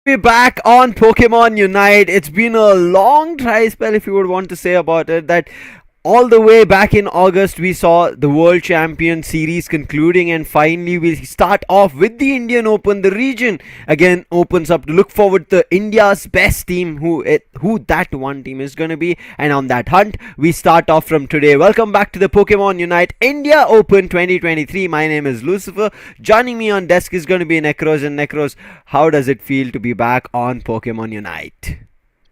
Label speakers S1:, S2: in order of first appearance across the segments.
S1: We're back on Pokemon Unite. It's been a long dry spell, if you would want to say about it, that all the way back in August we saw the World Champion Series concluding, and finally we start off with the Indian Open. The region again opens up to look forward to India's best team, who that one team is going to be, and on that hunt we start off from today. Welcome back to the Pokemon Unite India Open 2023. My name is Lucifer. Joining me on desk is going to be Necros. And Necros, how does it feel to be back on Pokemon Unite?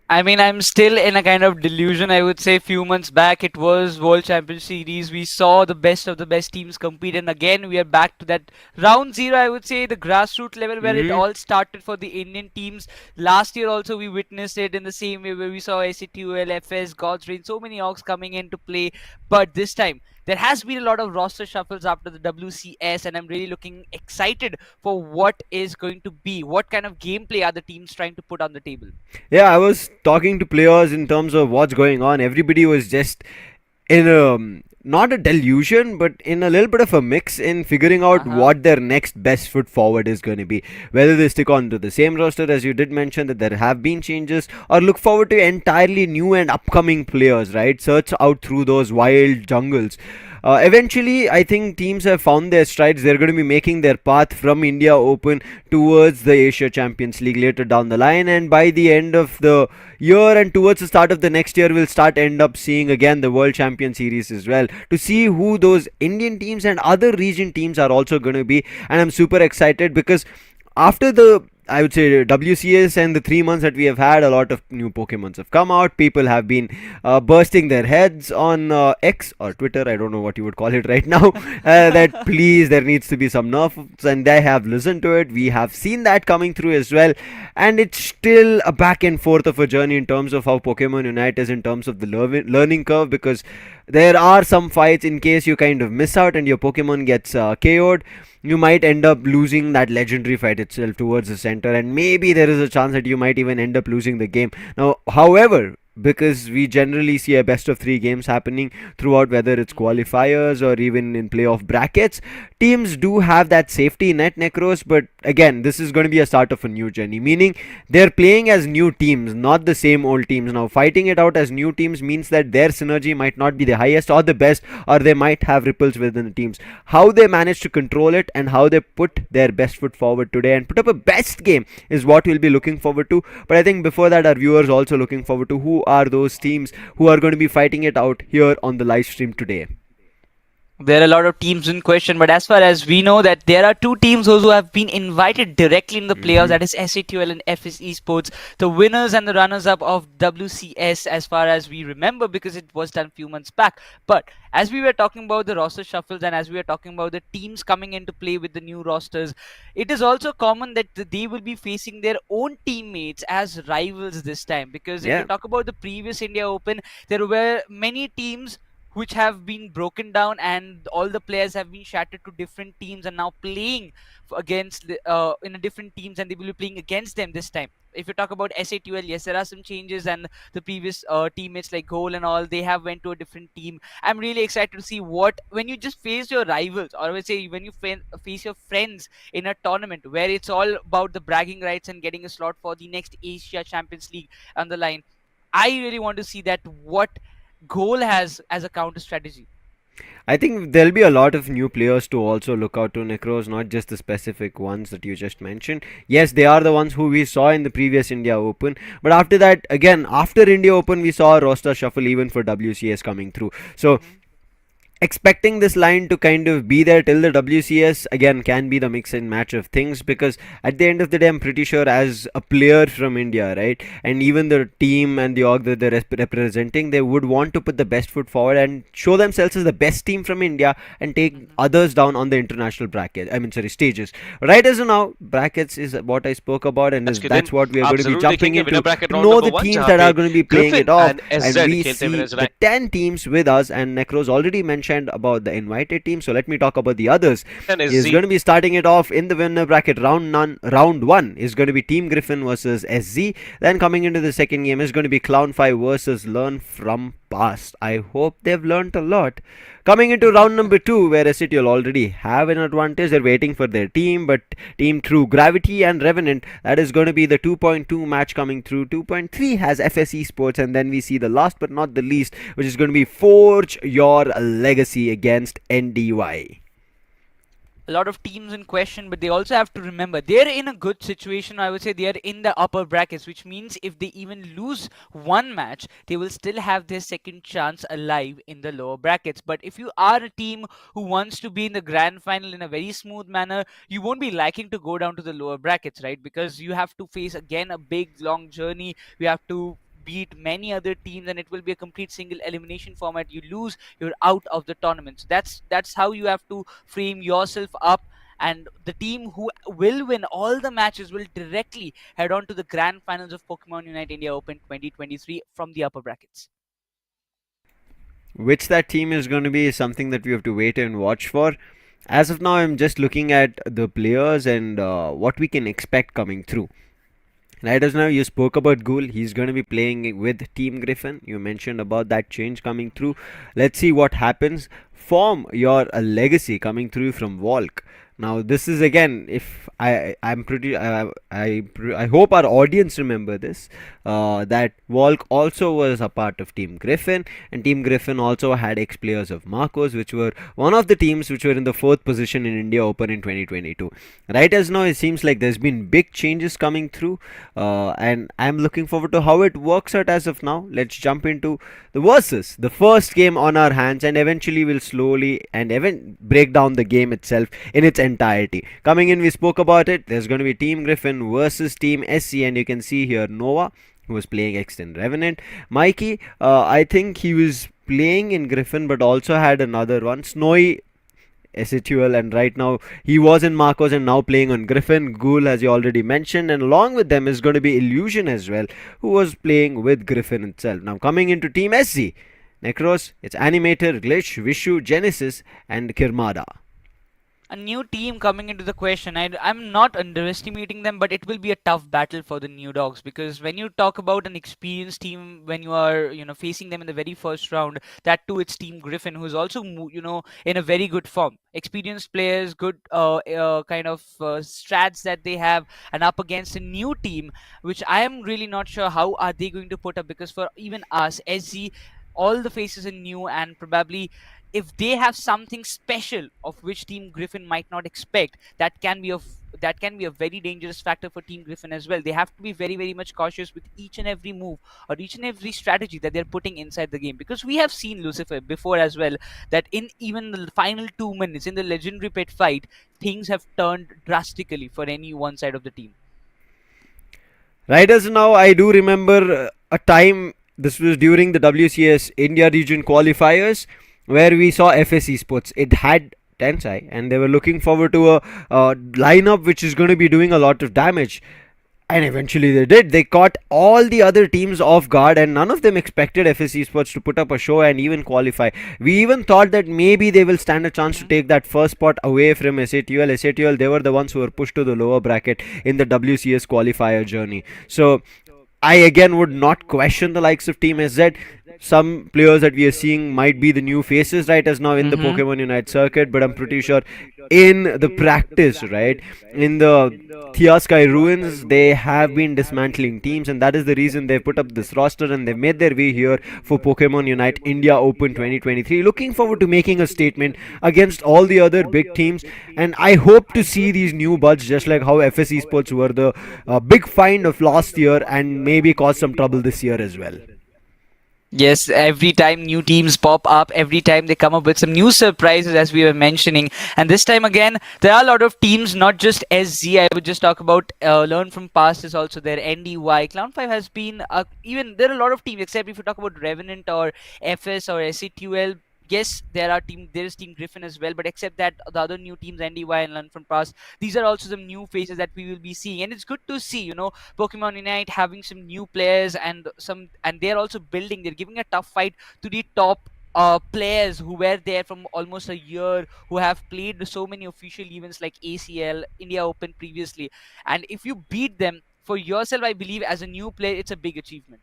S2: I mean, I'm still in a kind of delusion. I would say a few months back it was World Champion Series. We saw the best of the best teams compete, and again we are back to that round zero, I would say, the grassroots level where it all started for the Indian teams. Last year also we witnessed it in the same way, where we saw SCTUL, FS, God's Reign, so many orgs coming in to play. But this time there has been a lot of roster shuffles after the WCS, and I'm really looking excited for what is going to be. What kind of gameplay are the teams trying to put on the table?
S1: Yeah, I was talking to players in terms of what's going on. Everybody was just in a not a delusion, but in a little bit of a mix in figuring out
S2: Uh-huh.
S1: what their next best foot forward is going to be. Whether they stick on to the same roster, as you did mention that there have been changes, or look forward to entirely new and upcoming players, right? Search out through those wild jungles. Eventually, I think teams have found their strides. They're going to be making their path from India Open towards the Asia Champions League later down the line, and by the end of the year and towards the start of the next year, we'll start end up seeing again the World Champion Series as well, to see who those Indian teams and other region teams are also going to be. And I'm super excited because after the, I would say, WCS and the 3 months that we have had, a lot of new Pokemons have come out. People have been bursting their heads on X or Twitter, I don't know what you would call it right now, that please, there needs to be some nerfs, and I have listened to it. We have seen that coming through as well, and it's still a back and forth of a journey in terms of how Pokemon Unite is in terms of the learning curve, because there are some fights in case you kind of miss out and your Pokemon gets KO'd, you might end up losing that legendary fight itself towards the center, and maybe there is a chance that you might even end up losing the game. Now, however, because we generally see a best of 3 games happening throughout, whether it's qualifiers or even in playoff brackets, teams do have that safety net, Necros. But again, this is going to be a start of a new journey, meaning they're playing as new teams, not the same old teams. Now, fighting it out as new teams means that their synergy might not be the highest or the best, or they might have ripples within the teams. How they manage to control it and how they put their best foot forward today and put up a best game is what we'll be looking forward to. But I think before that, our viewers also looking forward to who are those teams who are going to be fighting it out here on the live stream today.
S2: There are a lot of teams in question, but as far as we know, that there are two teams those who have been invited directly in the playoffs, that is SATL and FS Esports, the winners and the runners-up of WCS, as far as we remember, because it was done a few months back. But as we were talking about the roster shuffles and as we were talking about the teams coming into play with the new rosters, it is also common that they will be facing their own teammates as rivals this time. Because if you
S1: Yeah.
S2: talk about the previous India Open, there were many teams which have been broken down and all the players have been shattered to different teams and now playing against in a different teams, and they will be playing against them this time. If you talk about SATL, yes, there are some changes, and the previous teammates like Goal and all, they have went to a different team. I'm really excited to see what, when you just face your rivals, or I would say when you face your friends in a tournament where it's all about the bragging rights and getting a slot for the next Asia Champions League on the line. I really want to see that what Goal has as a counter strategy.
S1: I think there'll be a lot of new players to also look out to, Necros, not just the specific ones that you just mentioned. Yes, they are the ones who we saw in the previous India Open, but after that, again, after India Open, we saw a roster shuffle even for WCS coming through. So
S2: Mm-hmm.
S1: expecting this line to kind of be there till the WCS again can be the mix and match of things, because at the end of the day, I'm pretty sure as a player from India, right, and even the team and the org that they're representing, they would want to put the best foot forward and show themselves as the best team from India and take
S2: Mm-hmm.
S1: others down on the international bracket. I mean, sorry, stages. Right as of now, brackets is what I spoke about, and
S3: आज
S1: is
S3: के दिन
S1: that's what we are
S3: आप
S1: going to be
S3: जरूर
S1: jumping
S3: देखेंगे winner
S1: into
S3: bracket
S1: to
S3: round
S1: know
S3: number
S1: the
S3: 1
S1: teams
S3: जहां
S1: that
S3: पे
S1: are going to be playing it
S3: Griffin
S1: off.
S3: And
S1: And
S3: SEZ
S1: we
S3: खेलते हुए
S1: see
S3: नजर
S1: the
S3: आए
S1: 10 teams with us, and Necros already mentioned about the invited team, so let me talk about the others.
S3: And
S1: Is
S3: SG
S1: going to be starting it off in the winner bracket. Round one is going to be Team Griffin versus SZ. Then coming into the second game is going to be Clown5 versus Learn From Past. I hope they've learned a lot. Coming into round number 2, where SCT will already have an advantage. They're waiting for their team, but Team True Gravity and Revenant, that is going to be the 2.2 match coming through. 2.3 has FS Esports, and then we see the last but not the least, which is going to be Forge Your Legacy against NDY.
S2: A lot of teams in question, but they also have to remember they're in a good situation. I would say they are in the upper brackets, which means if they even lose one match, they will still have their second chance alive in the lower brackets. But if you are a team who wants to be in the grand final in a very smooth manner, you won't be liking to go down to the lower brackets, right? Because you have to face again a big long journey. You have to beat many other teams, and it will be a complete single elimination format. You lose, you're out of the tournament. So that's how you have to frame yourself up, and the team who will win all the matches will directly head on to the grand finals of Pokemon Unite India Open 2023 from the upper brackets.
S1: Which that team is going to be is something that we have to wait and watch for. As of now, I'm just looking at the players and what we can expect coming through. Right as now, you spoke about Ghoul. He's going to be playing with Team Griffin. You mentioned about that change coming through. Let's see what happens. Form your legacy coming through from Volk. Now, this is again, if I'm pretty, I hope our audience remember this. That Volk also was a part of Team Griffin, and Team Griffin also had ex-players of Marcos, which were one of the teams which were in the fourth position in India Open in 2022. Right as now, it seems like there's been big changes coming through, and I'm looking forward to how it works out as of now. Let's jump into the versus, the first game on our hands, and eventually we'll slowly and even break down the game itself in its entirety. Coming in, we spoke about it. There's going to be Team Griffin versus Team SC, and you can see here Nova, who was playing Extend Revenant. Mikey, I think he was playing in Griffin, but also had another one, Snowy Esitual, and right now he was in Marcos and now playing on Griffin. Ghoul, as you already mentioned, and along with them is going to be Illusion as well, who was playing with Griffin itself. Now coming into Team SC, Necros, it's Animator, Glitch, Vishu, Genesis, and Kirmada.
S2: A new team coming into the question. I'm not underestimating them, but it will be a tough battle for the New Dogs, because when you talk about an experienced team, when you are facing them in the very first round, that too it's Team Griffin, who's also in a very good form. Experienced players, good kind of strats that they have, and up against a new team, which I am really not sure how are they going to put up, because for even us, SZ, all the faces are new, and probably if they have something special of which Team Griffin might not expect, that can be a very dangerous factor for Team Griffin as well. They have to be very, very much cautious with each and every move or each and every strategy that they're putting inside the game, because we have seen Lucifer before as well, that in even the final 2 minutes in the legendary pit fight, things have turned drastically for any one side of the team.
S1: Right as now, I do remember a time, this was during the WCS India region qualifiers, where we saw FS Esports. It had Tensai, and they were looking forward to a lineup which is going to be doing a lot of damage. And eventually they did. They caught all the other teams off guard, and none of them expected FS Esports to put up a show and even qualify. We even thought that maybe they will stand a chance to take that first spot away from SATUL. SATUL, they were the ones who were pushed to the lower bracket in the WCS qualifier journey. So I again would not question the likes of Team SZ. Some players that we are seeing might be the new faces right as now in the Pokemon Unite circuit, but I'm pretty sure in the practice, right, in the Thea Sky Ruins, they have been dismantling teams, and that is the reason they've put up this roster and they've made their way here for Pokemon Unite India Open 2023. Looking forward to making a statement against all the other big teams, and I hope to see these new buds, just like how FS Esports were the big find of last year and maybe cause some trouble this year as well.
S2: Yes, every time new teams pop up, every time they come up with some new surprises, as we were mentioning. And this time again, there are a lot of teams, not just SZ. I would just talk about Learn from Past is also there, NDY. Clown5 has been, even there are a lot of teams, except if you talk about Revenant or FS or SETUL. Yes, there is Team Griffin as well, but except that, the other new teams, NDY and Learn from Past, these are also some new faces that we will be seeing, and it's good to see, Pokemon Unite having some new players, and they're also building. They're giving a tough fight to the top players who were there from almost a year, who have played so many official events like ACL, India Open previously, and if you beat them for yourself, I believe as a new player, it's a big achievement.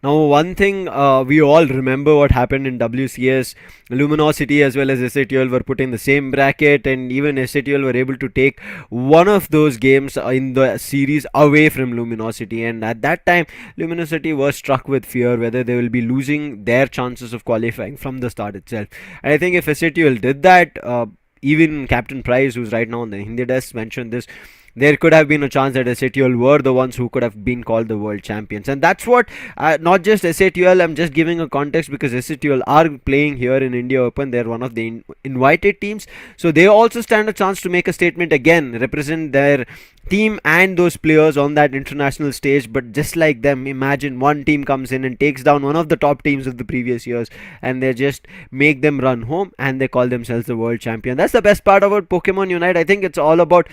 S1: Now, one thing we all remember what happened in WCS. Luminosity as well as SATUL were put in the same bracket, and even SATUL were able to take one of those games in the series away from Luminosity. And at that time, Luminosity was struck with fear whether they will be losing their chances of qualifying from the start itself. And I think if SATUL did that, even Captain Price, who's right now on the Hindi desk, mentioned this, there could have been a chance that SATUL were the ones who could have been called the world champions. And that's what, not just SATUL, I'm just giving a context because SATUL are playing here in India Open. They're one of the invited teams. So they also stand a chance to make a statement again, represent their team and those players on that international stage. But just like them, imagine one team comes in and takes down one of the top teams of the previous years, and they just make them run home and they call themselves the world champion. That's the best part about Pokemon Unite. I think it's all about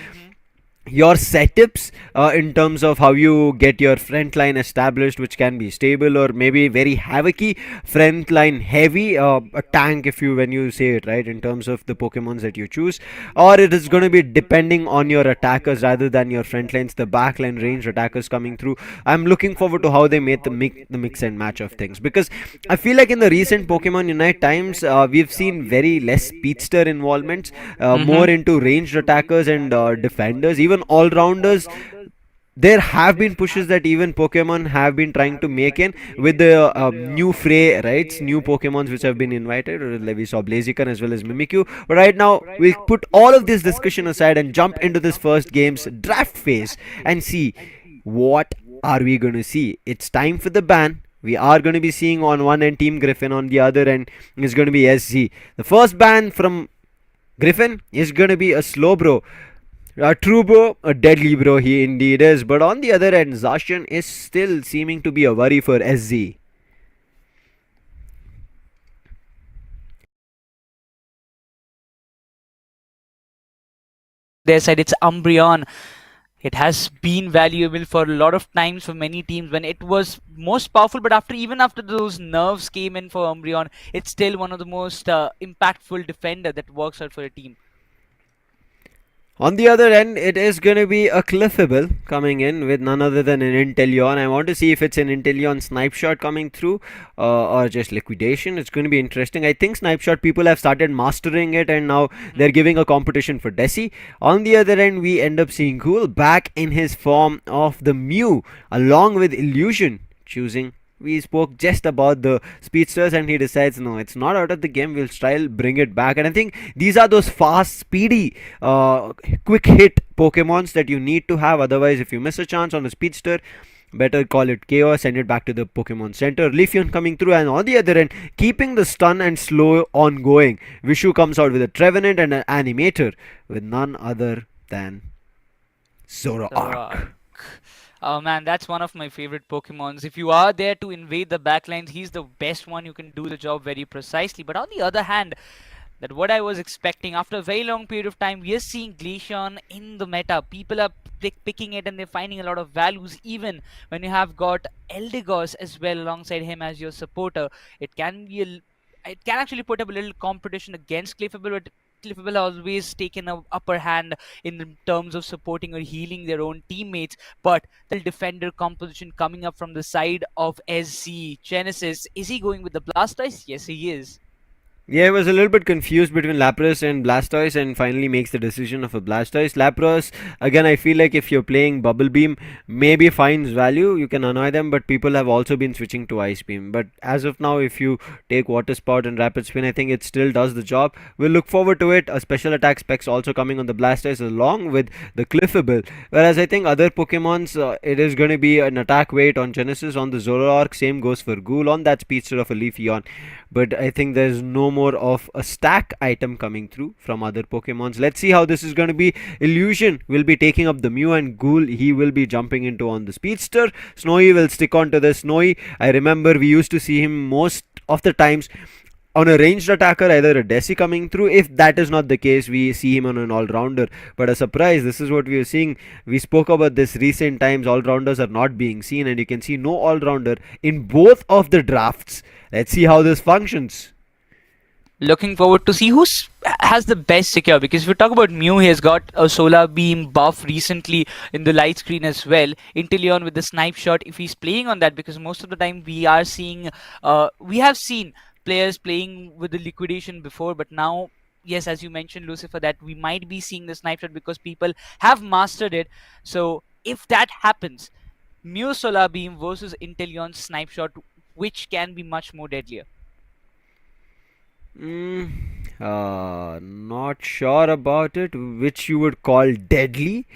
S1: your setups in terms of how you get your front line established, which can be stable or maybe very havocy, front line heavy, a tank if you when you say it right, in terms of the Pokemons that you choose, or it is going to be depending on your attackers rather than your front lines, the back line range attackers coming through. I'm looking forward to how they made the mix and match of things, because I feel like in the recent Pokemon Unite times, we've seen very less speedster involvements,
S2: Mm-hmm.
S1: more into ranged attackers and defenders, even all rounders. There have been pushes that even Pokemon have been trying to make in with the new fray, right? New Pokemons which have been invited. Like we saw Blaziken as well as Mimikyu. But right now, we'll put all of this discussion aside and jump into this first game's draft phase and see what are we going to see. It's time for the ban. We are going to be seeing on one end Team Griffin, on the other end is going to be SZ. The first ban from Griffin is going to be a slow bro. A true bro, a deadly bro, he indeed is. But on the other end, Zacian is still seeming to be a worry for SZ.
S2: Their side, it's Umbreon. It has been valuable for a lot of times for many teams when it was most powerful, but even after those nerves came in for Umbreon, it's still one of the most impactful defender that works out for a team.
S1: On the other end, it is going to be a Cliffable coming in with none other than an Inteleon. I want to see if it's an Inteleon Snipe Shot coming through or just Liquidation. It's going to be interesting. I think Snipe Shot people have started mastering it and now they're giving a competition for Desi. On the other end, we end up seeing Ghoul back in his form of the Mew along with Illusion, choosing. We spoke just about the speedsters and he decides no, it's not out of the game, we'll try to bring it back. And I think these are those fast speedy quick hit Pokemons that you need to have, otherwise if you miss a chance on a speedster, better call it chaos, send it back to the Pokemon Center. Leafeon coming through, and on the other end, keeping the stun and slow ongoing, Vishu comes out with a Trevenant and an Animator with none other than
S2: Zoroark.
S1: Zoroark.
S2: Oh man, that's one of my favorite Pokemons. If you are there to invade the backlines, he's the best one who can do the job very precisely. But on the other hand, that what I was expecting after a very long period of time, we are seeing Glaceon in the meta. People are picking it and they're finding a lot of values. Even when you have got Eldegoss as well alongside him as your supporter, it can be it can actually put up a little competition against Clefable, but Clefable has always taken a upper hand in terms of supporting or healing their own teammates. But the defender composition coming up from the side of SC Genesis, is he going with the Blastoise? Yes, he is.
S1: Yeah, I was a little bit confused between Lapras and Blastoise and finally makes the decision of a Blastoise. Lapras, again, I feel like if you're playing Bubble Beam, maybe finds value, you can annoy them, but people have also been switching to Ice Beam. But as of now, if you take Water Spout and Rapid Spin, I think it still does the job. We'll look forward to it. A special attack specs also coming on the Blastoise along with the Cliffable. Whereas I think other Pokemons, it is going to be an attack weight on Genesis, on the Zoroark, same goes for Ghoul, on that speedster of a Leafeon. But I think there's no more of a stack item coming through from other Pokemons. Let's see how this is going to be. Illusion will be taking up the Mew and Ghoul he will be jumping into on the Speedster. Snowy will stick on to the Snowy. I remember we used to see him most of the times on a ranged attacker, either a Desi coming through. If that is not the case, we see him on an all-rounder. But a surprise, this is what we are seeing. We spoke about this recent times, all-rounders are not being seen, and you can see no all-rounder in both of the drafts. Let's see how this functions.
S2: Looking forward to see who has the best secure, because if we talk about Mew, he has got a solar beam buff recently in the light screen as well. Inteleon with the snipe shot, if he's playing on that, because most of the time we are seeing we have seen players playing with the liquidation before, but now yes, as you mentioned, Lucifer, that we might be seeing the snipe shot because people have mastered it. So if that happens, Mew solar beam versus Inteleon snipe shot, which can be much more deadlier?
S1: Not sure about it. Which you would call deadly?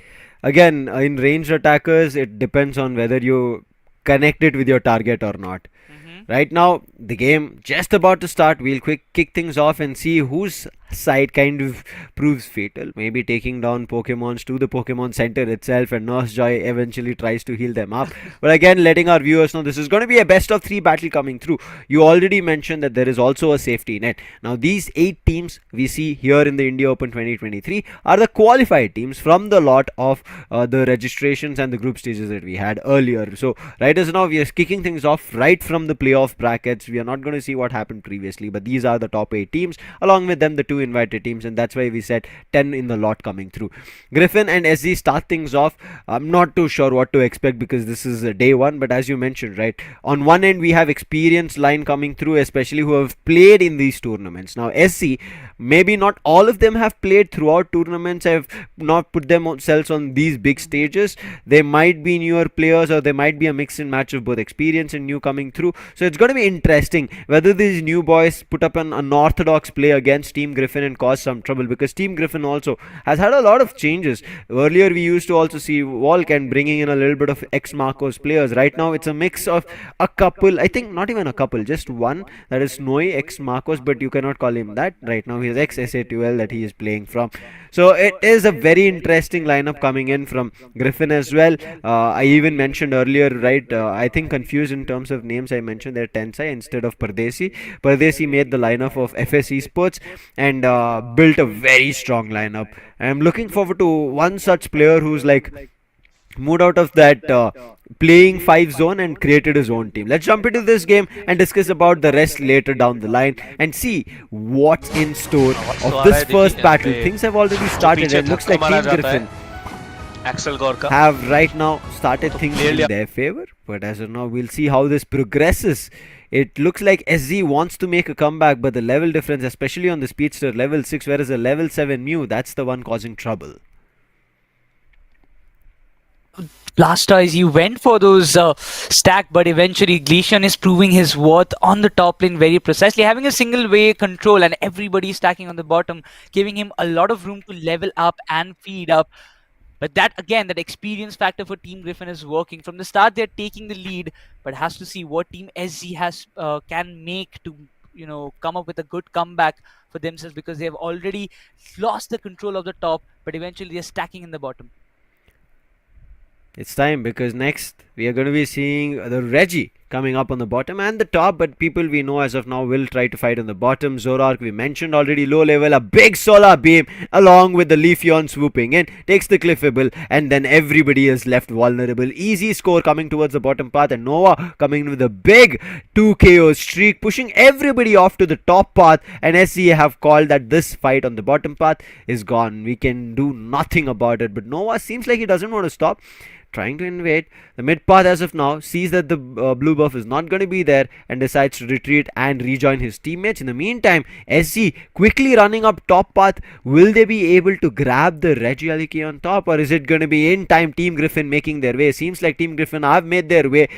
S1: Again, in ranged attackers, it depends on whether you connect it with your target or not.
S2: Mm-hmm.
S1: Right now, the game just about to start. We'll quick kick things off and see whose side kind of proves fatal. Maybe taking down Pokemons to the Pokemon Center itself, and Nurse Joy eventually tries to heal them up. But again, letting our viewers know this is going to be a best of three battle coming through. You already mentioned that there is also a safety net. Now, these 8 teams we see here in the India Open 2023 are the qualified teams from the lot of the registrations and the group stages that we had earlier. So, right as now, we are kicking things off right from the playoff brackets. We are not going to see what happened previously, but these are the top 8 teams, along with them the two invited teams, and that's why we said 10 in the lot coming through. Griffin and SZ start things off. I'm not too sure what to expect because this is day one, but as you mentioned, right, on one end we have experienced line coming through, especially who have played in these tournaments. Now, SC, maybe not all of them have played throughout tournaments, have not put themselves on these big stages. They might be newer players, or they might be a mix and match of both experience and new coming through. So it's going to be interesting whether these new boys put up an unorthodox play against Team Griffin and cause some trouble, because Team Griffin also has had a lot of changes. Earlier we used to also see Volk and bringing in a little bit of ex-Marcos players. Right now it's a mix of a couple, I think not even a couple, just one, that is Snowy, ex-Marcos, but you cannot call him that. Right now he's ex-SA2L that he is playing from. So it is a very interesting lineup coming in from Griffin as well. I even mentioned earlier, right, I think confused in terms of names, I mentioned they're Tensai instead of Pardesi. Pardesi made the lineup of FS Esports and built a very strong lineup. I'm looking forward to one such player who's like moved out of that playing 5 zone and created his own team. Let's jump into this game and discuss about the rest later down the line and see what's in store of this first battle. Things have already started and looks like Team Griffin have right now started things in their favor, but as of now we'll see how this progresses. It looks like SZ wants to make a comeback, but the level difference, especially on the Speedster level 6, whereas a level 7 Mew, that's the one causing trouble.
S2: Blastoise, you went for those stack, but eventually Glacian is proving his worth on the top lane very precisely, having a single way control and everybody stacking on the bottom, giving him a lot of room to level up and feed up. But that again, that experience factor for Team Griffin is working. From the start, they're taking the lead, but has to see what Team SZ has can make to come up with a good comeback for themselves, because they have already lost the control of the top, but eventually they're stacking in the bottom.
S1: It's time, because next we are going to be seeing the Reggie coming up on the bottom and the top, but people we know as of now will try to fight on the bottom. Zoroark, we mentioned already, low level, a big solar beam along with the Leafeon swooping in, takes the Cliffable, and then everybody is left vulnerable. Easy score coming towards the bottom path, and Nova coming in with a big 2 KO streak, pushing everybody off to the top path, and SCA have called that this fight on the bottom path is gone. We can do nothing about it, but Nova seems like he doesn't want to stop, trying to invade the mid path as of now, sees that the blue buff is not going to be there and decides to retreat and rejoin his teammates. In the meantime, SC quickly running up top path. Will they be able to grab the Regieleki on top, or is it going to be in time Team Griffin making their way? Seems like Team Griffin have made their way.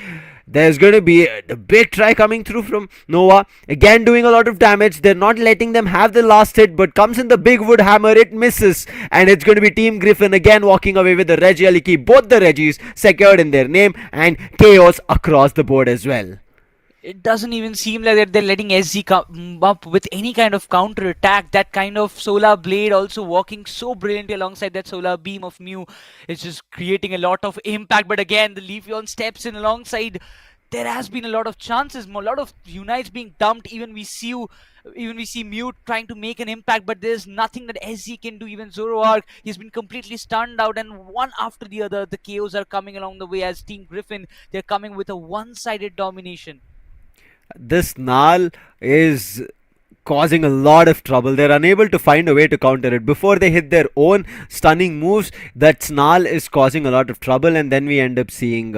S1: There's going to be a big try coming through from Nova. Again doing a lot of damage. They're not letting them have the last hit, but comes in the big wood hammer. It misses. And it's going to be Team Griffin again walking away with the Regieleki. Both the Reggies secured in their name, and chaos across the board as well.
S2: It doesn't even seem like they're letting SZ come up with any kind of counter attack. That kind of solar blade also working so brilliantly alongside that solar beam of Mew. It's just creating a lot of impact. But again, the Leafeon steps in alongside. There has been a lot of chances, a lot of unites being dumped. Even we see Mew trying to make an impact, but there's nothing that SZ can do. Even Zoroark, he's been completely stunned out, and one after the other, the KOs are coming along the way as Team Griffin. They're coming with a one-sided domination.
S1: This Nal is causing a lot of trouble. They're unable to find a way to counter it. Before they hit their own stunning moves, that Snarl is causing a lot of trouble, and then we end up seeing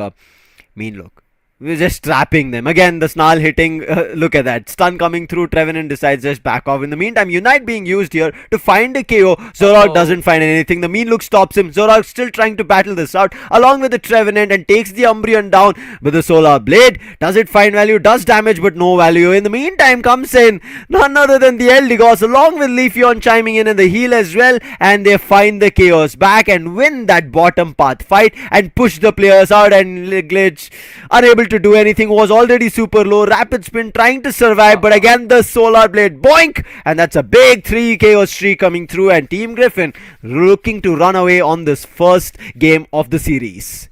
S1: Mean Look. We're just trapping them. Again, the Snarl hitting. Look at that. Stun coming through. Trevenant decides just back off. In the meantime, Unite being used here to find a KO. Zoroark doesn't find anything. The Mean Look stops him. Zoroark still trying to battle this out along with the Trevenant and takes the Umbreon down with the Solar Blade. Does it find value? Does damage but no value. In the meantime, comes in none other than the Eldegoss along with Leafeon chiming in the heal as well. And they find the Chaos back and win that bottom path fight and push the players out, and Glitch unable to do anything, was already super low. Rapid Spin trying to survive, but again the Solar Blade, boink! And that's a big 3 KO streak coming through, and Team Griffin looking to run away on this first game of the series.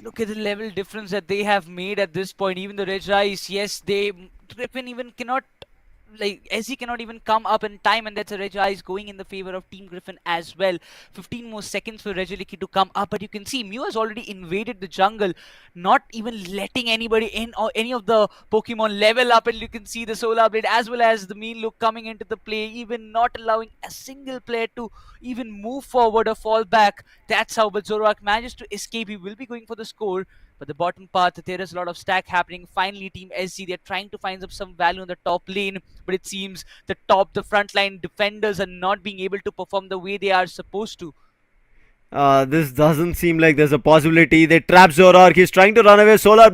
S2: Look at the level difference that they have made at this point. Even the Red Rise, yes, Griffin even cannot, like, SE cannot even come up in time, and that's a Red Rise going in the favor of Team Griffin as well. 15 more seconds for Regeliki to come up, but you can see Mew has already invaded the jungle, not even letting anybody in or any of the Pokemon level up, and you can see the Solar Blade as well as the Mean Look coming into the play, even not allowing a single player to even move forward or fall back. That's how, but Zoroark managed to escape. He will be going for the score. But the bottom path, there is a lot of stack happening. Finally, Team SC, they're trying to find some value on the top lane. But it seems the frontline defenders are not being able to perform the way they are supposed to.
S1: This doesn't seem like there's a possibility. They trap Zoroark. He's trying to run away. Solar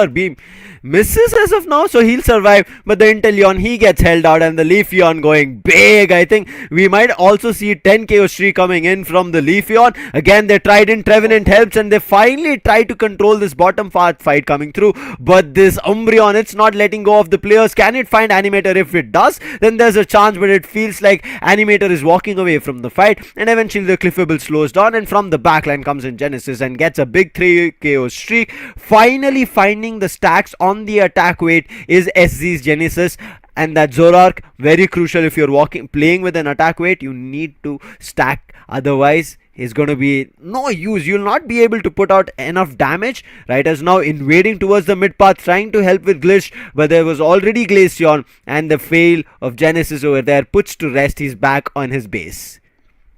S1: Beam misses as of now, so he'll survive. But the Inteleon, he gets held out, and the Leafeon going big. I think we might also see 10 KO streak coming in from the Leafeon. Again, they tried in, Trevenant helps, and they finally try to control this bottom path fight coming through. But this Umbreon, it's not letting go of the players. Can it find Animator? If it does, then there's a chance, but it feels like Animator is walking away from the fight, and eventually the Cliffable slows down, and from the backline comes in Genesis and gets a big 3 KO streak. Finally finding the stacks on the attack weight is SZ's Genesis, and that Zoroark, very crucial. If you're playing with an attack weight, you need to stack, otherwise it's going to be no use. You'll not be able to put out enough damage. Right, as now invading towards the mid path, trying to help with Glitch, but there was already Glaceon, and the fail of Genesis over there puts to rest. He's back on his base.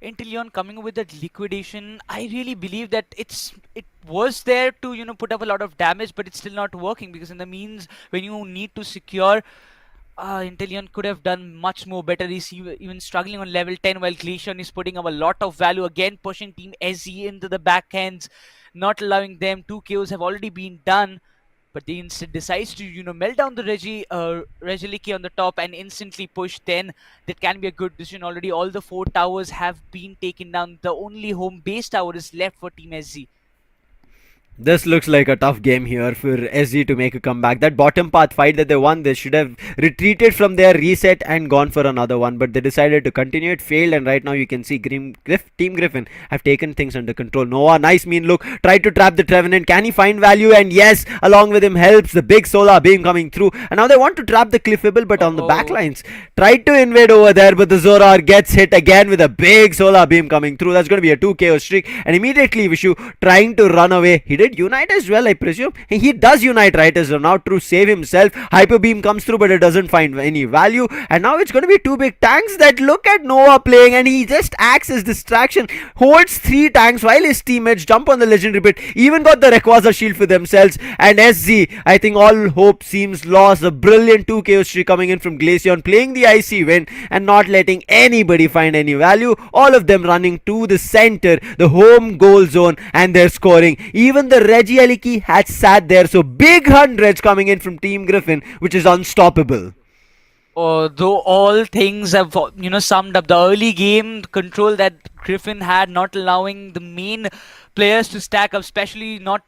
S2: Inteleon coming with that liquidation, I really believe that it was there to put up a lot of damage, but it's still not working, because in the means when you need to secure, Inteleon could have done much more better. He's even struggling on level 10, while Glaceon is putting up a lot of value, again pushing Team SE into the backhands, not allowing them. 2 KOs have already been done, but they instead decides to melt down the Regeliki on the top and instantly push. Then that can be a good decision. Already all the 4 towers have been taken down. The only home base tower is left for Team SZ.
S1: This looks like a tough game here for SG to make a comeback. That bottom path fight that they won, they should have retreated from there, reset and gone for another one, but they decided to continue. It failed, and right now you can see Team Griffin have taken things under control. Noah, nice mean look, tried to trap the Trevenant. Can he find value? And yes, along with him helps the big Solar Beam coming through. And now they want to trap the Cliffable, but on the backlines, tried to invade over there, but the Zoroark gets hit again with a big Solar Beam coming through. That's going to be a 2 KO streak, and immediately Vishu trying to run away. He did unite as well, I presume. He does unite right as of now to save himself. Hyper Beam comes through, but it doesn't find any value, and now it's going to be 2 big tanks that look at Noah playing, and he just acts as distraction, holds 3 tanks while his teammates jump on the legendary pit, even got the Rayquaza shield for themselves. And SZ, I think all hope seems lost. A brilliant 2 KO streak coming in from Glaceon, playing the icy wind and not letting anybody find any value. All of them running to the center, the home goal zone, and they're scoring. Even the Regieleki had sat there, so big hundreds coming in from Team Griffin, which is unstoppable.
S2: Though all things have summed up, the early game control that Griffin had, not allowing the main players to stack up, especially not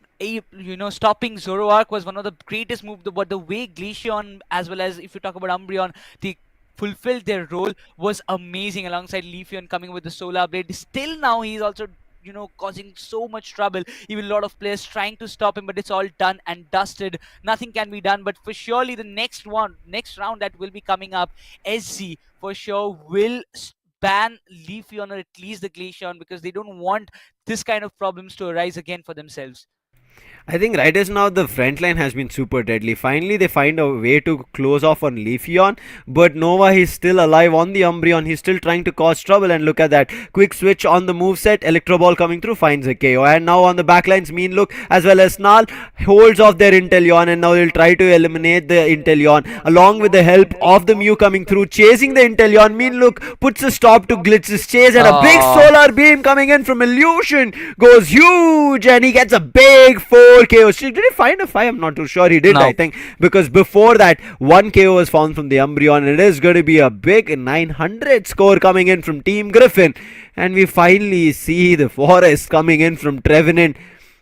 S2: stopping Zoroark, was one of the greatest moves. But the way Glaceon, as well as if you talk about Umbreon, they fulfilled their role was amazing, alongside Leafeon coming with the Solar Blade. Still now he's also causing so much trouble. Even a lot of players trying to stop him, but it's all done and dusted. Nothing can be done. But for surely the next round that will be coming up, SZ for sure will ban Leafeon, or at least the Glaceon, because they don't want this kind of problems to arise again for themselves.
S1: I think right as now the front line has been super deadly. Finally they find a way to close off on Leafeon, but Nova, he's still alive on the Umbreon. He's still trying to cause trouble, and look at that quick switch on the moveset. Electro Ball coming through finds a KO, and now on the backlines Mean Look as well as Snarl holds off their Inteleon, and now they'll try to eliminate the Inteleon along with the help of the Mew coming through, chasing the Inteleon. Mean Look puts a stop to Glitz's chase, and a big Solar Beam coming in from Illusion goes huge, and he gets a big 4 KO streak. Did he find a 5? I'm not too sure. He did, no. I think, because before that 1 KO was found from the Umbreon. It is going to be a big 900 score coming in from Team Griffin, and we finally see the Forest coming in from Trevenant.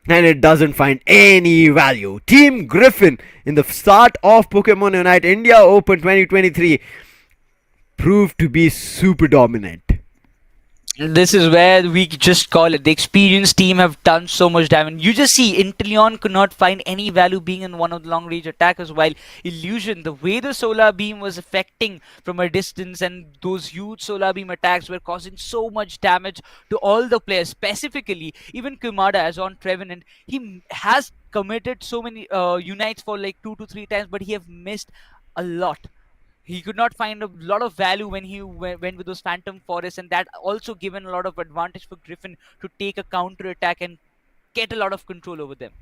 S1: and it doesn't find any value. Team Griffin in the start of Pokemon Unite India Open 2023 proved to be super dominant.
S2: This is where we just call it. The experienced team have done so much damage. You just see Inteleon could not find any value being in one of the long range attackers, while Illusion, the way the solar beam was affecting from a distance and those huge solar beam attacks were causing so much damage to all the players. Specifically, even Kumada, as on Trevenant, he has committed so many unites for like 2 to 3 times, but he have missed a lot. He could not find a lot of value when he went with those phantom forests, and that also given a lot of advantage for Griffin to take a counter attack and get a lot of control over them.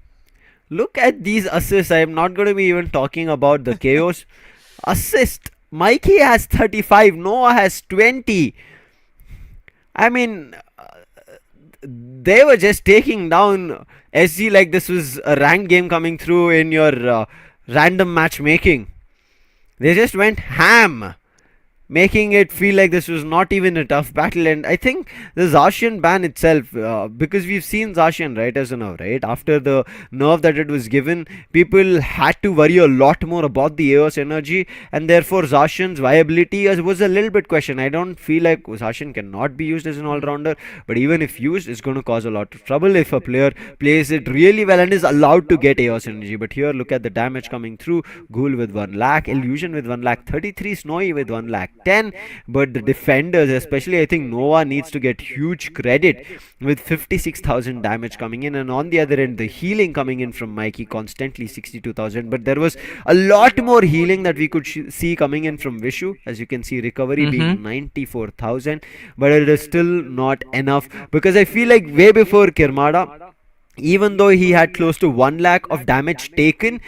S1: Look at these assists. I am not going to be even talking about the chaos. Assist. Mikey has 35. Noah has 20. I mean, they were just taking down SG like this was a ranked game coming through in your random matchmaking. They just went ham, making it feel like this was not even a tough battle. And I think the Zacian ban itself, because we've seen Zacian right as a nerf, right? After the nerf that it was given, people had to worry a lot more about the Eos energy, and therefore Zacian's viability was a little bit questioned. I don't feel like Zacian cannot be used as an all-rounder, but even if used, it's going to cause a lot of trouble if a player plays it really well and is allowed to get Eos energy. But here, look at the damage coming through. Ghoul with 1 lakh, Illusion with 1 lakh 33, Snowy with 1 lakh 10. But the defenders, especially I think Nova, needs to get huge credit with 56,000 damage coming in, and on the other end the healing coming in from Mikey constantly 62,000. But there was a lot more healing that we could see coming in from Vishu. As you can see, recovery being 94,000, but it is still not enough, because I feel like way before Kirmada, even though he had close to 1 lakh of damage taken,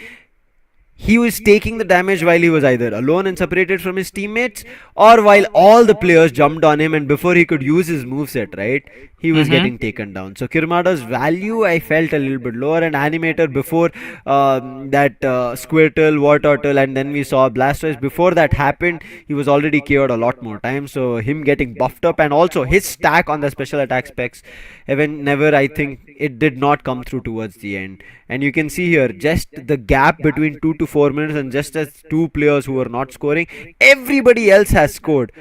S1: he was taking the damage while he was either alone and separated from his teammates, or while all the players jumped on him and before he could use his moveset, right, he was getting taken down. So Kirmada's value I felt a little bit lower, and Animator before that Squirtle, Wartortle, and then we saw Blastoise. Before that happened, he was already KO'd a lot more times, so him getting buffed up, and also his stack on the special attack specs, even never, I think it did not come through towards the end. And you can see here just the gap between 2 to 4 minutes, and just as two players who were not scoring, everybody else has scored.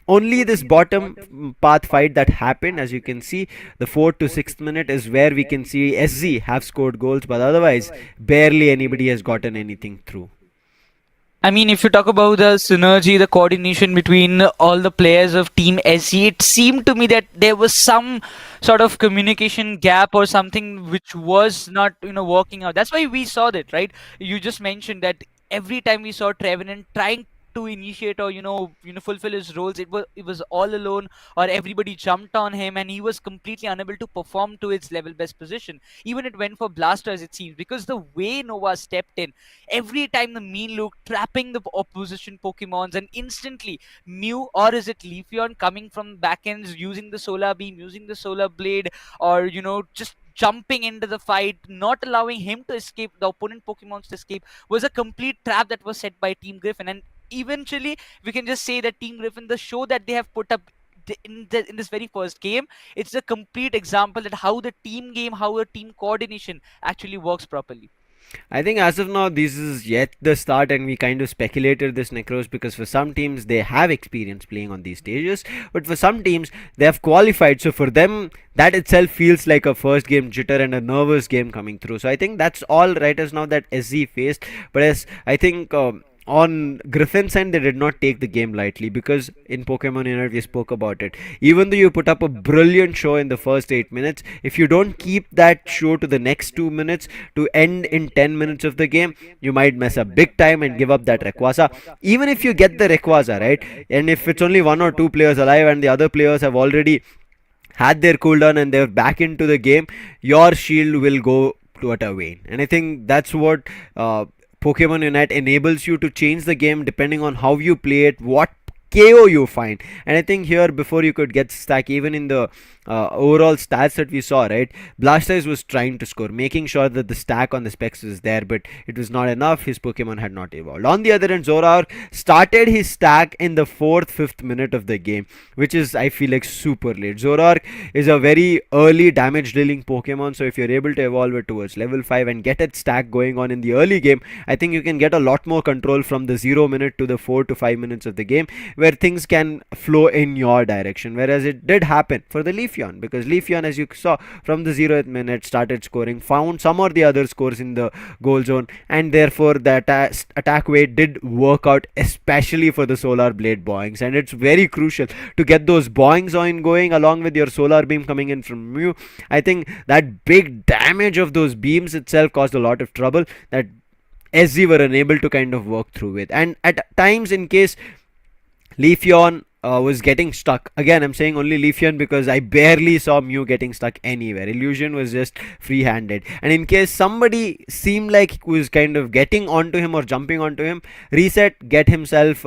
S1: Only this bottom path fight that happened, as you can see, the 4th to 6th minute is where we can see SZ have scored goals, but otherwise barely anybody has gotten anything through.
S2: I mean, if you talk about the synergy, the coordination between all the players of Team SC, it seemed to me that there was some sort of communication gap or something which was not, working out. That's why we saw that, right? You just mentioned that every time we saw Trevenant trying to initiate or fulfill his roles, it was all alone, or everybody jumped on him and he was completely unable to perform to its level best position. Even it went for Blasters, it seems, because the way Nova stepped in every time, the mean look trapping the opposition Pokemons, and instantly Mew, or is it Leafeon, coming from back ends using the solar beam, using the solar blade, or just jumping into the fight, not allowing him to escape, the opponent Pokemons to escape, was a complete trap that was set by Team Griffin. And eventually we can just say that Team Griffin, the show that they have put up in this very first game, it's a complete example that how the team game, how a team coordination actually works properly.
S1: I think as of now, this is yet the start, and we kind of speculated this, Necros, because for some teams they have experience playing on these stages, but for some teams they have qualified. So for them, that itself feels like a first game jitter and a nervous game coming through. So I think that's all right as now that SZ faced, but as I think. On Griffin's end, they did not take the game lightly, because in Pokemon Unite we spoke about it. Even though you put up a brilliant show in the first 8 minutes, if you don't keep that show to the next 2 minutes to end in 10 minutes of the game, you might mess up big time and give up that Rayquaza. Even if you get the Rayquaza, right, and if it's only 1 or 2 players alive and the other players have already had their cooldown and they're back into the game, your shield will go to utter wane. And I think that's what Pokemon Unite enables you to change the game depending on how you play it, what KO you find. And I think here, before you could get stack, even in the overall stats that we saw, right, Blastoise was trying to score, making sure that the stack on the specs was there, but it was not enough. His Pokemon had not evolved. On the other end, Zoroark started his stack in the 4th, 5th minute of the game, which is, I feel like, super late. Zoroark is a very early damage dealing Pokemon, so if you're able to evolve it towards level 5 and get its stack going on in the early game, I think you can get a lot more control from the 0 minute to the 4 to 5 minutes of the game, where things can flow in your direction. Whereas it did happen for the Leafeon, because Leafeon, as you saw, from the 0th minute started scoring, found some or the other scores in the goal zone, and therefore the attack weight did work out, especially for the Solar Blade Boings. And it's very crucial to get those Boings on going along with your Solar Beam coming in from you. I think that big damage of those beams itself caused a lot of trouble that SZ were unable to kind of work through with. And at times, in case Leafeon was getting stuck. Again, I'm saying only Leafeon because I barely saw Mew getting stuck anywhere. Illusion was just free-handed. And in case somebody seemed like was kind of getting onto him or jumping onto him, reset, get himself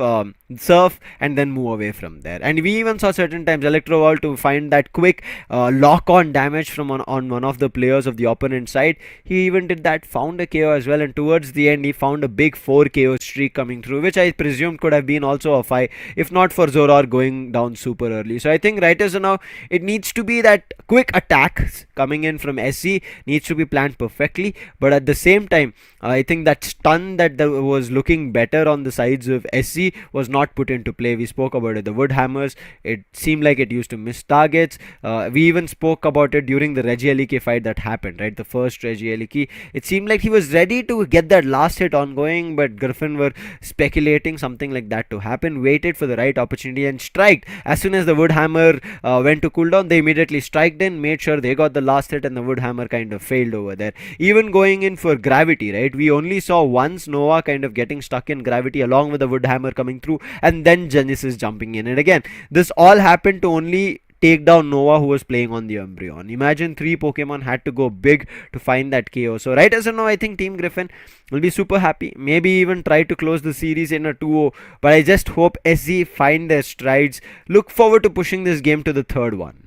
S1: surf, and then move away from there. And we even saw certain times Electrowall to find that quick lock-on damage from on one of the players of the opponent side. He even did that, found a KO as well, and towards the end he found a big 4 KO streak coming through, which I presume could have been also a 5 if not for Zoroark going down super early. So I think right as of now, it needs to be that quick attacks coming in from SC needs to be planned perfectly, but at the same time, I think that stun that was looking better on the sides of SC was not put into play. We spoke about it, the wood hammers, it seemed like it used to miss targets. We even spoke about it during the Regieleki fight that happened, right, the first Regieleki. It seemed like he was ready to get that last hit ongoing, but Griffin were speculating something like that to happen, waited for the right opportunity and striked. As soon as the wood hammer went to cooldown, they immediately striked in, made sure they got the last hit, and the wood hammer kind of failed over there. Even going in for gravity, right, we only saw once Nova kind of getting stuck in gravity along with the wood hammer coming through, and then Genesis jumping in. And again, this all happened to only take down Nova, who was playing on the Umbreon. Imagine 3 Pokemon had to go big to find that KO. So right as of now, I think Team Griffin will be super happy. Maybe even try to close the series in a 2-0. But I just hope SZ find their strides. Look forward to pushing this game to the 3rd one.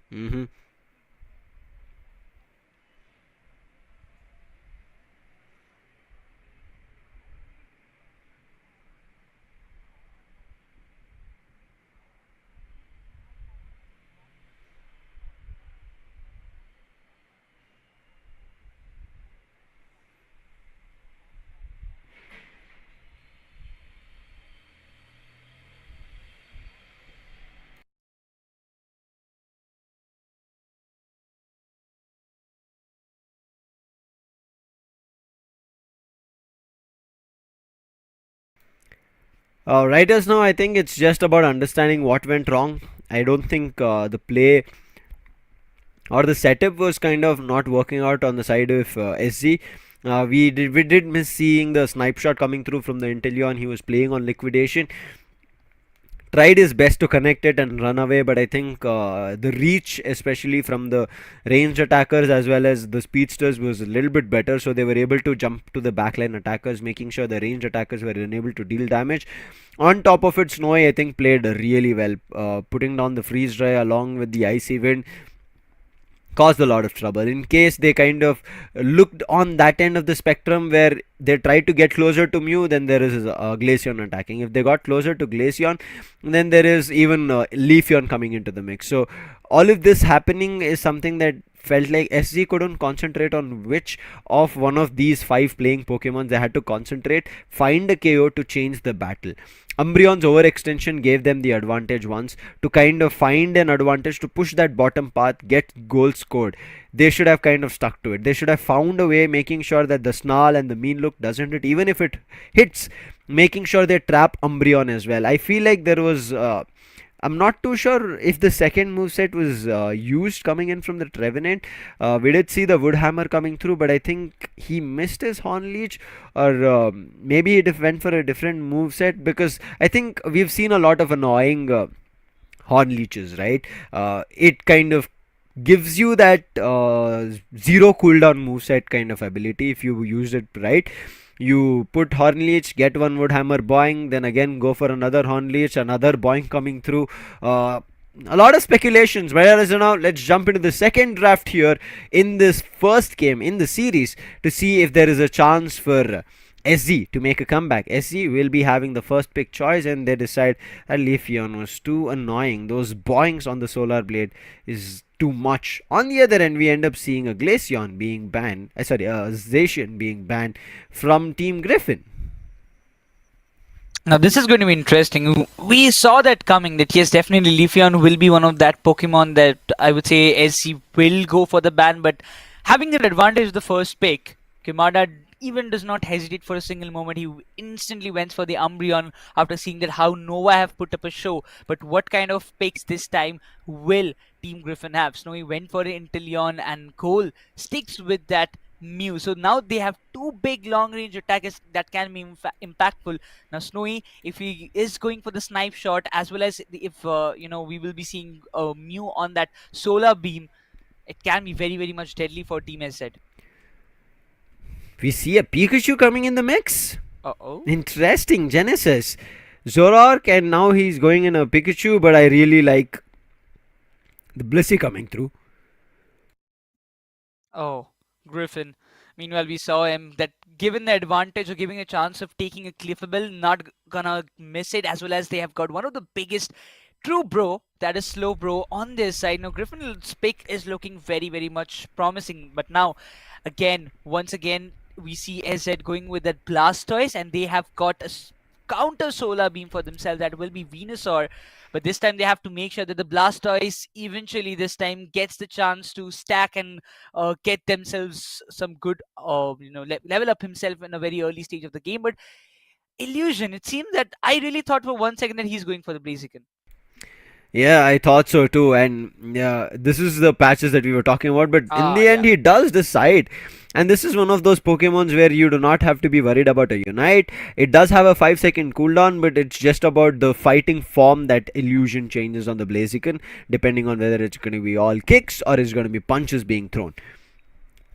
S1: Mm-hmm. Right as now, I think it's just about understanding what went wrong. I don't think the play or the setup was kind of not working out on the side of SZ. We did miss seeing the snipe shot coming through from the Inteleon. He was playing on liquidation, tried his best to connect it and run away, but I think the reach, especially from the ranged attackers as well as the speedsters, was a little bit better, so they were able to jump to the backline attackers, making sure the ranged attackers were unable to deal damage. On top of it, Snowy, I think, played really well, putting down the freeze dry along with the icy wind caused a lot of trouble. In case they kind of looked on that end of the spectrum where they tried to get closer to Mew, then there is Glaceon attacking. If they got closer to Glaceon, then there is even Leafeon coming into the mix. So all of this happening is something that felt like SG couldn't concentrate on which of one of these 5 playing Pokemon they had to concentrate, find a KO to change the battle. Umbreon's overextension gave them the advantage once to kind of find an advantage to push that bottom path, get goals scored. They should have kind of stuck to it. They should have found a way, making sure that the snarl and the mean look doesn't hit. Even if it hits, making sure they trap Umbreon as well. I feel like there was I'm not too sure if the second moveset was used coming in from the Trevenant. We did see the Woodhammer coming through, but I think he missed his Horn Leech, or maybe he went for a different moveset, because I think we've seen a lot of annoying Horn Leeches, right? It kind of gives you that zero cooldown moveset kind of ability if you use it right. You put Horn Leech, get one Woodhammer boing, then again go for another Horn Leech, another boing coming through. A lot of speculations. Whereas now, let's jump into the second draft here in this first game in the series to see if there is a chance for SZ to make a comeback. SZ will be having the first pick choice, and they decide that Leafeon was too annoying. Those boings on the Solar Blade is too much. On the other end, we end up seeing a Glaceon being banned. A Zacian being banned from Team Griffin.
S2: Now this is going to be interesting. We saw that coming, that yes, definitely Leafeon will be one of that Pokemon that I would say SC will go for the ban, but having that advantage of the first pick, Kimada even does not hesitate for a single moment. He instantly went for the Umbreon after seeing that how Nova have put up a show. But what kind of picks this time will Team Griffin have? Snowy went for Inteleon, and Cole sticks with that Mew. So now they have two big long range attackers that can be impactful. Now Snowy, if he is going for the snipe shot, as well as if we will be seeing Mew on that solar beam, it can be very, very much deadly for Team SZ.
S1: We see a Pikachu coming in the mix.
S2: Uh-oh.
S1: Interesting. Genesis. Zoroark, and now he's going in a Pikachu, but I really like the Blissey coming through.
S2: Oh, Griffin. Meanwhile, we saw him that given the advantage or giving a chance of taking a Cliffable, not gonna miss it, as well as they have got one of the biggest true bro, that is slow bro, on their side. Now Griffin's pick is looking very, very much promising, but now once again we see SZ going with that Blastoise, and they have got a counter solar beam for themselves that will be Venusaur. But this time they have to make sure that the Blastoise eventually this time gets the chance to stack and get themselves some good, level up himself in a very early stage of the game. But Illusion, it seemed that I really thought for 1 second that he's going for the Blaziken.
S1: Yeah, I thought so too, and yeah, this is the patches that we were talking about, but in the end, he does decide. And this is one of those Pokemons where you do not have to be worried about a Unite. It does have a 5-second cooldown, but it's just about the fighting form that Illusion changes on the Blaziken, depending on whether it's going to be all kicks or it's going to be punches being thrown.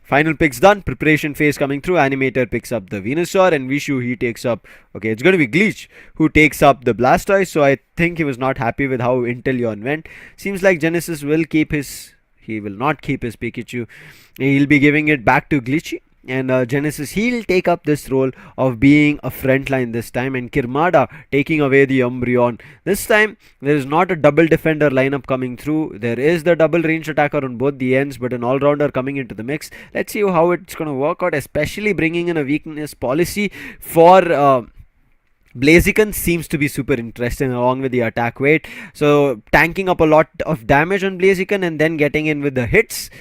S1: Final picks done. Preparation phase coming through. Animator picks up the Venusaur, and Vishu, he takes up... Okay, it's going to be Glitch who takes up the Blastoise. So I think he was not happy with how Inteleon went. Seems like Genesis will keep his... He will not keep his Pikachu. He'll be giving it back to Glitchy. And Genesis, he'll take up this role of being a frontline this time, and Kirmada taking away the Umbreon. This time, there is not a double defender lineup coming through. There is the double range attacker on both the ends, but an all-rounder coming into the mix. Let's see how it's going to work out, especially bringing in a weakness policy for... Blaziken seems to be super interesting along with the attack weight. So tanking up a lot of damage on Blaziken and then getting in with the hits.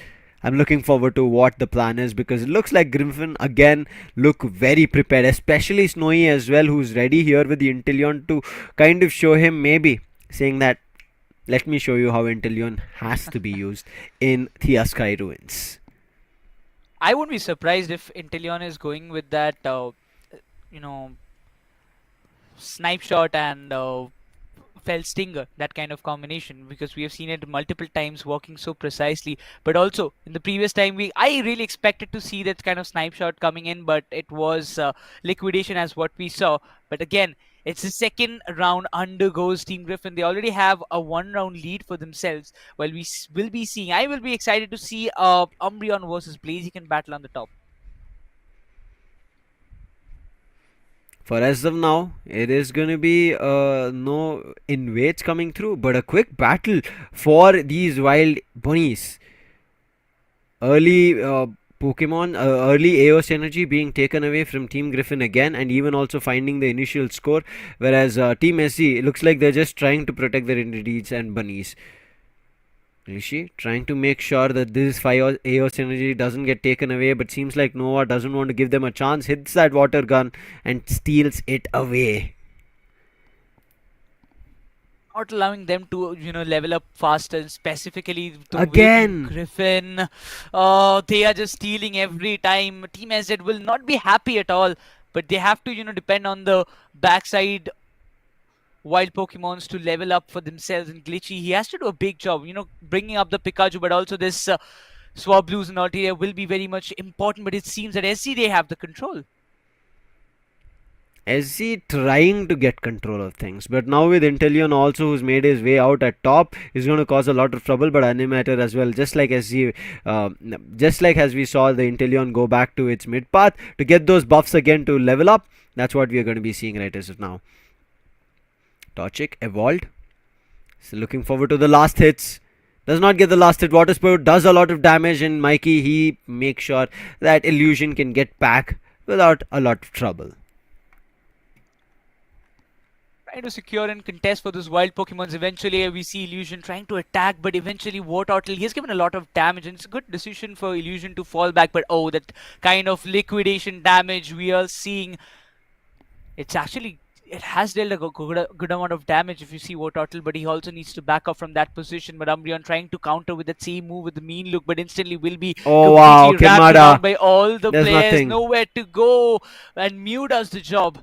S1: I'm looking forward to what the plan is, because it looks like Griffin again look very prepared, especially Snowy as well, who's ready here with the Inteleon to kind of show him, maybe saying that, let me show you how Inteleon has to be used in Thea Sky Ruins.
S2: I wouldn't be surprised if Inteleon is going with that, snipe shot and fell stinger, that kind of combination, because we have seen it multiple times working so precisely. But also in the previous time, I really expected to see that kind of snipe shot coming in, but it was liquidation as what we saw. But again, it's the second round undergoes Team Griffin. They already have a 1-round lead for themselves. While we will be seeing, I will be excited to see Umbreon versus Blaziken battle on the top.
S1: For as of now, it is going to be no invades coming through, but a quick battle for these wild bunnies. Early Pokemon, early AOS energy being taken away from Team Griffin again, and even also finding the initial score, whereas Team SC, it looks like they're just trying to protect their entities and bunnies. Rishi trying to make sure that this 5 AOS energy doesn't get taken away, but seems like Nova doesn't want to give them a chance. Hits that water gun and steals it away.
S2: not allowing them to, level up faster. And specifically, the way Team
S1: Again.
S2: Griffin, they are just stealing every time. Team SZ will not be happy at all, but they have to, depend on the backside wild Pokemons to level up for themselves. And Glitchy, he has to do a big job, bringing up the Pikachu, but also this Swablues and Altaria will be very much important. But it seems that SC, they have the control.
S1: SC trying to get control of things, but now with Inteleon also, who's made his way out at top, is going to cause a lot of trouble. But Animator as well, just like SC, just like as we saw the Inteleon go back to its mid path to get those buffs again to level up. That's what we are going to be seeing right as of now. Torchic evolved. So looking forward to the last hits. Does not get the last hit. Water Spout does a lot of damage, and Mikey, he makes sure that Illusion can get back without a lot of trouble.
S2: Trying to secure and contest for those wild Pokemons. Eventually, we see Illusion trying to attack, but eventually Wartortle, he has given a lot of damage, and it's a good decision for Illusion to fall back. But oh, that kind of liquidation damage we are seeing, it has dealt a good amount of damage if you see Wartortle, but he also needs to back up from that position. But Umbreon trying to counter with that same move with the mean look, but instantly will be completely wrapped around by all the players. Nowhere to go, and Mew does the job.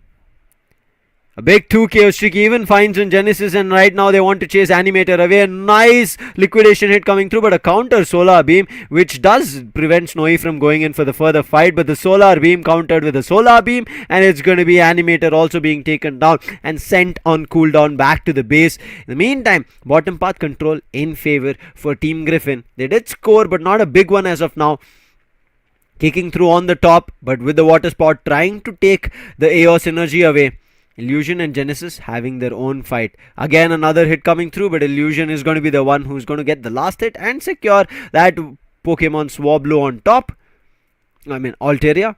S1: A big 2 KO streak even finds in Genesis, and right now they want to chase Animator away. A nice liquidation hit coming through, but a counter Solar Beam, which does prevent Snowy from going in for the further fight. But the Solar Beam countered with a Solar Beam, and it's going to be Animator also being taken down and sent on cooldown back to the base. In the meantime, bottom path control in favor for Team Griffin. They did score, but not a big one as of now. Kicking through on the top, but with the Water Spout trying to take the Eos energy away. Illusion and Genesis having their own fight. Again, another hit coming through, but Illusion is going to be the one who's going to get the last hit and secure that Pokemon Swablu on top. Altaria.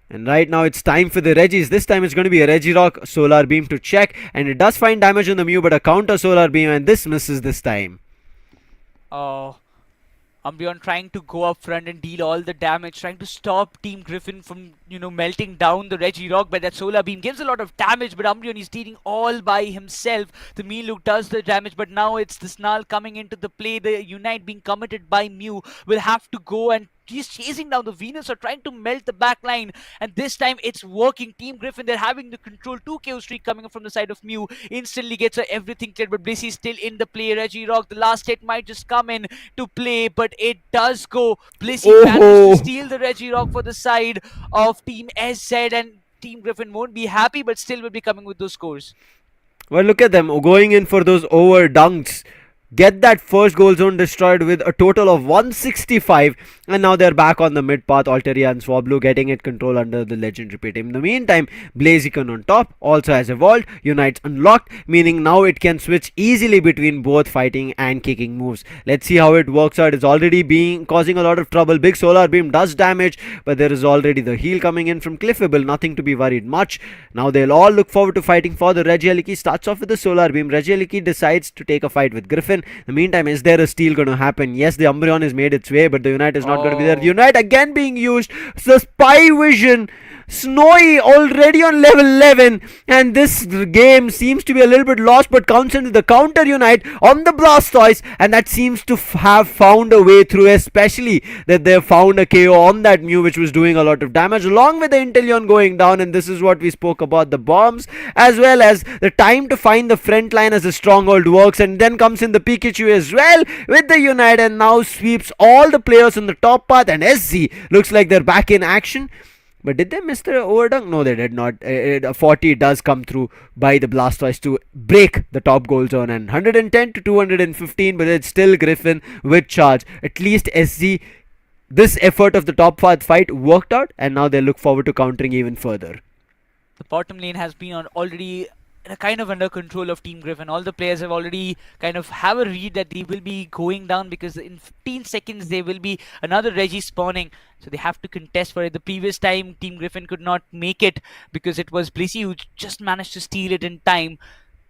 S1: And right now it's time for the Regis. This time it's going to be a Regirock Solar Beam to check, and it does find damage on the Mew, but a counter Solar Beam, and this misses this time.
S2: Oh. Umbreon trying to go up front and deal all the damage, trying to stop Team Griffin from, melting down the Regirock, but that Solar Beam gives a lot of damage, but Umbreon is dealing all by himself. The Mew does the damage, but now it's the Snarl coming into the play. The Unite being committed by Mew will have to go, and he's chasing down the Venusaur, trying to melt the back line, and this time it's working. Team Griffin, they're having the control. 2 KO streak coming up from the side of Mew. Instantly gets everything cleared, but Blissey's still in the play. Regirock, the last hit might just come in to play, but it does go. Blissey manages to steal the Regirock for the side of Team SZ, and Team Griffin won't be happy, but still will be coming with those scores.
S1: Well, look at them going in for those over dunks. Get that first goal zone destroyed with a total of 165, and now they're back on the mid path. Altaria and Swablu getting it control under the legendary team. In the meantime, Blaziken on top also has evolved. Unite's unlocked, meaning now it can switch easily between both fighting and kicking moves. Let's see how it works out. It's already causing a lot of trouble. Big Solar Beam does damage, but there is already the heal coming in from Cliffable. Nothing to be worried much. Now they'll all look forward to fighting for the Regieleki. Starts off with the Solar Beam. Regieleki decides to take a fight with Griffin. In the meantime, is there a steal going to happen? Yes, the Umbreon has made its way, but the Unite is not going to be there. The Unite again being used. The Spy Vision. Snowy already on level 11, and this game seems to be a little bit lost, but counts into the counter Unite on the Blastoise, and that seems to have found a way through, especially that they found a KO on that Mew, which was doing a lot of damage, along with the Inteleon going down. And this is what we spoke about, the bombs, as well as the time to find the front line as a stronghold works. And then comes in the Pikachu as well with the Unite, and now sweeps all the players on the top path, and SZ looks like they're back in action. But did they miss the overdunk? No, they did not. 40 does come through by the Blastoise to break the top goal zone, and 110 to 215, but it's still Griffin with charge. At least SZ, this effort of the top path fight worked out, and now they look forward to countering even further.
S2: The bottom lane has been already kind of under control of Team Griffin. All the players have already kind of have a read that they will be going down, because in 15 seconds there will be another Reggie spawning, so they have to contest for it. The previous time Team Griffin could not make it because it was Blissey who just managed to steal it in time.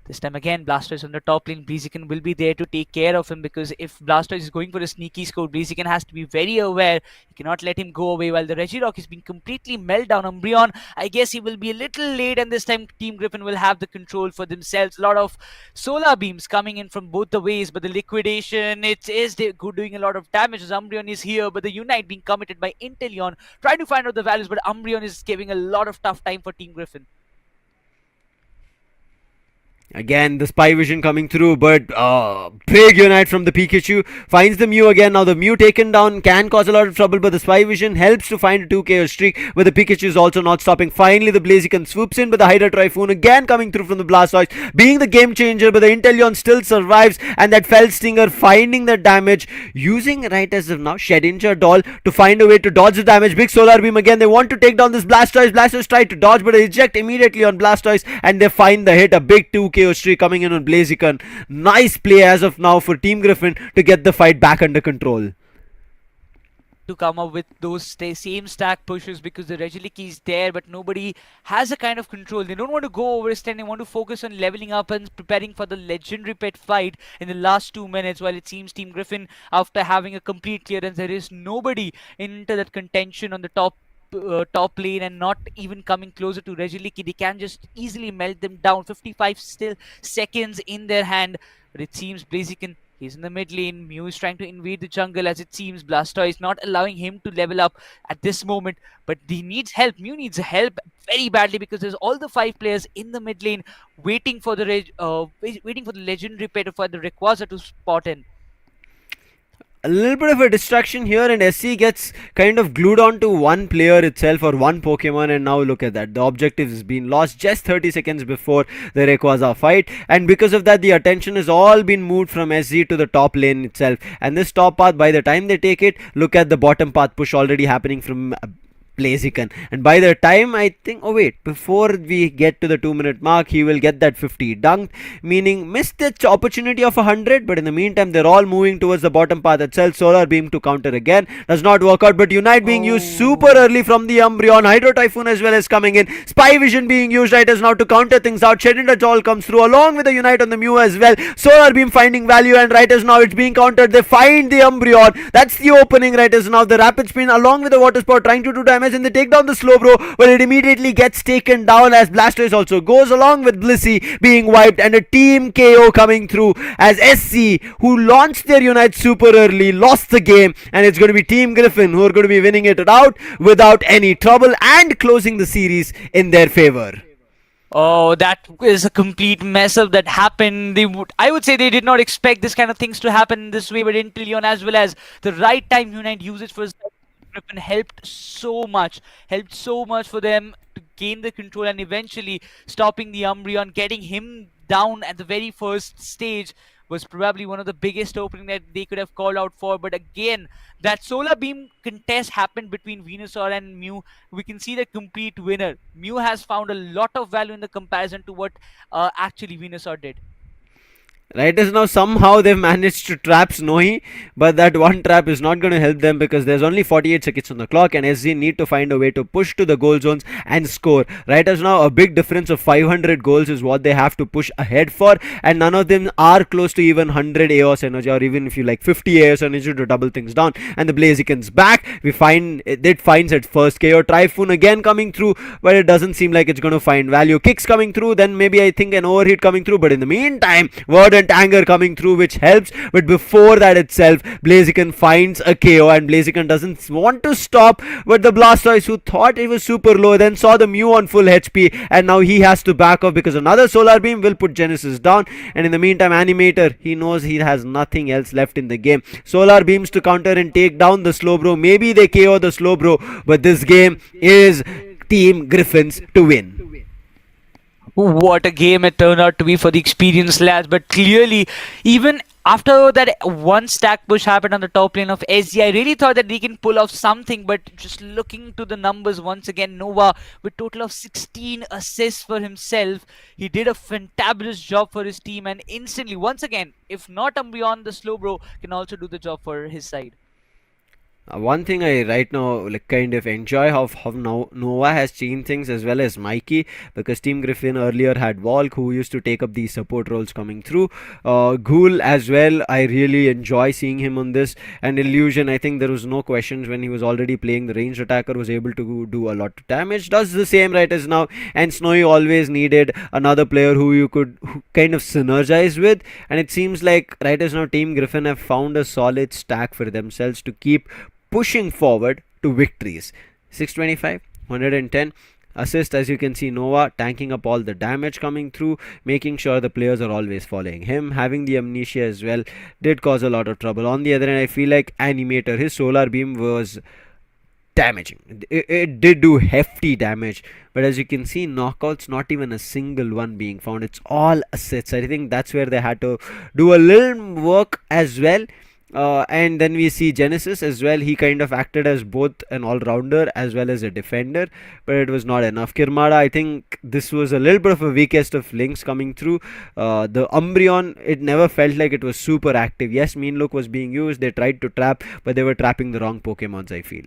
S2: This time again, Blastoise on the top lane. Blaziken will be there to take care of him, because if Blastoise is going for a sneaky score, Blaziken has to be very aware. He cannot let him go away while the Regirock is being completely melted down. Umbreon, I guess he will be a little late, and this time Team Griffin will have the control for themselves. A lot of solar beams coming in from both the ways, but the liquidation, it is doing a lot of damage as Umbreon is here, but the Unite being committed by Inteleon, trying to find out the values, but Umbreon is giving a lot of tough time for Team Griffin.
S1: Again, the spy vision coming through, but big unite from the Pikachu. Finds the Mew again. Now the Mew taken down can cause a lot of trouble, but the spy vision helps to find a 2 KO streak, but the Pikachu is also not stopping. Finally, the Blaziken swoops in, but the Hydra Typhoon again coming through from the Blastoise, being the game changer, but the Inteleon still survives, and that Fell Stinger finding the damage, using right as of now Shedinja Doll to find a way to dodge the damage. Big Solar Beam again. They want to take down this Blastoise. Blastoise tried to dodge, but they eject immediately on Blastoise, and they find the hit. A big 2 KO streak coming in on Blaziken. Nice play as of now for Team Griffin to get the fight back under control.
S2: To come up with those same stack pushes, because the Regieleki is there, but nobody has a kind of control. They don't want to go overextend. They want to focus on leveling up and preparing for the legendary pet fight in the last 2 minutes. While it seems Team Griffin, after having a complete clearance, there is nobody into that contention on the top lane, and not even coming closer to Regieleki. They can just easily melt them down. 55 still seconds in their hand, but it seems Blaziken, he's in the mid lane. Mew is trying to invade the jungle, as it seems Blastoise not allowing him to level up at this moment, but he needs help. Mew needs help very badly, because there's all the 5 players in the mid lane waiting for the legendary pet, for the Rayquaza to spot in.
S1: A little bit of a distraction here, and SC gets kind of glued onto one player itself or one Pokemon, and now look at that. The objective has been lost just 30 seconds before the Rayquaza fight, and because of that, the attention has all been moved from SC to the top lane itself. And this top path, by the time they take it, look at the bottom path push already happening from Blaziken, and by the time I think, oh wait, before we get to the 2-minute mark, he will get that 50 dunked, meaning missed the opportunity of 100. But in the meantime, they're all moving towards the bottom path itself. Solar Beam to counter again, does not work out, but Unite being used super early from the Umbreon. Hydro Typhoon as well as coming in. Spy Vision being used right as now to counter things out. Shedinja Doll comes through along with the Unite on the Mew as well. Solar Beam finding value, and right as now it's being countered. They find the Umbreon. That's the opening right as now. The Rapid Spin along with the Water Sport trying to do damage, and they take down the Slowbro, but it immediately gets taken down as Blastoise also goes along with Blissey being wiped, and a team KO coming through as SC, who launched their Unite super early, lost the game, and it's going to be Team Griffin who are going to be winning it out without any trouble and closing the series in their favor.
S2: Oh, that is a complete mess up that happened. I would say they did not expect this kind of things to happen in this way, but Inteleon as well as the right time Unite usage for Griffin helped so much for them to gain the control, and eventually stopping the Umbreon, getting him down at the very first stage was probably one of the biggest opening that they could have called out for. But again, that Solar Beam contest happened between Venusaur and Mew. We can see the complete winner. Mew has found a lot of value in the comparison to what actually Venusaur did.
S1: Right as now, somehow they've managed to trap Snowy, but that one trap is not going to help them, because there's only 48 seconds on the clock, and SZ need to find a way to push to the goal zones and score. Right as now, a big difference of 500 goals is what they have to push ahead for, and none of them are close to even 100 AOS energy, or even if you like 50 AOS energy to double things down. And the Blaziken's back. We find it finds its first KO. Typhoon again coming through, but it doesn't seem like it's going to find value. Kicks coming through, then maybe I think an overheat coming through, but in the meantime, Verdant Anger coming through, which helps. But before that itself, Blaziken finds a KO, and Blaziken doesn't want to stop, but the Blastoise, who thought it was super low, then saw the Mew on full HP, and now he has to back off, because another Solar Beam will put Genesis down. And in the meantime, Animator, he knows he has nothing else left in the game. Solar Beams to counter and take down the Slowbro. Maybe they KO the Slowbro, but this game is Team Griffin's to win.
S2: What a game it turned out to be for the experienced lads. But clearly, even after that one stack push happened on the top lane of SG, I really thought that they can pull off something. But just looking to the numbers once again, Nova with total of 16 assists for himself. He did a fantabulous job for his team, and instantly, once again, if not Umbreon, the Slowbro can also do the job for his side.
S1: One thing I right now like kind of enjoy how now Nova has changed things as well as Mikey, because Team Griffin earlier had Volk who used to take up these support roles coming through. Ghoul as well. I really enjoy seeing him on this. And Illusion, I think there was no questions when he was already playing the ranged attacker, was able to do a lot of damage. Does the same right as now. And Snowy always needed another player who you could kind of synergize with. And it seems like right as now Team Griffin have found a solid stack for themselves to keep pushing forward to victories. 625, 110 assist, as you can see. Nova tanking up all the damage coming through, making sure the players are always following him. Having the amnesia as well did cause a lot of trouble. On the other hand, I feel like Animator, his solar beam was damaging. It did do hefty damage, but as you can see, knockouts, not even a single one being found. It's all assists. I think that's where they had to do a little work as well. And then we see Genesis as well. He kind of acted as both an all-rounder as well as a defender, but it was not enough. Kirmada, I think this was a little bit of a weakest of links coming through. The Umbreon, it never felt like it was super active. Yes, Mean Look was being used. They tried to trap, but they were trapping the wrong Pokemons, I feel.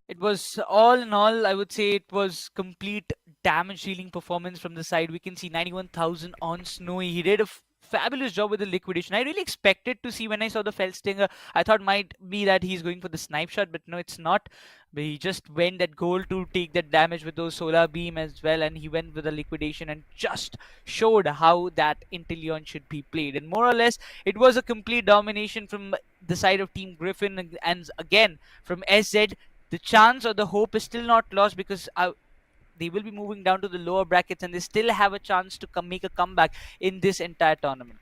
S2: It was all in all, I would say it was complete damage dealing performance from the side. We can see 91,000 on Snowy. He did a fabulous job with the liquidation. I really expected to see when I saw the Fell Stinger. I thought might be that he's going for the snipe shot, but no, it's not. But he just went that goal to take that damage with those solar beam as well, and he went with the liquidation and just showed how that Inteleon should be played. And more or less, it was a complete domination from the side of Team Griffin, and again from SZ. The chance or the hope is still not lost, because they will be moving down to the lower brackets and they still have a chance to make a comeback in this entire tournament.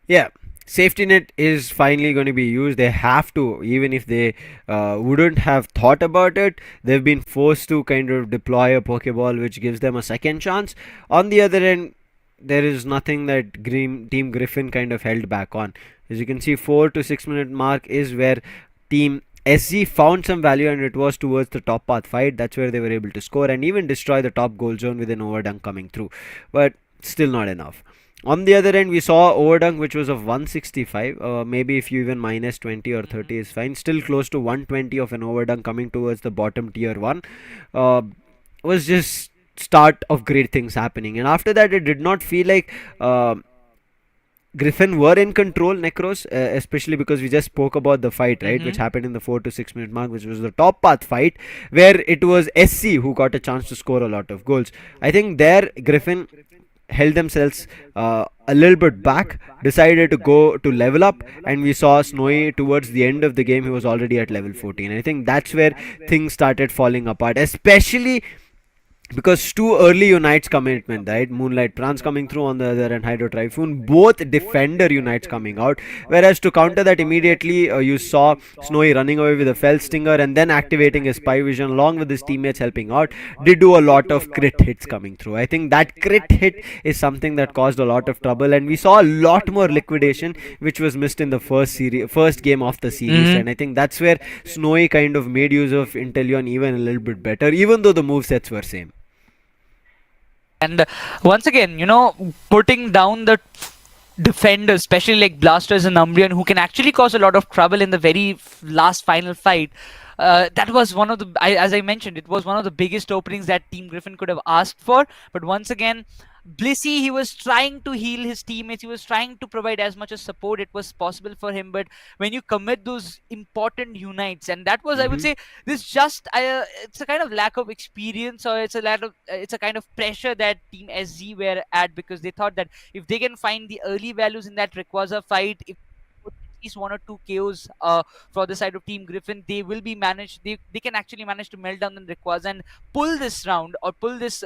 S1: Yeah, safety net is finally going to be used. They have to, even if they wouldn't have thought about it, they've been forced to kind of deploy a Pokeball which gives them a second chance. On the other end, there is nothing that Team Griffin kind of held back on. As you can see, 4 to 6 minute mark is where Team SG found some value, and it was towards the top path fight. That's where they were able to score and even destroy the top goal zone with an overdunk coming through, but still not enough. On the other end, we saw overdunk which was of 165. Maybe if you even minus 20 or 30 is fine. Still close to 120 of an overdunk coming towards the bottom tier 1. Uh, was just start of great things happening, and after that it did not feel like Griffin were in control, Necros, especially because we just spoke about the fight, right, which happened in the 4 to 6 minute mark, which was the top path fight, where it was SC who got a chance to score a lot of goals. I think there Griffin held themselves a little bit back, decided to go to level up, and we saw Snowy towards the end of the game, he was already at level 14. I think that's where things started falling apart, especially because two early unites commitment, right? Moonlight Trance coming through on the other, and Hydro Typhoon, both defender unites coming out. Whereas to counter that immediately, you saw Snowy running away with a Fell Stinger and then activating his Spy Vision along with his teammates helping out. Did do a lot of crit hits coming through. I think that crit hit is something that caused a lot of trouble, and we saw a lot more liquidation which was missed in the first game of the series. And I think that's where Snowy kind of made use of Inteleon even a little bit better, even though the movesets were same.
S2: And once again, putting down the defenders, especially like Blasters and Umbreon, who can actually cause a lot of trouble in the very last final fight. That was one of the, as I mentioned, it was one of the biggest openings that Team Griffin could have asked for. But once again, Blissey, he was trying to heal his teammates. He was trying to provide as much as support it was possible for him. But when you commit those important unites, and that was, I would say, this just it's a kind of lack of experience, or it's a kind of pressure that Team SZ were at, because they thought that if they can find the early values in that Rayquaza fight, if at least 1 or 2 KOs for the side of Team Griffin, they will be managed. They can actually manage to melt down the Rayquaza and pull this round, or pull this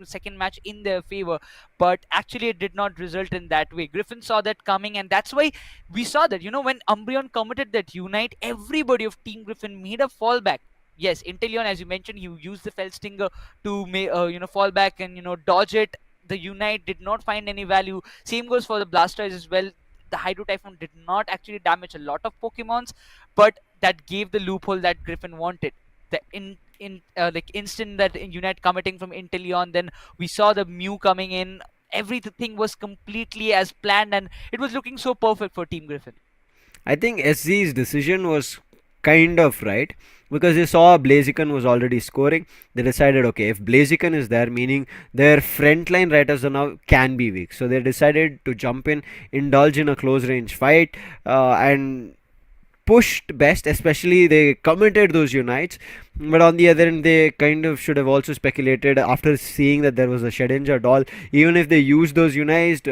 S2: second match in their favor. But actually it did not result in that way. Griffin saw that coming, and that's why we saw that, when Umbreon committed that unite, everybody of Team Griffin made a fallback. Yes, Inteleon, as you mentioned, he used the Fell Stinger to fall back and dodge it. The unite did not find any value. Same goes for the Blastoise as well. The Hydro Typhoon did not actually damage a lot of Pokemons, but that gave the loophole that Griffin wanted. The like instant that unite committing from Inteleon, then we saw the Mew coming in. Everything was completely as planned, and it was looking so perfect for Team Griffin.
S1: I think SZ's decision was kind of right because they saw Blaziken was already scoring. They decided, okay, if Blaziken is there, meaning their frontline writers are now can be weak. So they decided to jump in, indulge in a close range fight, and pushed best, especially they committed those unites. But on the other end, they kind of should have also speculated after seeing that there was a Shedinja doll. Even if they use those unites,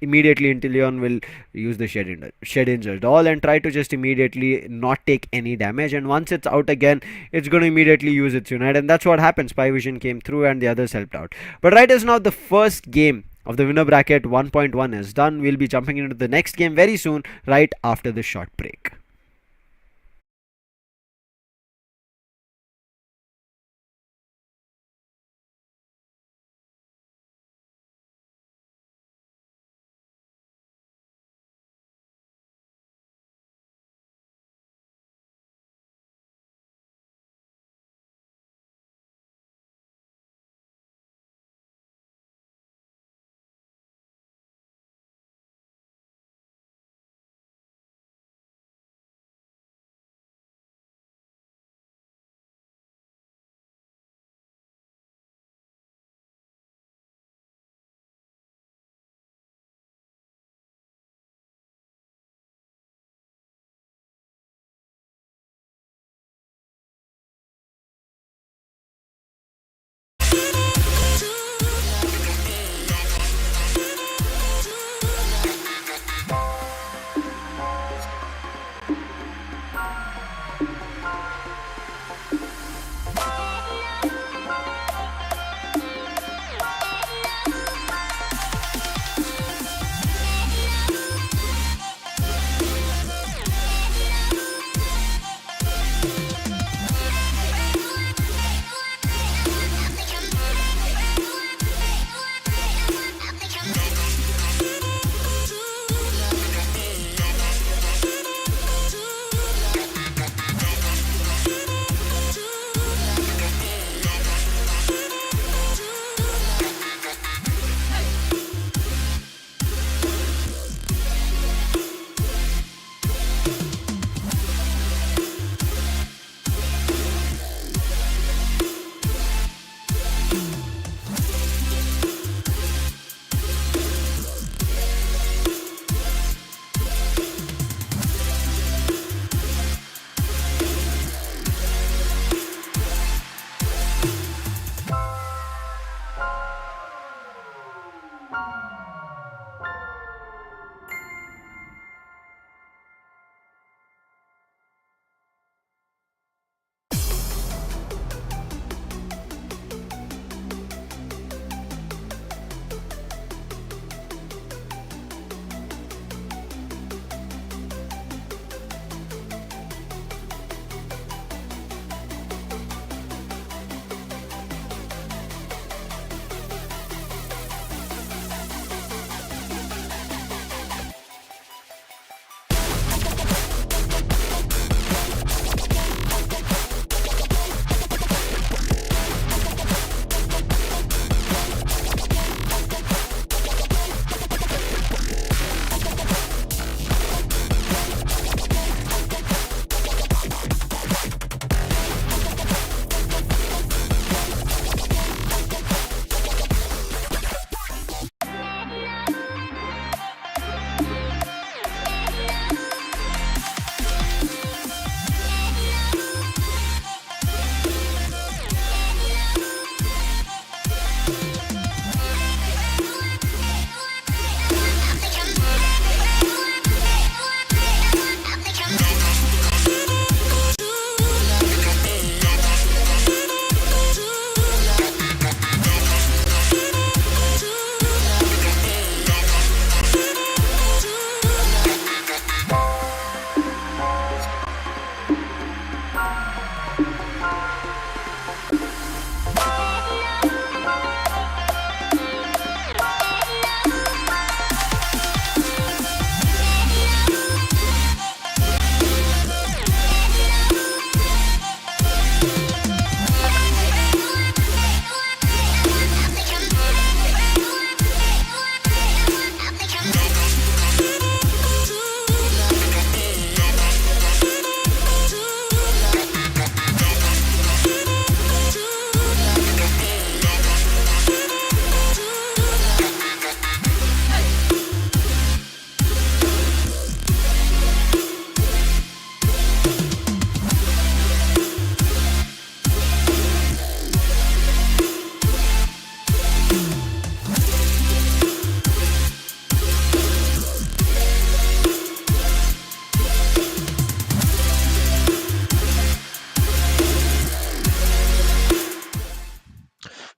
S1: immediately Inteleon will use the Shedinja doll and try to just immediately not take any damage. And once it's out again, it's going to immediately use its unite, and that's what happened. Spy Vision came through, and the others helped out. But right as now, the first game of the winner bracket 1.1 is done. We'll be jumping into the next game very soon, right after this short break.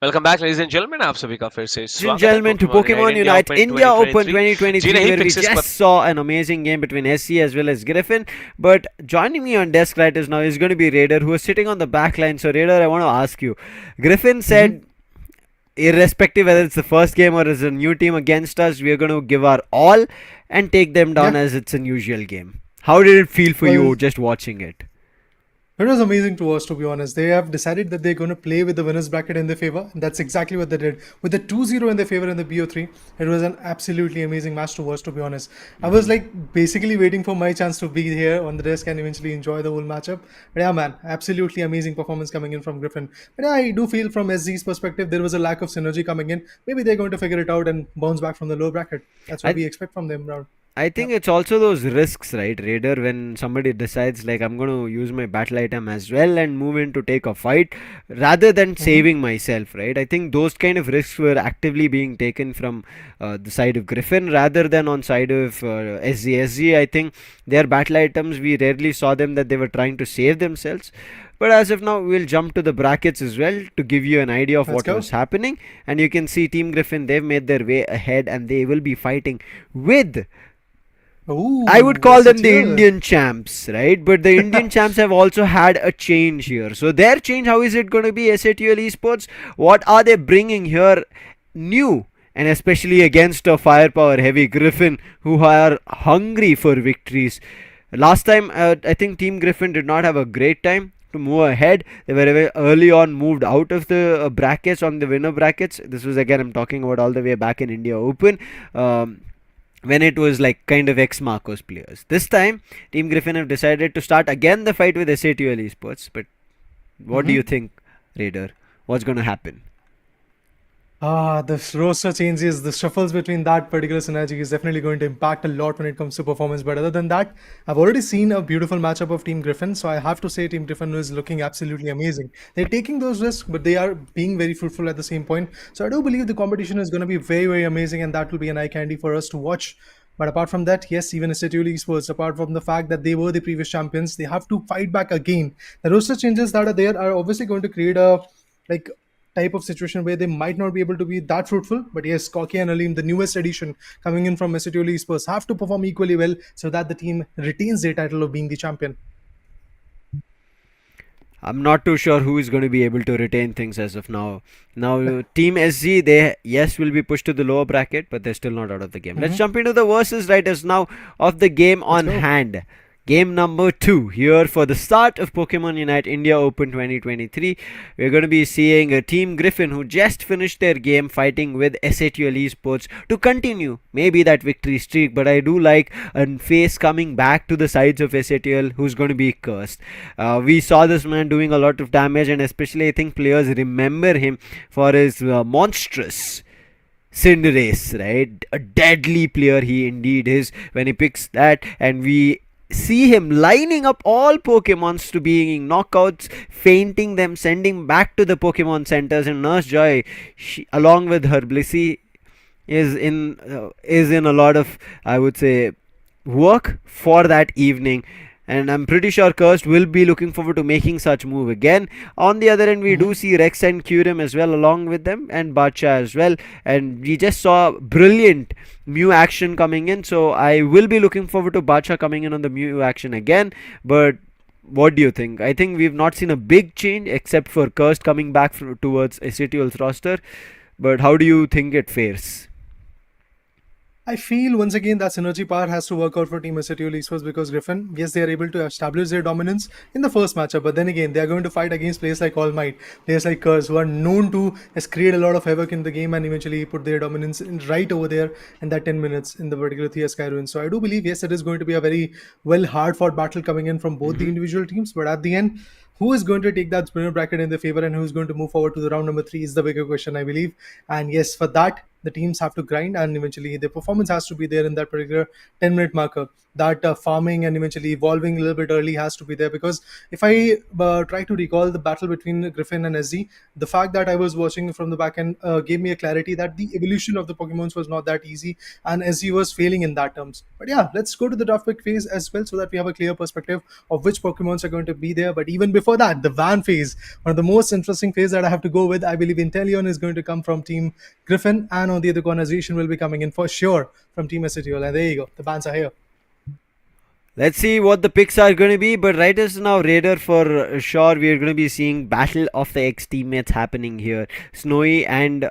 S3: Welcome back ladies and gentleman, आप सभी का फिर से
S1: Ladies and
S3: स्वागत है
S1: gentlemen, to
S3: Pokemon unite
S1: Pokemon
S3: India
S1: Unite
S3: open
S1: India Open
S3: 2023। जी
S1: 2023,
S3: नहीं,
S1: where we
S3: pixies
S1: just saw an amazing game between SC as well as Griffin. But joining me on desk right is now is going to be Raider, who is sitting on the back line. So, Raider, I want to ask you. Griffin said,
S4: Mm-hmm.
S1: irrespective whether it's the first game or it's a new team against us, we are going to give our all and take them down
S4: Yeah.
S1: as it's an usual game. How did it feel for
S4: Well,
S1: you just watching it?
S4: it was amazing to watch, to be honest. They have decided that they're going to play with the winners bracket in their favor. And that's exactly what they did. With the 2-0 in their favor in the BO3, it was an absolutely amazing match to watch, to be honest. I was like basically waiting for my chance to be here on the desk and eventually enjoy the whole matchup. But yeah, man, absolutely amazing performance coming in from Griffin. But yeah, I do feel from SZ's perspective, there was a lack of synergy coming in. Maybe they're going to figure it out and bounce back from the low bracket. That's what
S1: I
S4: we expect from them, round.
S1: I
S4: Yeah.
S1: think it's also those risks, right, Raider, when somebody decides, like, I'm going to use my battle item as well and move in to take a fight rather than
S4: Mm-hmm.
S1: saving myself, right? I think those kind of risks were actively being taken from the side of Griffin rather than on side of SG. I think their battle items, we rarely saw them that they were trying to save themselves. But as of now, we'll jump to the brackets as well to give you an idea of
S4: Let's
S1: what
S4: go.
S1: was happening. And you can see Team Griffin, they've made their way ahead and they will be fighting with, I would
S4: Ooh,
S1: call
S4: what's
S1: them
S4: it
S1: the
S4: here?
S1: Indian champs, right? But the Indian champs have also had a change here. So their change, how is it going to be? SATL Esports, what are they bringing here new? And especially against a firepower heavy Griffin who are hungry for victories. Last time, I think Team Griffin did not have a great time to move ahead. They were very early on moved out of the brackets on the winner brackets. This was again, I'm talking about all the way back in India Open. When it was like kind of ex Marcos players. This time, Team Griffin have decided to start again the fight with SATL Esports. But what do you
S4: Mm-hmm.
S1: think, Raider? What's going to happen?
S4: The roster changes, the shuffles between that particular synergy is definitely going to impact a lot when it comes to performance. But other than that, I've already seen a beautiful matchup of Team Griffin, so I have to say Team Griffin is looking absolutely amazing. They're taking those risks, but they are being very fruitful at the same point. So I do believe the competition is going to be very, very amazing, and that will be an eye candy for us to watch. But apart from that, yes, even Institute Esports, apart from the fact that they were the previous champions, they have to fight back again. The roster changes that are there are obviously going to create a like type of situation where they might not be able to be that fruitful. But yes, Koki and Alim, the newest addition coming in from Mesitoli Esports, have to perform equally well so that the team retains their title of being the champion.
S1: I'm not too sure who is going to be able to retain things as of now. Now, Team SG, they yes will be pushed to the lower bracket, but they're still not out of the game. Let's
S4: Mhm.
S1: jump into the versus right as now of the game
S4: Let's
S1: on
S4: go.
S1: hand. Game number 2 here for the start of Pokemon Unite India Open 2023. We're going to be seeing a Team Griffin who just finished their game fighting with SATL Esports to continue maybe that victory streak. But I do like a face coming back to the sides of SATL who's going to be cursed. We saw this man doing a lot of damage, and especially I think players remember him for his monstrous Cinderace, right? A deadly player he indeed is when he picks that, and we see him lining up all Pokemons to being knockouts, fainting them, sending back to the Pokemon centers, and Nurse Joy, along with her Blissey, is in a lot of, I would say, work for that evening. And I'm pretty sure Cursed will be looking forward to making such move again. On the other end, we do
S4: Mhm.
S1: see Rex and Kyurem as well along with them, and Bacha as well. And we just saw brilliant Mew action coming in. So I will be looking forward to Bacha coming in on the Mew action again. But what do you think? I think we've not seen a big change except for Cursed coming back towards SATL's roster. But how do you think it fares?
S4: I feel once again that synergy power has to work out for Team Mesitoli Esports because Griffin, yes, they are able to establish their dominance in the first matchup, but then again, they are going to fight against players like All Might, players like Curse, who are known to create a lot of havoc in the game and eventually put their dominance in right over there in that 10 minutes in the particular Thea Sky Ruins. So I do believe, yes, it is going to be a very well hard fought battle coming in from both the
S1: Mm-hmm.
S4: individual teams, but at the end, who is going to take that winner bracket in their favor and who is going to move forward to the round number 3 is the bigger question, I believe. And yes, for that, the teams have to grind and eventually their performance has to be there in that particular 10-minute marker. that farming and eventually evolving a little bit early has to be there. Because if I try to recall the battle between Griffin and SZ, the fact that I was watching from the back end gave me a clarity that the evolution of the Pokemons was not that easy, and SZ was failing in that terms. But yeah, let's go to the draft pick phase as well, so that we have a clear perspective of which Pokemons are going to be there. But even before that, the van phase, one of the most interesting phase that I have to go with, I believe Inteleon is going to come from Team Griffin, and on the other corner, Zacian will be coming in for sure from Team SATL. And there you go, the bans are here.
S1: Let's see what the picks are going to be, but right as now, Raider, for sure, we are going to be seeing Battle of the ex-teammates happening here. Snowy and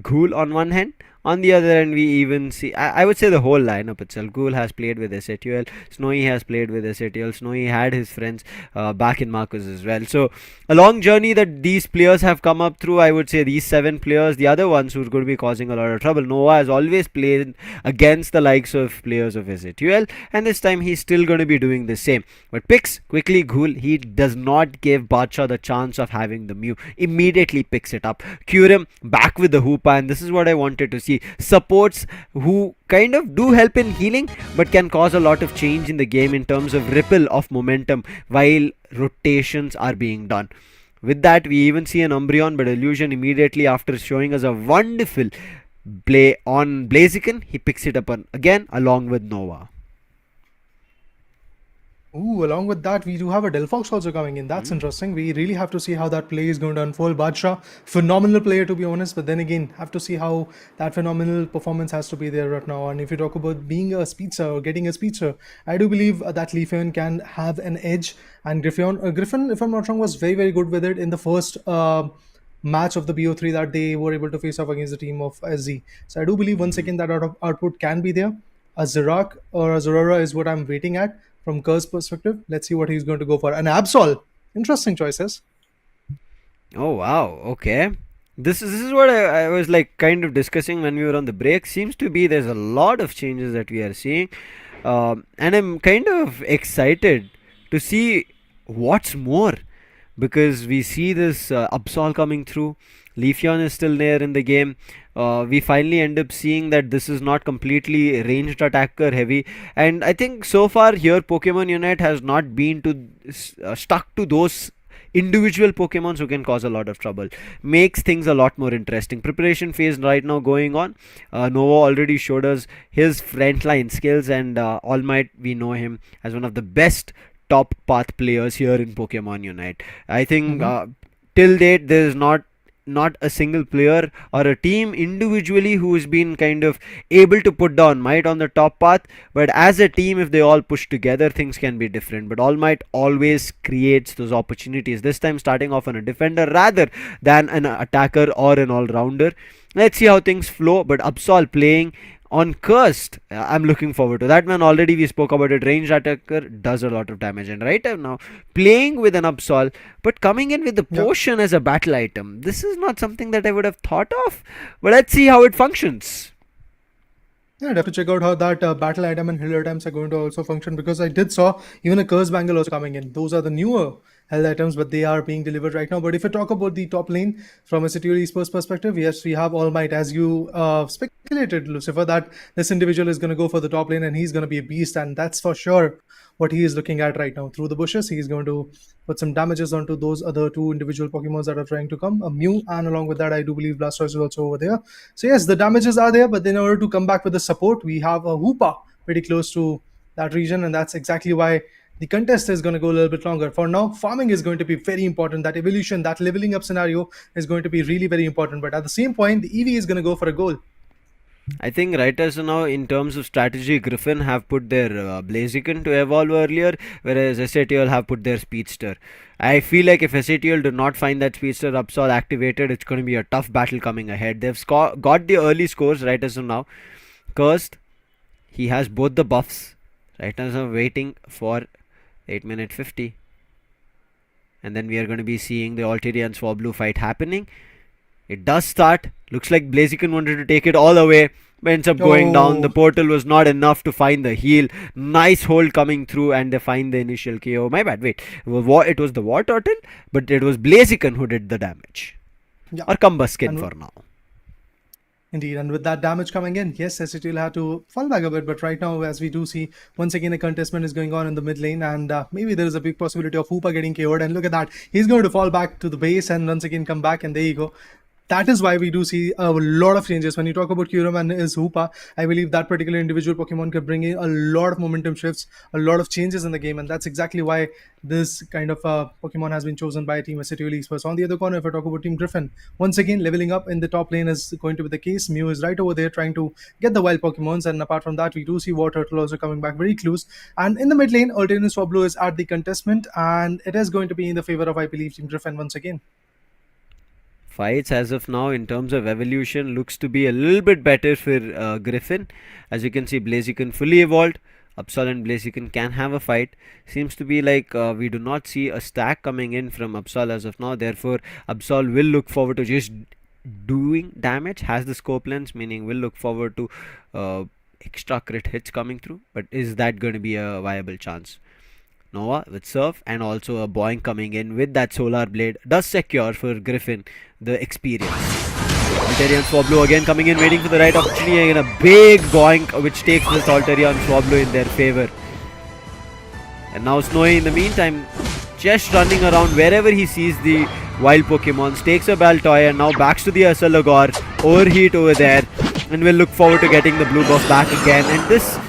S1: Ghoul on one hand. On the other end, we even see, I would say the whole lineup itself. Ghoul has played with SATL, Snowy has played with SATL, Snowy had his friends back in Marcus as well. So, a long journey that these players have come up through. I would say these 7 players, the other ones who are going to be causing a lot of trouble. Noah has always played against the likes of players of SATL, and this time he's still going to be doing the same. But picks quickly Ghoul, he does not give Badsha the chance of having the Mew. Immediately picks it up. Kyurem back with the Hoopa, and this is what I wanted to see. Supports who kind of do help in healing but can cause a lot of change in the game in terms of ripple of momentum while rotations are being done. With that, we even see an Umbreon, but Illusion immediately after showing us a wonderful play on Blaziken, he picks it up again along with Nova.
S4: Ooh, along with that, we do have a Delphox also coming in. That's interesting. We really have to see how that play is going to unfold. Badsha, phenomenal player to be honest, but then again, have to see how that phenomenal performance has to be there right now. And if you talk about being a speedster or getting a speedster, I do believe that Leafeon can have an edge. And Griffin, if I'm not wrong, was very, very good with it in the first match of the BO3 that they were able to face off against the team of SZ. So I do believe once again that output can be there. A Zirak or a Zorora is what I'm waiting at from Kerr's perspective. Let's see what he's going to go for. An Absol. Interesting choices.
S1: Oh wow, okay. This is what I was like kind of discussing when we were on the break. Seems to be there's a lot of changes that we are seeing, and I'm kind of excited to see what's more, because we see this Absol coming through. Leafeon is still there in the game. We finally end up seeing that this is not completely ranged attacker heavy, and I think so far here Pokemon Unite has not been to stuck to those individual Pokemons who can cause a lot of trouble. Makes things a lot more interesting. Preparation phase right now going on. Nova already showed us his frontline skills, and All Might, we know him as one of the best top path players here in Pokemon Unite. I think till date there is not a single player or a team individually who has been kind of able to put down Might on the top path, but as a team, if they all push together, things can be different. But All Might always creates those opportunities, this time starting off on a defender rather than an attacker or an all-rounder. Let's see how things flow. But Absol playing on Cursed, I'm looking forward to that. Man, already we spoke about it. Ranged attacker does a lot of damage, and right now playing with an Absol but coming in with the potion as a battle item, this is not something that I would have thought of, but let's see how it functions.
S4: Yeah, I'd have to check out how that battle item and healer items are going to also function, because I did saw even a curse bangle also coming in. Those are the newer health items, but they are being delivered right now. But if I talk about the top lane from a City Esports perspective, yes, we have All Might, as you speculated, Lucifer, that this individual is going to go for the top lane and he's going to be a beast, and that's for sure what he is looking at right now. Through the bushes, he's going to put some damages onto those other two individual Pokemons that are trying to come, a Mew, and along with that, I do believe Blastoise is also over there. So yes, the damages are there, but in order to come back with the support, we have a Hoopa pretty close to that region, and that's exactly why the contest is going to go a little bit longer. For now, farming is going to be very important. That evolution, that leveling up scenario is going to be really very important. But at the same point, the EV is going to go for a goal.
S1: I think right as now, in terms of strategy, Griffin have put their Blaziken to evolve earlier, whereas SATL have put their Speedster. I feel like if SATL do not find that Speedster Absol activated, it's going to be a tough battle coming ahead. They've got the early scores right as of now. Cursed, he has both the buffs. Right now, I'm waiting for 8 minute 50. And then we are going to be seeing the Altaria and Swablu fight happening. It does start. Looks like Blaziken wanted to take it all away, but ends up going down. The portal was not enough to find the heal. Nice hold coming through, and they find the initial KO. My bad, wait. It was the War Turtle, but it was Blaziken who did the damage. Or Cumbuskin for now.
S4: Indeed, and with that damage coming in, yes, SCT will have to fall back a bit. But right now, as we do see, once again, a contestment is going on in the mid lane, and maybe there is a big possibility of Hoopa getting KO'd. And look at that, he's going to fall back to the base and once again come back, and there you go. That is why we do see a lot of changes. When you talk about Kyurem and his Hoopa, I believe that particular individual Pokemon could bring in a lot of momentum shifts, a lot of changes in the game, and that's exactly why this kind of Pokemon has been chosen by Team City Esports. On the other corner, if I talk about Team Griffin, once again, leveling up in the top lane is going to be the case. Mew is right over there trying to get the wild Pokemons, and apart from that, we do see Water Turtle also coming back very close. And in the mid lane, Alternate Swablu is at the contestment, and it is going to be in the favor of, I believe, Team Griffin once again.
S1: Fights as of now in terms of evolution looks to be a little bit better for Griffin. As you can see, Blaziken fully evolved. Absol and Blaziken can have a fight. Seems to be like we do not see a stack coming in from Absol as of now. Therefore, Absol will look forward to just doing damage. Has the scope lens, meaning will look forward to extra crit hits coming through. But is that going to be a viable chance? Nova with Surf and also a Boing coming in with that Solar Blade does secure for Griffin the experience. Alterian Swablu again coming in, waiting for the right opportunity, and a big Boing which takes this Alterian Swablu in their favor. And now Snowy in the meantime just running around wherever he sees the wild Pokemons, takes a Baltoy and now backs to the Asalagor, overheat over there, and will look forward to getting the blue buff back again. And this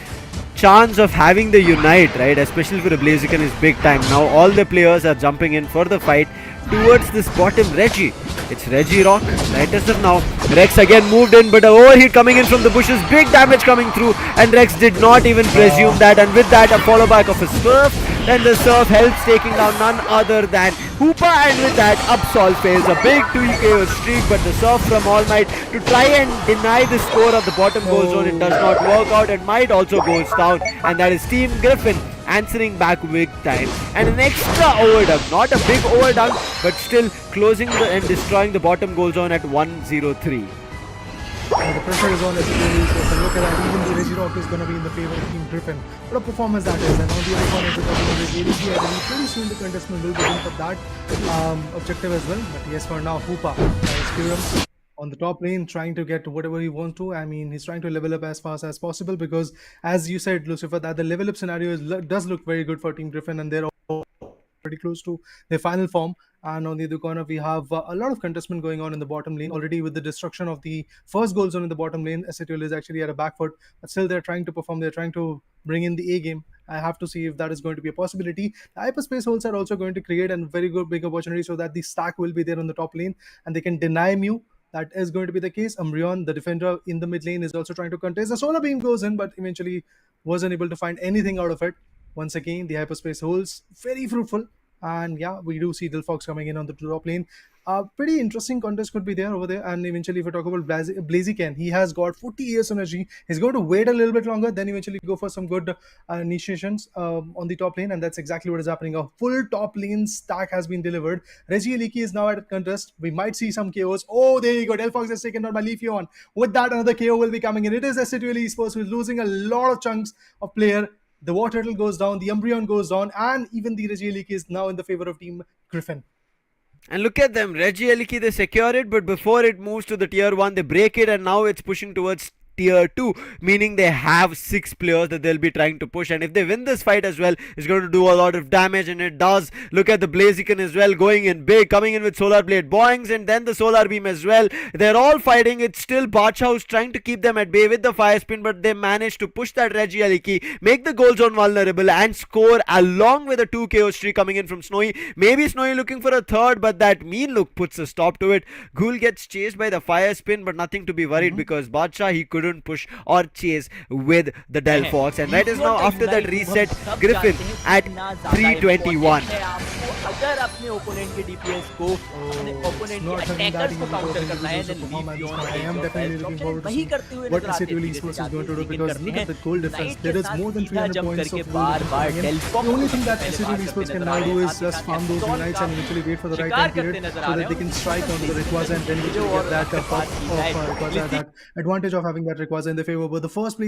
S1: chance of having the unite, right, especially for a Blaziken, is big time. Now all the players are jumping in for the fight towards this bottom Reggie. It's Reggie Rock right as of now. Rex again moved in, but a overheat coming in from the bushes, big damage coming through, and Rex did not even presume that, and with that a follow back of a Surf. Then the Surf helps taking down none other than Hoopa, and with that Absol fails a big 2 KO streak, but the Surf from All Might to try and deny the score of the bottom goal zone, it does not work out, and Might also goes down, and that is Team Griffin answering back big time, and an extra overdunk, not a big overdunk, but still closing and destroying the bottom goal zone at 103.
S4: The pressure is on SCT, so look at that, even the Reggie Rock is going to be in the favor of Team Griffin. What a performance that is, and on the other corner, if we're talking about the ADC, I believe pretty soon the contestant will begin for that objective as well. But yes, for now, Hoopa is Kyurem on the top lane, trying to get whatever he wants to. I mean, he's trying to level up as fast as possible because, as you said, Lucifer, that the level up scenario does look very good for Team Griffin, and they're pretty close to their final form. And on the other corner, we have a lot of contestment going on in the bottom lane already. With the destruction of the first goal zone in the bottom lane, SCTL is actually at a back foot, but still they're trying to perform. They're trying to bring in the A game. I have to see if that is going to be a possibility. The hyperspace holes are also going to create a very good big opportunity so that the stack will be there on the top lane and they can deny Mew. That is going to be the case. Umbreon, the defender in the mid lane, is also trying to contest. The solar beam goes in, but eventually wasn't able to find anything out of it. Once again, the hyperspace holes, very fruitful. And yeah, we do see Dilfox coming in on the top lane. Pretty interesting contest could be there over there. And eventually, if we talk about Blaziken, he has got 40 years energy. He's going to wait a little bit longer, then eventually go for some good initiations on the top lane. And that's exactly what is happening. A full top lane stack has been delivered. Regieleki is now at a contest. We might see some KOs. Oh, there you go. Delphox has taken down by Leafeon. With that, another KO will be coming in. It is SCTL Esports who is losing a lot of chunks of player. The Water Turtle goes down, the Umbreon goes down, and even the Regieleki is now in the favor of Team Griffin.
S1: And look at them, Regieleki, they secure it, but before it moves to the tier 1, they break it, and now it's pushing towards tier 2, meaning they have 6 players that they'll be trying to push, and if they win this fight as well, it's going to do a lot of damage, and it does. Look at the Blaziken as well, going in big, coming in with Solar Blade Boings, and then the Solar Beam as well. They're all fighting. It's still Bacha trying to keep them at bay with the Fire Spin, but they managed to push that Regieleki, make the goal zone vulnerable, and score along with a 2 KO streak coming in from Snowy. Maybe Snowy looking for a third, but that mean look puts a stop to it. Ghoul gets chased by the Fire Spin, but nothing to be worried because Bacha, he couldn't push or chase with the Delphox, and right is now after that reset, Griffin at 321.
S5: अगर अपने opponent के DPS को opponent के attackers को counter करना है then
S4: I am definitely looking forward to see what SCTL Esports is going to do, because look at the goal difference. There is more than 300 points of goal difference. The only thing that SCTL Esports can now do is just farm those unites and eventually wait for the right time period so that they can strike onto the Rayquaza and then eventually get that pop of Rayquaza, that advantage of having that that requires in their favor. But the first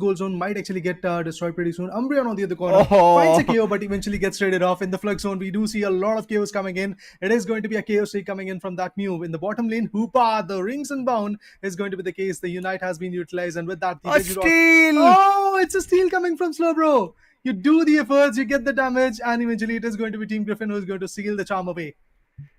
S4: goal zone might actually get destroyed pretty soon. Umbreon on the other corner finds a KO, but eventually gets traded off. In the Flux zone, we do see a lot of KOs coming in. It is going to be a KO streak coming in from that Mew. In the bottom lane, Hoopa, the rings and bound is going to be the case. The Unite has been utilized, and with that, the
S1: A steal!
S4: Oh, it's a steal coming from Slowbro. You do the efforts, you get the damage, and eventually it is going to be Team Griffin who is going to seal the charm away.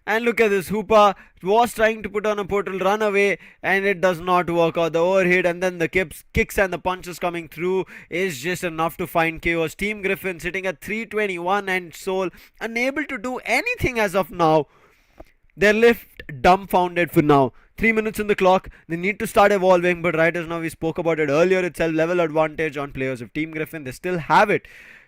S1: And look at this, Hoopa was trying to put on a portal run away, and it does not work out. The overhit and then the kicks and the punches coming through is just enough to find chaos. Team Griffin sitting at 321 and Soul unable to do anything as of now. They're left dumbfounded for now. 3 minutes in the clock. They need to start evolving, but right as now, we spoke about it earlier itself, level advantage on players of Team Griffin. They still have it.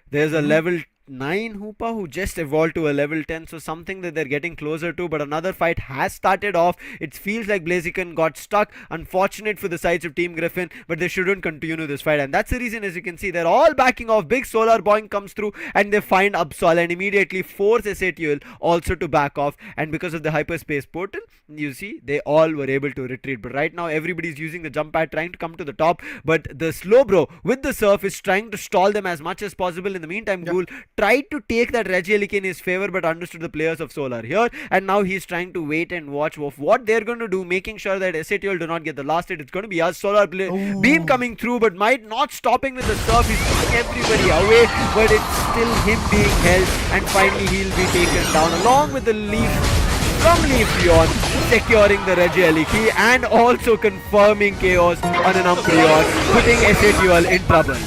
S1: There's a level 9 Hoopa who just evolved to a level 10, so something that they're getting closer to, but another fight has started off. It feels like Blaziken got stuck. Unfortunate for the sides of Team Griffin, but they shouldn't continue this fight, and that's the reason, as you can see, they're all backing off. Big Solar Boing comes through and they find Absol and immediately force SATL also to back off, and because of the hyperspace portal, you see, they all were able to retreat. But right now everybody's using the jump pad trying to come to the top, but the Slowbro with the surf is trying to stall them as much as possible. In the meantime, Ghoul tried to take that Regieleki in his favor, but understood the players of Solar here, and now he's trying to wait and watch of what they're going to do, making sure that SATL do not get the last hit. It's going to be a Solar beam coming through, but might not stopping with the surf. He's pulling everybody away, but it's still him being held, and finally he'll be taken down along with the leaf from Leafeon, securing the Regieleki and also confirming chaos on an Umbreon, putting SATL in trouble.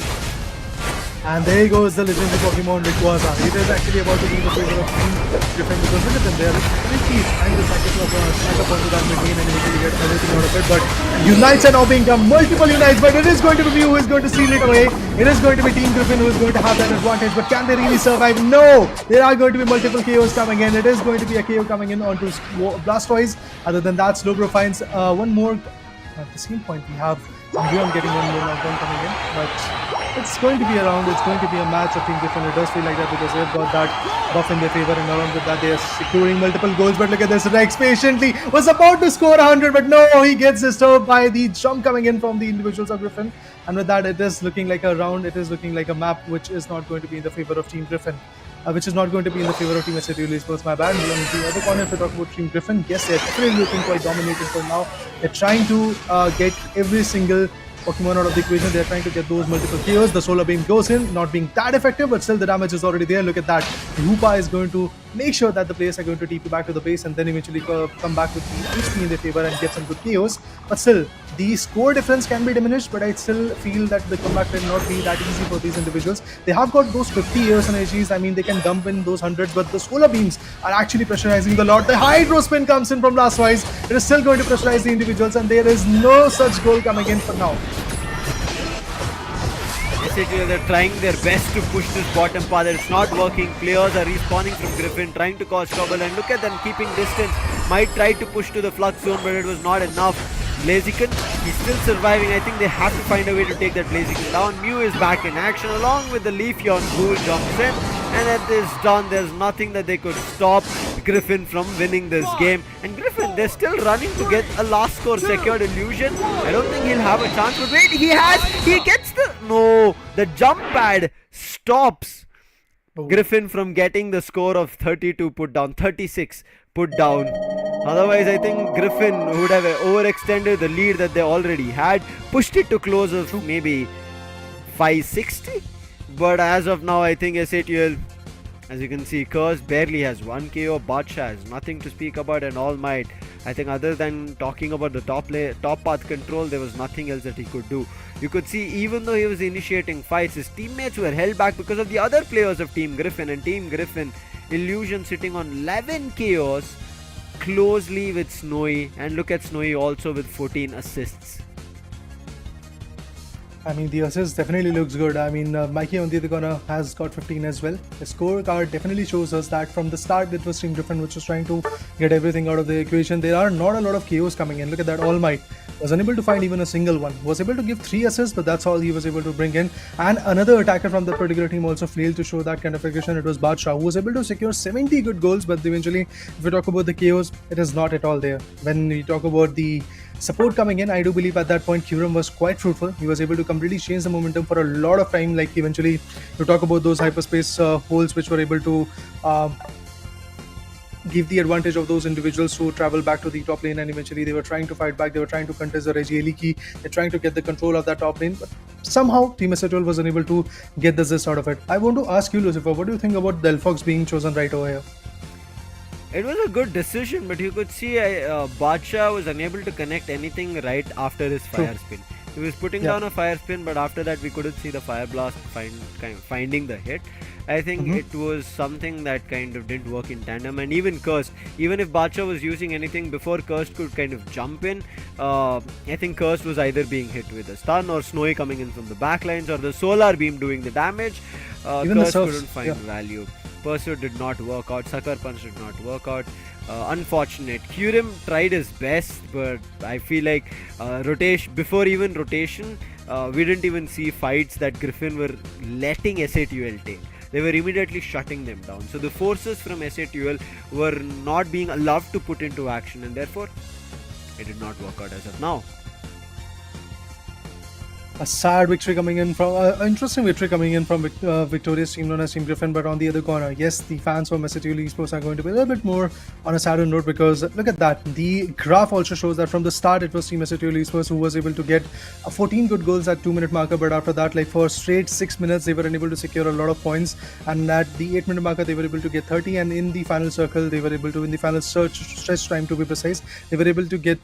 S4: And there goes the legendary Pokemon Rayquaza. It is actually about to be in the favor of Team Griffin because look at them, they are really trying to snack up onto that mid lane and eventually get everything out of it. But Unites are now being done, multiple Unites, but it is going to be Mew who is going to seal it away. It is going to be Team Griffin who is going to have that advantage, but can they really survive? No! There are going to be multiple KOs coming in. It is going to be a KO coming in onto Blastoise. Other than that, Slowbro finds one more. At the same point, we have Umbreon getting one more knockdown coming in, but it's going to be a round, it's going to be a match of Team Griffin. It does feel like that because they've got that buff in their favor, and along with that they are securing multiple goals. But look at this, Rex patiently was about to score 100, but no, he gets disturbed by the jump coming in from the individuals of Griffin. And with that, it is looking like a round, it is looking like a map which is not going to be in the favor of Team Griffin. Which is not going to be in the favor of Team SATL Esports, my bad. And on the other corner, if we talk about Team Griffin, yes, they're definitely looking quite dominating for now. They're trying to get every single Pokemon out of the equation. They're trying to get those multiple KOs. The Solar Beam goes in, not being that effective, but still the damage is already there. Look at that. Hoopa is going to make sure that the players are going to TP back to the base and then eventually come back with the HP in their favor and get some good KOs. But still, the score difference can be diminished, but I still feel that the comeback will not be that easy for these individuals. They have got those 50 years energies. I mean, they can dump in those hundreds, but the Solar Beams are actually pressurizing the lot. The Hydro Spin comes in from Blastoise. It is still going to pressurize the individuals, and there is no such goal coming in for now.
S1: They're trying their best to push this bottom path. It's not working. Players are respawning from Griffin, trying to cause trouble, and look at them keeping distance. Might try to push to the Flux zone, but it was not enough. Blaziken, he's still surviving. I think they have to find a way to take that Blaziken down. Mew is back in action along with the Leafeon. Ghoul jumps in, and at this done, there's nothing that they could stop Griffin from winning this game. And Griffin, they're still running to get a last score secured. Illusion, I don't think he'll have a chance, but wait, he gets the jump pad stops Griffin from getting the score of 32 put down, 36 put down. Otherwise, I think Griffin would have overextended the lead that they already had, pushed it to close of maybe 560. But as of now, I think SATL, as you can see, Curse barely has 1 KO, Badsha has nothing to speak about, and All Might, I think other than talking about the top path control, there was nothing else that he could do. You could see, even though he was initiating fights, his teammates were held back because of the other players of Team Griffin. And Team Griffin, Illusion sitting on 11 KOs, closely with Snowy, and look at Snowy also with 14 assists.
S4: I mean, the assist definitely looks good. I mean, Mikey on the other corner has got 15 as well. The scorecard definitely shows us that from the start it was Team Griffin which was trying to get everything out of the equation. There are not a lot of KOs coming in. Look at that, All Might. was unable to find even a single one. Was able to give 3 assists, but that's all he was able to bring in. And another attacker from that particular team also failed to show that kind of aggression. It was Badshah, who was able to secure 70 good goals, but eventually, if we talk about the KOs, it is not at all there. When we talk about the support coming in, I do believe at that point Kuram was quite fruitful. He was able to completely change the momentum for a lot of time. Like eventually, you talk about those hyperspace holes which were able to give the advantage of those individuals who travel back to the top lane, and eventually they were trying to fight back. They were trying to contest the Reggie Eliki. They're trying to get the control of that top lane, but somehow Team SHL was unable to get the zest out of it. I want to ask you, Lucifer, what do you think about Delphox being chosen right over here?
S1: It was a good decision, but you could see Badshah was unable to connect anything right after his fire spin. He was putting down a fire spin, but after that we couldn't see the fire blast finding the hit. I think it was something that kind of didn't work in tandem. And even Cursed, even if Badshah was using anything before Cursed could kind of jump in, I think Cursed was either being hit with a stun or Snowy coming in from the backlines or the solar beam doing the damage.
S4: Even
S1: Cursed
S4: the
S1: couldn't find value. Pursuit did not work out. Sucker Punch did not work out. Unfortunate. Kurim tried his best, but I feel like before even rotation, we didn't even see fights that Griffin were letting SATUL take. They were immediately shutting them down. So the forces from SATUL were not being allowed to put into action, and therefore it did not work out as of now.
S4: A sad victory coming in from interesting victory coming in from victorious team known as Team Griffin. But on the other corner, yes, the fans from SATUL Esports are going to be a little bit more on a sadder note, because look at that. The graph also shows that from the start it was Team SATUL Esports who was able to get 14 good goals at 2-minute marker, but after that, like for straight 6 minutes, they were unable to secure a lot of points, and at the 8-minute marker they were able to get 30, and in the final circle they were able to, in the final stretch time to be precise, they were able to get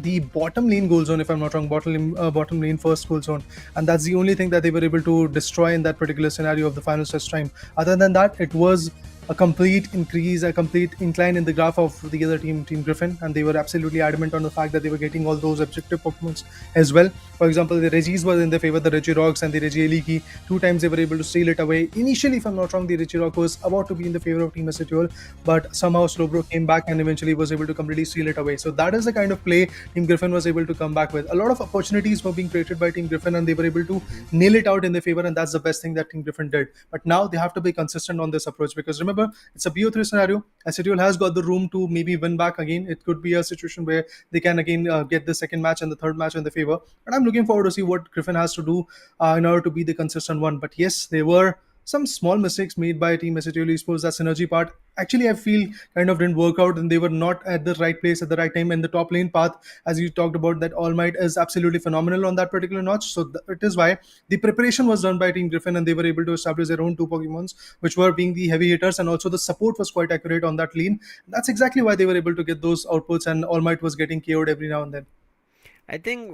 S4: the bottom lane goal zone, if I'm not wrong, bottom lane first goal zone, and that's the only thing that they were able to destroy in that particular scenario of the final stretch time. Other than that, it was a complete increase, a complete incline in the graph of the other team, Team Griffin, and they were absolutely adamant on the fact that they were getting all those objective Pokemons as well. For example, the Regis were in their favor, the Regirogs and the Reggie Eliki. 2 times they were able to steal it away. Initially, if I'm not wrong, the Regirog was about to be in the favor of Team SHL, but somehow Slowbro came back and eventually was able to completely steal it away. So that is the kind of play Team Griffin was able to come back with. A lot of opportunities were being created by Team Griffin, and they were able to nail it out in their favor, and that's the best thing that Team Griffin did. But now they have to be consistent on this approach, because remember, it's a BO3 scenario. SHL has got the room to maybe win back again. It could be a situation where they can again get the second match and the third match in their favor. And I'm looking forward to see what Griffin has to do in order to be the consistent one. But yes, there were some small mistakes made by Team SHL Esports. That synergy part, actually, I feel kind of didn't work out, and they were not at the right place at the right time. And the top lane path, as you talked about, that All Might is absolutely phenomenal on that particular notch. So it is why the preparation was done by Team Griffin, and they were able to establish their own 2 Pokemons, which were being the heavy hitters, and also the support was quite accurate on that lane. That's exactly why they were able to get those outputs, and All Might was getting KO'd every now and then.
S1: I think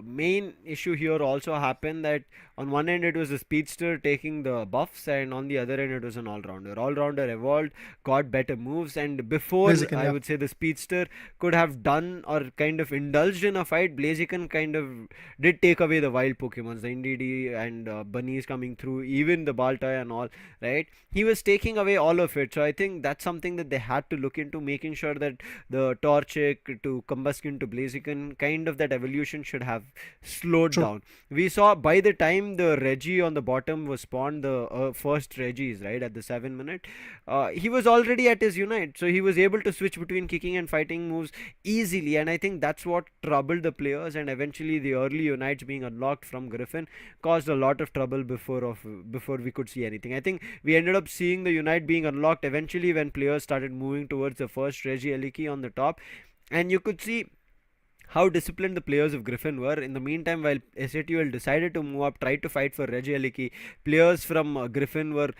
S1: main issue here also happened that on one end it was a speedster taking the buffs, and on the other end it was an all-rounder. All-rounder evolved, got better moves, and before I would say the speedster could have done or kind of indulged in a fight, Blaziken kind of did take away the wild Pokemons, the Indeedee and bunnies coming through, even the Baltoy and all, right? He was taking away all of it. So I think that's something that they had to look into, making sure that the Torchic to Combuskin to Blaziken, kind of that evolution should have slowed down. We saw by the time the Reggie on the bottom was spawned, the first Reggies, right, at the 7-minute, he was already at his Unite, so he was able to switch between kicking and fighting moves easily, and I think that's what troubled the players, and eventually the early Unites being unlocked from Griffin caused a lot of trouble before we could see anything. I think we ended up seeing the Unite being unlocked eventually when players started moving towards the first Reggie Eliki on the top, and you could see how disciplined the players of Griffin were. In the meantime, while SATUL decided to move up, tried to fight for Reggie Eliki, players from Griffin were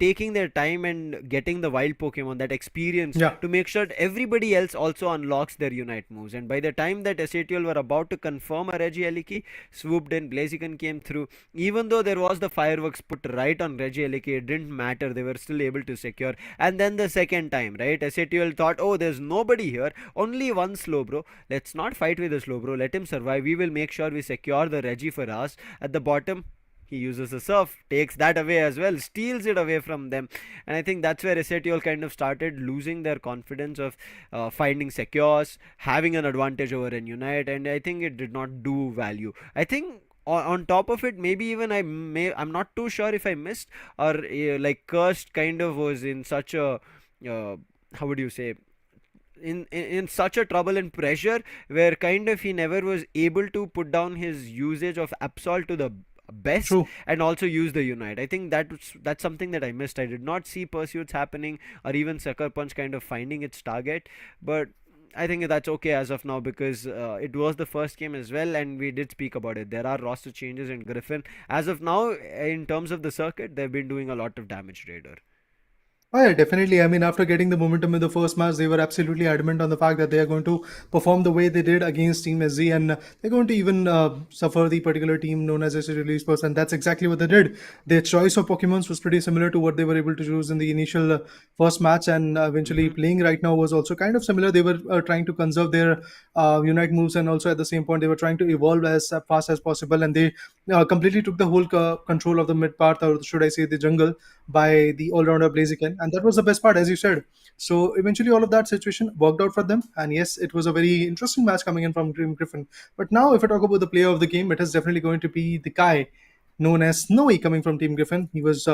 S1: taking their time and getting the wild Pokemon, that experience, to make sure that everybody else also unlocks their Unite moves. And by the time that SATUL were about to confirm a Reggie Eliki, swooped in, Blaziken came through. Even though there was the fireworks put right on Reggie Eliki, it didn't matter. They were still able to secure. And then the second time, right, SATUL thought, oh, there's nobody here, only one Slowbro. Let's not fight with the Slowbro. Let him survive. We will make sure we secure the Reggie for us. At the bottom, he uses a surf, takes that away as well, steals it away from them. And I think that's where Esetiol kind of started losing their confidence of finding secures, having an advantage over an Unite, and I think it did not do value. I think on top of it, maybe even I'm not too sure if I missed, or like Cursed kind of was in such a how would you say, in such a trouble and pressure, where kind of he never was able to put down his usage of Absol to the best.
S4: True.
S1: And also use the Unite. I think that's something that I missed. I did not see pursuits happening, or even Sucker Punch kind of finding its target. But I think that's okay as of now, because it was the first game as well, and we did speak about it. There are roster changes in Griffin. As of now, in terms of the circuit, they've been doing a lot of damage, Raider.
S4: Oh, yeah, definitely. I mean, after getting the momentum in the first match, they were absolutely adamant on the fact that they are going to perform the way they did against Team SG, and they're going to even suffer the particular team known as Esports, and that's exactly what they did. Their choice of Pokemons was pretty similar to what they were able to choose in the initial first match, and eventually playing right now was also kind of similar. They were trying to conserve their Unite moves, and also at the same point, they were trying to evolve as fast as possible, and they completely took the whole control of the mid part, or should I say the jungle, by the all-rounder Blaziken, and that was the best part, as you said. So eventually, all of that situation worked out for them, and yes, it was a very interesting match coming in from Team Griffin. But now, if I talk about the player of the game, it is definitely going to be the guy known as Snowy coming from Team Griffin. He was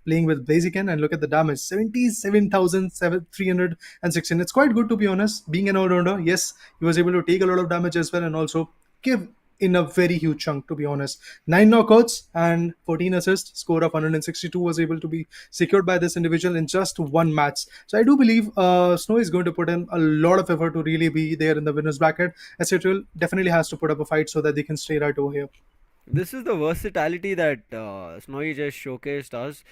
S4: playing with Blaziken, and look at the damage, 77,316. It's quite good, to be honest. Being an all-rounder, yes, he was able to take a lot of damage as well, and also give in a very huge chunk, to be honest. 9 knockouts and 14 assists, score of 162 was able to be secured by this individual in just one match. So I do believe Snow is going to put in a lot of effort to really be there in the winners bracket. Etc. definitely has to put up a fight so that they can stay right over here.
S1: This is the versatility that Snowy just showcased us.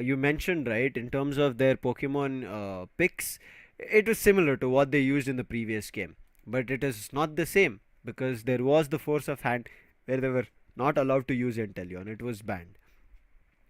S1: You mentioned, right, in terms of their Pokemon picks, it was similar to what they used in the previous game, but it is not the same, because there was the force of hand where they were not allowed to use Inteleon. It was banned.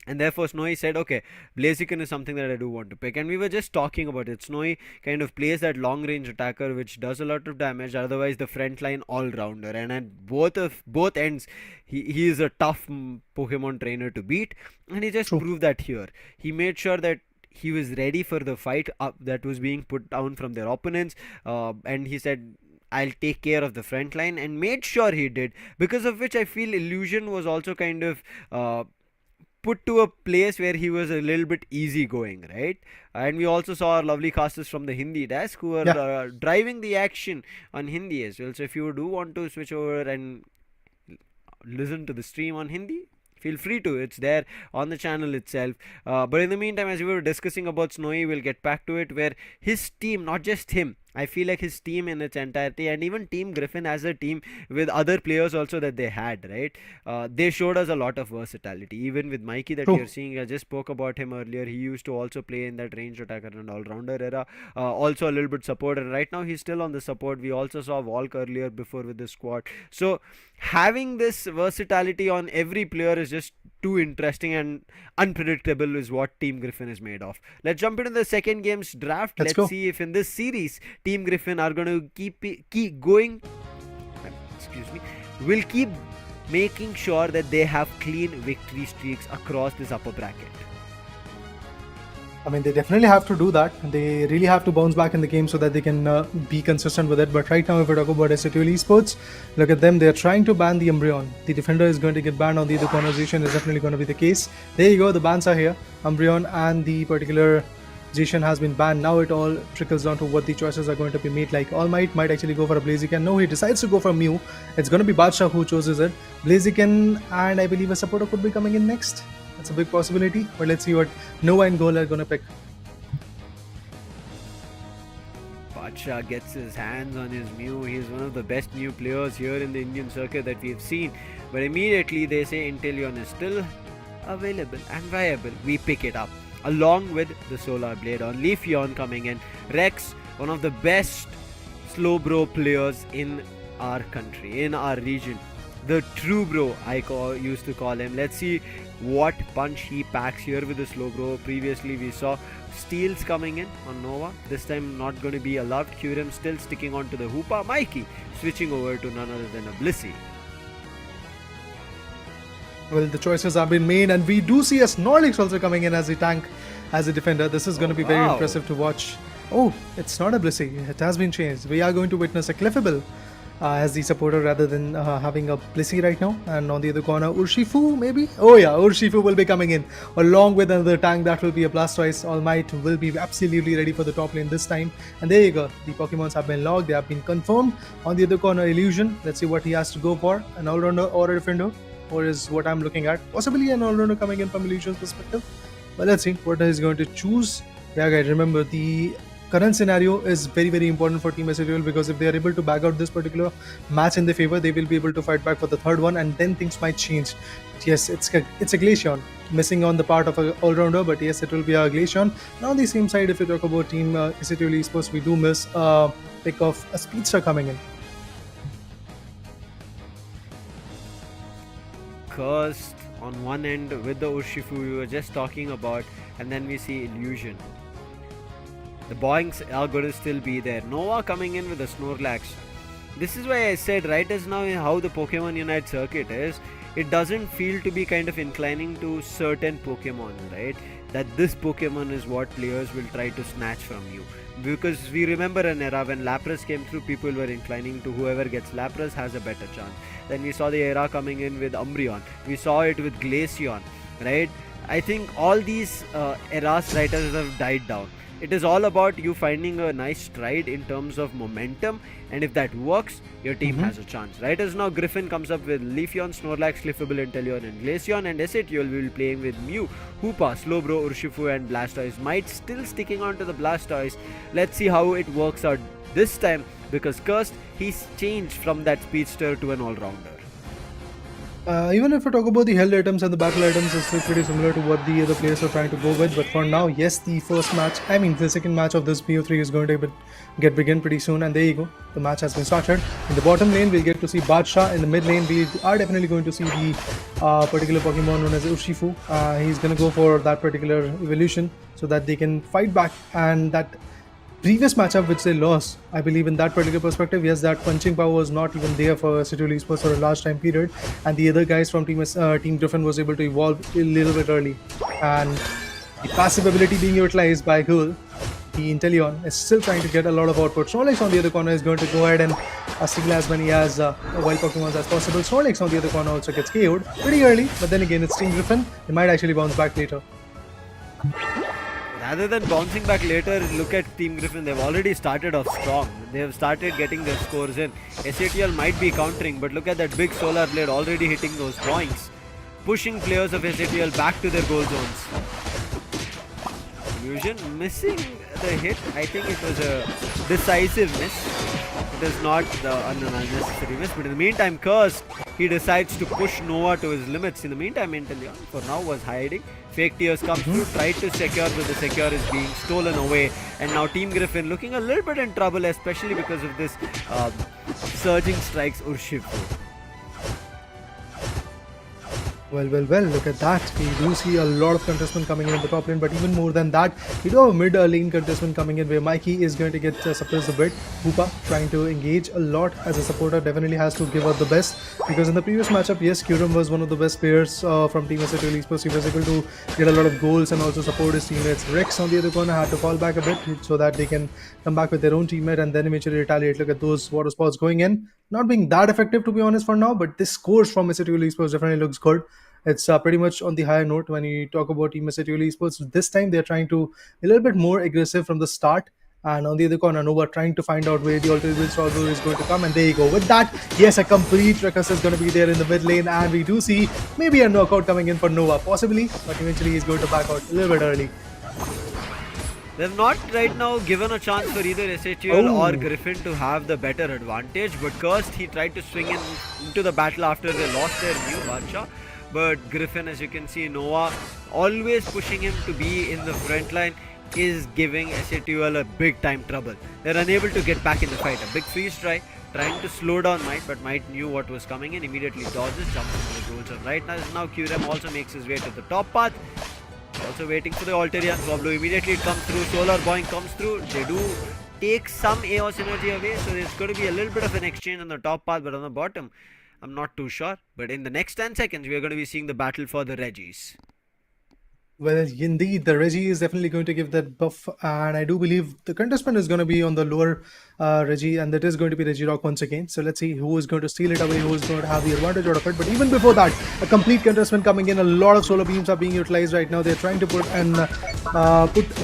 S1: And therefore Snowy said, okay, Blaziken is something that I do want to pick. And we were just talking about it. Snowy kind of plays that long range attacker which does a lot of damage, otherwise the front line all-rounder. And at both ends, he is a tough Pokemon trainer to beat. And he just proved that here. He made sure that he was ready for the fight that was being put down from their opponents. And he said, I'll take care of the front line, and made sure he did, because of which I feel Illusion was also kind of put to a place where he was a little bit easygoing, right? And we also saw our lovely casters from the Hindi desk who are driving the action on Hindi as well. So if you do want to switch over and listen to the stream on Hindi, feel free to. It's there on the channel itself. But in the meantime, as we were discussing about Snowy, we'll get back to it, where his team, not just him, I feel like his team in its entirety, and even Team Griffin as a team with other players also that they had, right? They showed us a lot of versatility. Even with Mikey that you're seeing, I just spoke about him earlier. He used to also play in that range attacker and all-rounder era. Also a little bit support, and right now he's still on the support. We also saw Volk earlier before with the squad. So having this versatility on every player is just too interesting and unpredictable, is what Team Griffin is made of. Let's jump into the second game's draft. Let's see if in this series Team Griffin are going to keep going. Excuse me. Will keep making sure that they have clean victory streaks across this upper bracket.
S4: I mean, they definitely have to do that. They really have to bounce back in the game so that they can be consistent with it. But right now, if we talk about Esports, look at them. They're trying to ban the Umbreon. The defender is going to get banned on the other conversation. Is definitely going to be the case. There you go. The bans are here. Umbreon and the particular Zishan has been banned. Now it all trickles down to what the choices are going to be made. Like All might actually go for a Blaziken. No, he decides to go for Mew. It's going to be Badshah who chooses it. Blaziken and I believe a supporter could be coming in next. That's a big possibility, but let's see what Nova and Goal are going to pick.
S1: Badshah gets his hands on his Mew. He's one of the best Mew players here in the Indian circuit that we've seen. But immediately they say Inteleon is still available and viable. We pick it up along with the Solar Blade on Leafeon coming in. Rex, one of the best slow bro players in our country, in our region. The true bro, I used to call him. Let's see what punch he packs here with the slow bro. Previously we saw steals coming in on Nova. This time not going to be allowed. Kyurem still sticking on to the Hoopa. Mikey switching over to none other than a Blissey.
S4: Well, the choices have been made, and we do see a Snorlax also coming in as a tank, as a defender. This is going to be very
S1: wow.
S4: impressive to watch. Oh, it's not a Blissey. It has been changed. We are going to witness a Clefable as the supporter rather than having a Blissey right now. And on the other corner, Urshifu maybe? Oh yeah, Urshifu will be coming in along with another tank. That will be a Blastoise. All Might will be absolutely ready for the top lane this time. And there you go. The Pokemons have been logged. They have been confirmed. On the other corner, Illusion. Let's see what he has to go for. An all-rounder or a defender, or is what I'm looking at. Possibly an all-rounder coming in from Illusion's perspective. But let's see what he's going to choose. Yeah guys, remember the current scenario is very important for Team SATL, because if they are able to bag out this particular match in their favor, they will be able to fight back for the third one, and then things might change. But yes, it's a Glaceon missing on the part of an all-rounder, but yes, it will be a Glaceon. Now on the same side, if you talk about Team SATL Esports, we do miss a pick of a Speedster coming in.
S1: Cursed on one end with the Urshifu we were just talking about, and then we see Illusion. The boings are going to still be there. Nova coming in with a Snorlax. This is why I said right as now how the Pokemon Unite circuit is, it doesn't feel to be kind of inclining to certain Pokemon, right? That this Pokemon is what players will try to snatch from you. Because we remember an era when Lapras came through, people were inclining to whoever gets Lapras has a better chance. Then we saw the era coming in with Umbreon. We saw it with Glaceon, right? I think all these eras right have died down. It is all about you finding a nice stride in terms of momentum, and if that works, your team has a chance. Right as now, Griffin comes up with Leafeon, Snorlax, Clefable, Inteleon, and Glaceon, and SATL will be playing with Mew, Hoopa, Slowbro, Urshifu, and Blastoise. Might still sticking on to the Blastoise. Let's see how it works out this time, because Cursed, he's changed from that Speedster to an all-rounder.
S4: Even if we talk about the held items and the battle items, it's still pretty similar to what the other players are trying to go with. But for now, yes, the second match of this BO3 is going to begin pretty soon. And there you go, the match has been started. In the bottom lane, we'll get to see Badshah. In the mid lane, we are definitely going to see the particular Pokemon known as Urshifu. He's going to go for that particular evolution so that they can fight back. And that previous matchup which they lost, I believe in that particular perspective, yes, that punching power was not even there for SATL Esports for a large time period, and the other guys from Team Griffin was able to evolve a little bit early, and the passive ability being utilized by Ghoul, the Inteleon, is still trying to get a lot of output. Snorlax on the other corner is going to go ahead and steal as many as wild Pokemons as possible. Snorlax on the other corner also gets KO'd pretty early, but then again it's Team Griffin, they might actually bounce back later.
S1: Rather than bouncing back later, look at Team Griffin. They've already started off strong. They have started getting their scores in. SATL might be countering, but look at that big solar blade already hitting those points, pushing players of SATL back to their goal zones. Illusion missing the hit. I think it was a decisive miss. It is not an unnecessary miss. But in the meantime, Cursed, he decides to push Nova to his limits. In the meantime, Inteleon for now was hiding. Fake Tears comes through, tried to secure, but the secure is being stolen away. And now Team Griffin looking a little bit in trouble, especially because of this surging strikes Urshifu.
S4: Well, look at that. We do see a lot of contestment coming in the top lane, but even more than that, we do have a mid lane contestment coming in where Mikey is going to get suppressed a bit. Hoopa trying to engage a lot as a supporter, definitely has to give out the best, because in the previous matchup, yes, Kyurem was one of the best players from Team SATL Esports. He was able to get a lot of goals and also support his teammates. Rex on the other corner had to fall back a bit so that they can come back with their own teammate and then eventually retaliate. Look at those water sports going in. Not being that effective to be honest for now, but this scores from SATL Esports definitely looks good. It's pretty much on the higher note when you talk about Team SATL Esports. This time they're trying to be a little bit more aggressive from the start. And on the other corner, Nova trying to find out where the alternate Strawberry is going to come. And there you go. With that, yes, a complete ruckus is going to be there in the mid lane. And we do see maybe a knockout coming in for Nova, possibly. But eventually he's going to back out a little bit early.
S1: They've not right now given a chance for either SATL or Griffin to have the better advantage. But Cursed, he tried to swing into the battle after they lost their new Badshah. But Griffin, as you can see, Nova always pushing him to be in the front line is giving SATL a big time trouble. They're unable to get back in the fight. A big freeze try, trying to slow down Might, but Might knew what was coming in, immediately dodges, jumps into the goal zone. Right now Kyurem also makes his way to the top path. Also waiting for the Alterian Swablu. Immediately it comes through, Solar Boing comes through. They do take some AOS energy away, so there's going to be a little bit of an exchange on the top path, but on the bottom, I'm not too sure. But in the next 10 seconds, we are going to be seeing the battle for the Reggies.
S4: Well, indeed, the Reggie is definitely going to give that buff, and I do believe the contestant is going to be on the lower Reggie, and that is going to be Reggie Rock once again. So let's see who is going to steal it away, who is going to have the advantage out of it. But even before that, a complete contestant coming in. A lot of solar beams are being utilized right now. They're trying to put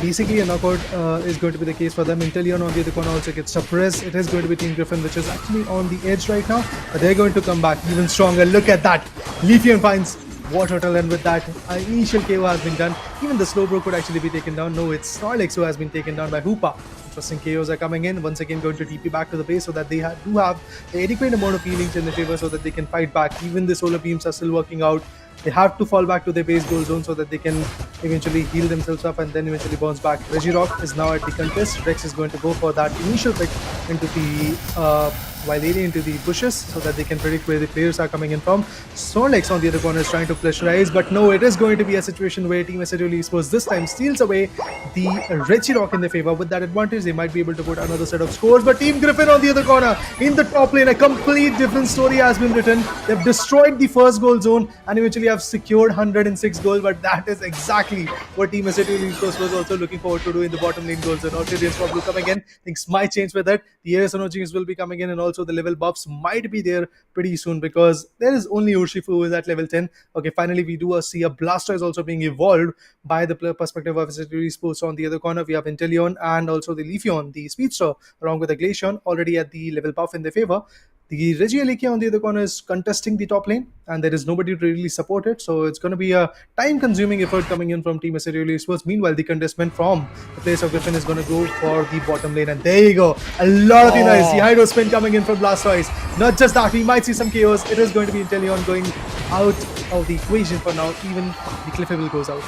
S4: basically a knockout is going to be the case for them. Inteleon on the other corner also gets suppressed. It is going to be Team Griffin, which is actually on the edge right now, but they're going to come back even stronger. Look at that. Leafeon finds water tunnel, and with that initial KO has been done. Even the Slowbro could actually be taken down. No, it's Snorlax who has been taken down by Hoopa. Interesting KOs are coming in. Once again going to TP back to the base so that they do have the adequate amount of healings in the favor so that they can fight back. Even the solar beams are still working out. They have to fall back to their base goal zone so that they can eventually heal themselves up and then eventually bounce back. Regirock is now at the contest. Rex is going to go for that initial pick into the Valeria into the bushes so that they can predict where the players are coming in from. Snorlax on the other corner is trying to pressurize, but no, it is going to be a situation where Team Esports this time steals away the Regirock in their favor. With that advantage, they might be able to put another set of scores, but Team Griffin on the other corner in the top lane, a complete different story has been written. They've destroyed the first goal zone and eventually have secured 106 goals, but that is exactly what Team Esports was also looking forward to do in the bottom lane goal zone. Orchidians probably coming in, things might change with that. The AS energies will be coming in, and also the level buffs might be there pretty soon because there is only Urshifu who is at level 10. Okay, finally we do see a Blastoise also being evolved by the perspective of Esports. On the other corner we have Inteleon and also the Leafeon, the Speedster, along with the Glaceon already at the level buff in their favor. The Regieleki on the other corner is contesting the top lane, and there is nobody to really support it, so it's going to be a time-consuming effort coming in from Team Esports. Meanwhile, the contestant from the place of Griffin is going to go for the bottom lane, and there you go. A lot of the nice, the Hydro Spin coming in from Blastoise. Not just that, we might see some chaos. It is going to be Inteleon going out of the equation for now. Even the Cliffable goes out.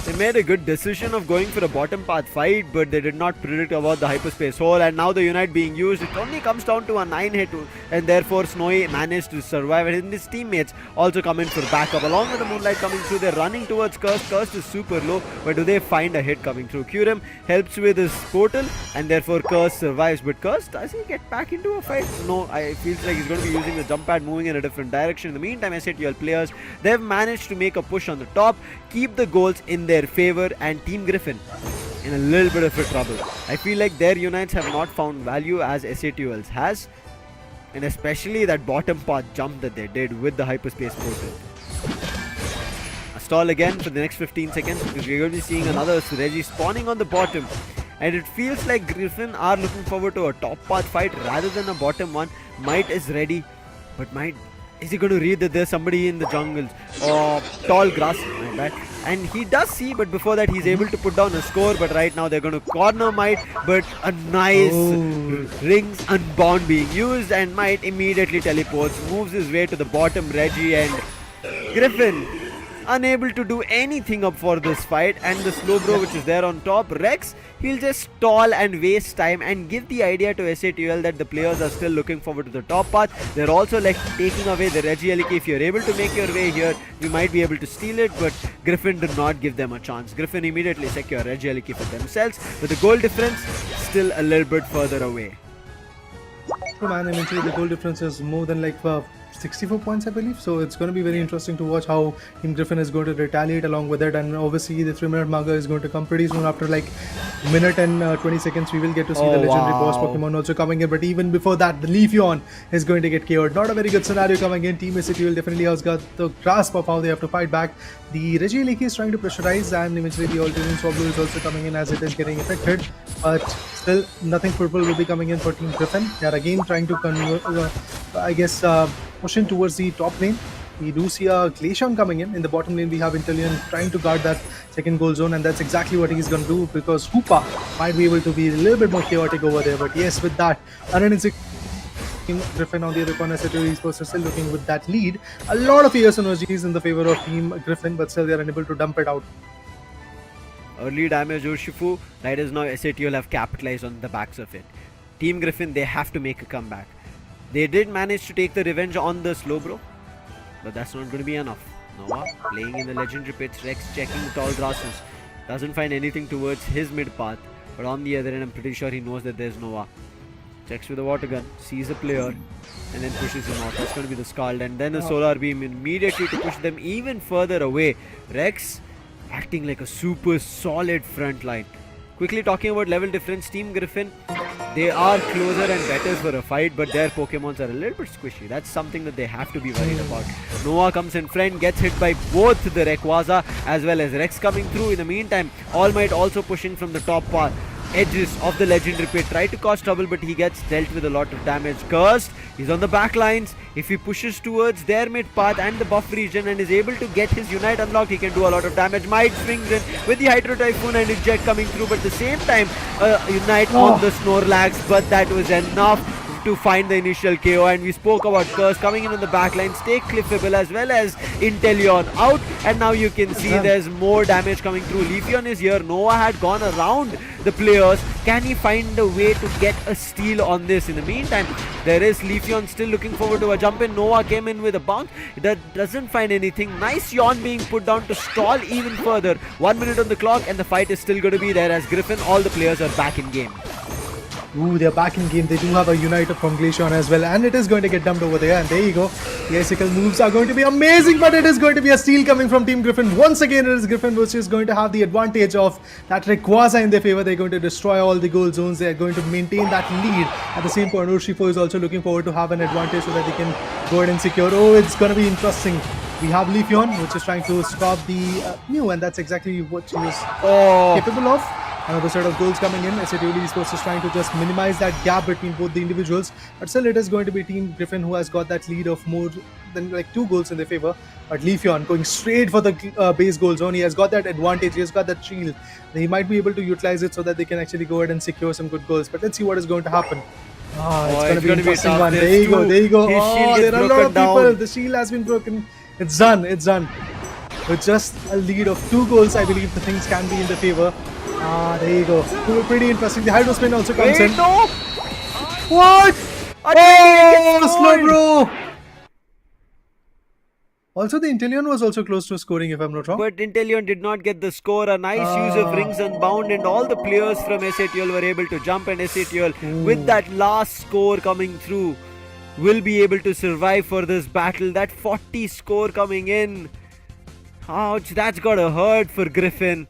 S1: They made a good decision of going for a bottom path fight, but they did not predict about the hyperspace hole, and now the Unite being used, it only comes down to a 9-hit, and therefore Snowy managed to survive, and his teammates also come in for backup. Along with the Moonlight coming through, they're running towards Curse. Curse is super low, but do they find a hit coming through? Kyurem helps with his portal, and therefore Curse survives, but Curse, does he get back into a fight? No, it feels like he's going to be using the jump pad, moving in a different direction. In the meantime, SATL players, they've managed to make a push on the top, keep the goals in their favor, and Team Griffin in a little bit of a trouble. I feel like their unites have not found value as SATL's has, and especially that bottom path jump that they did with the hyperspace portal. A stall again for the next 15 seconds because we're going to be seeing another Reggie spawning on the bottom, and it feels like Griffin are looking forward to a top path fight rather than a bottom one. Might is ready, but Might, is he going to read that there's somebody in the jungles or tall grass? My bad. And he does see, but before that he's able to put down a score. But right now they're going to corner Might, but a nice rings unbound being used, and Might immediately teleports, moves his way to the bottom Reggie, and Griffin unable to do anything up for this fight. And the Slowbro which is there on top, Rex, he'll just stall and waste time and give the idea to SATL that the players are still looking forward to the top path. They're also like taking away the Regieleki. If you're able to make your way here, you might be able to steal it, but Griffin did not give them a chance. Griffin immediately secure Regieleki for themselves, but the goal difference still a little bit further away.
S4: Man, eventually the goal difference is more than like 64 points, I believe. So it's going to be very interesting to watch how Team Griffin is going to retaliate along with it. And obviously the 3-minute marker is going to come pretty soon. After like minute and 20 seconds, we will get to see the legendary boss Pokemon also coming in. But even before that, the Leafeon is going to get KO'd. Not a very good scenario coming in. Team SATL definitely has got the grasp of how they have to fight back. The Regieleki is trying to pressurize, and eventually the Alternate Swablu is also coming in as it is getting affected. But still, nothing purple will be coming in for Team Griffin. They are again trying to convert, pushing towards the top lane. We do see a Glaceon coming in. In the bottom lane, we have Inteleon trying to guard that second goal zone, and that's exactly what he's going to do because Hoopa might be able to be a little bit more chaotic over there. But yes, with that, 106 Griffin on the other corner, Esports is still looking with that lead. A lot of ES energies in the favor of Team Griffin, but still they are unable to dump it out.
S1: Early damage Urshifu, that is now SATL have capitalized on the backs of it. Team Griffin, they have to make a comeback. They did manage to take the revenge on the Slowbro, but that's not going to be enough. Noah playing in the legendary pits, Rex checking the tall grasses, doesn't find anything towards his mid path, but on the other end I'm pretty sure he knows that there's Noah. Checks with the water gun, sees a player, and then pushes him off. That's going to be the Scald, and then the Solar Beam immediately to push them even further away. Rex acting like a super solid front line. Quickly talking about level difference, Team Griffin, they are closer and better for a fight, but their Pokemons are a little bit squishy. That's something that they have to be worried about. Noah comes in front, gets hit by both the Rayquaza as well as Rex coming through. In the meantime, All Might also pushing from the top part. Edges of the legendary pit, try to cause trouble, but he gets dealt with a lot of damage. Cursed, he's on the back lines. If he pushes towards their mid path and the buff region and is able to get his Unite unlocked, he can do a lot of damage. Might swings in with the Hydro Typhoon and Eject coming through, but at the same time Unite on the Snorlax, but that was enough to find the initial KO. And we spoke about Curse coming in on the back line, stay cliffable as well as Inteleon out, and now you can see there's more damage coming through. Leafeon is here. Noah had gone around the players. Can he find a way to get a steal on this? In the meantime, there is Leafeon still looking forward to a jump in. Noah came in with a bounce that doesn't find anything. Nice yawn being put down to stall even further. 1 minute on the clock and the fight is still going to be there as Griffin, all the players are back in game.
S4: Ooh, they're back in game. They do have a Uniter from Glaceon as well, and it is going to get dumped over there. And there you go. The icicle moves are going to be amazing, but it is going to be a steal coming from Team Griffin. Once again, it is Griffin which is going to have the advantage of that Rayquaza in their favor. They're going to destroy all the gold zones. They're going to maintain that lead. At the same point, Urshifu is also looking forward to have an advantage so that they can go ahead and secure. Oh, it's going to be interesting. We have Leafeon, which is trying to stop the Mew, and that's exactly what she is capable of. Another set of goals coming in. Esports is trying to just minimize that gap between both the individuals. But still, it is going to be Team Griffin who has got that lead of more than like 2 goals in their favor. But Leafeon going straight for the base goal zone. He has got that advantage. He has got that shield. He might be able to utilize it so that they can actually go ahead and secure some good goals. But let's see what is going to happen. It's going to be an interesting one. There you go. There you go. There are a lot of people. The shield has been broken. It's done. It's done. With just a lead of 2 goals, I believe the things can be in their favor. There you go. Pretty interesting. The Hydro Spin also comes in.
S1: No!
S4: What? Oh, slow bro. Also, the Inteleon was also close to scoring, if I'm not wrong.
S1: But Inteleon did not get the score. A nice use of Rings Unbound, and all the players from SATL were able to jump, and SATL with that last score coming through will be able to survive for this battle. That 40 score coming in. Ouch, that's gotta hurt for Griffin.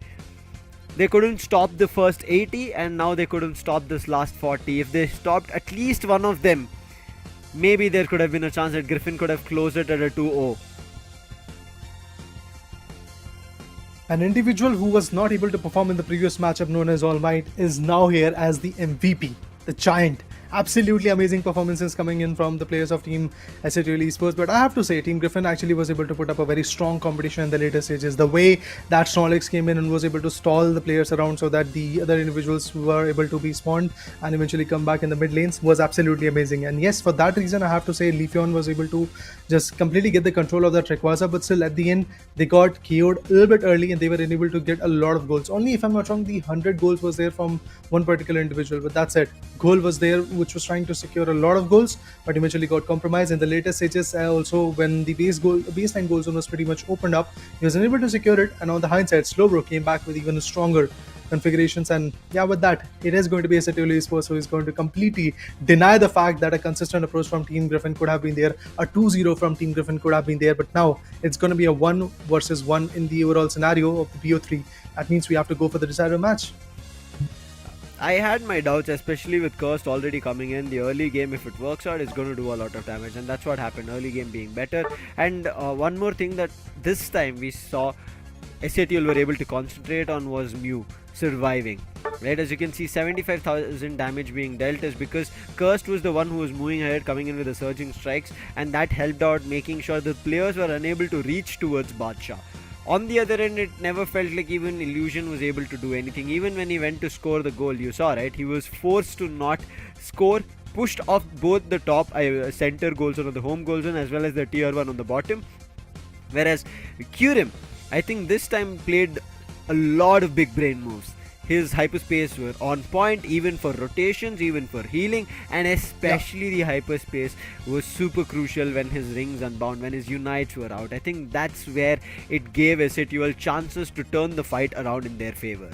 S1: They couldn't stop the first 80 and now they couldn't stop this last 40. If they stopped at least one of them, maybe there could have been a chance that Griffin could have closed it at a 2-0.
S4: An individual who was not able to perform in the previous matchup, known as All Might, is now here as the MVP, the Giant. Absolutely amazing performances coming in from the players of Team SATL Esports. But I have to say, Team Griffin actually was able to put up a very strong competition in the later stages. The way that Snorlax came in and was able to stall the players around so that the other individuals were able to be spawned and eventually come back in the mid lanes was absolutely amazing. And yes, for that reason, I have to say Leafeon was able to just completely get the control of that Rayquaza. But still, at the end, they got KO'd a little bit early and they were unable to get a lot of goals. Only, if I'm not wrong, the 100 goals was there from one particular individual. But that's it. Goal was there, which was trying to secure a lot of goals, but eventually got compromised in the later stages. Also, when the baseline goal zone was pretty much opened up, he was unable to secure it. And on the hindsight, Slowbro came back with even stronger configurations. And yeah, with that, it is going to be a SATL Esports who is going to completely deny the fact that a consistent approach from Team Griffin could have been there, a 2-0 from Team Griffin could have been there. But now it's going to be a 1 versus 1 in the overall scenario of the BO3. That means we have to go for the decider match.
S1: I had my doubts, especially with Cursed already coming in. The early game, if it works out, it's going to do a lot of damage, and that's what happened. Early game being better. And one more thing that this time we saw SATL were able to concentrate on was Mew surviving. Right, as you can see, 75,000 damage being dealt is because Cursed was the one who was moving ahead, coming in with the surging strikes, and that helped out, making sure the players were unable to reach towards Badshah. On the other end, it never felt like even Illusion was able to do anything. Even when he went to score the goal, you saw, right? He was forced to not score, pushed off both the top center goal zone or the home goal zone as well as the tier 1 on the bottom. Whereas Kyurem, I think this time played a lot of big brain moves. His hyperspace were on point, even for rotations, even for healing, and especially the hyperspace was super crucial when his rings unbound, when his unites were out. I think that's where it gave SATL chances to turn the fight around in their favor.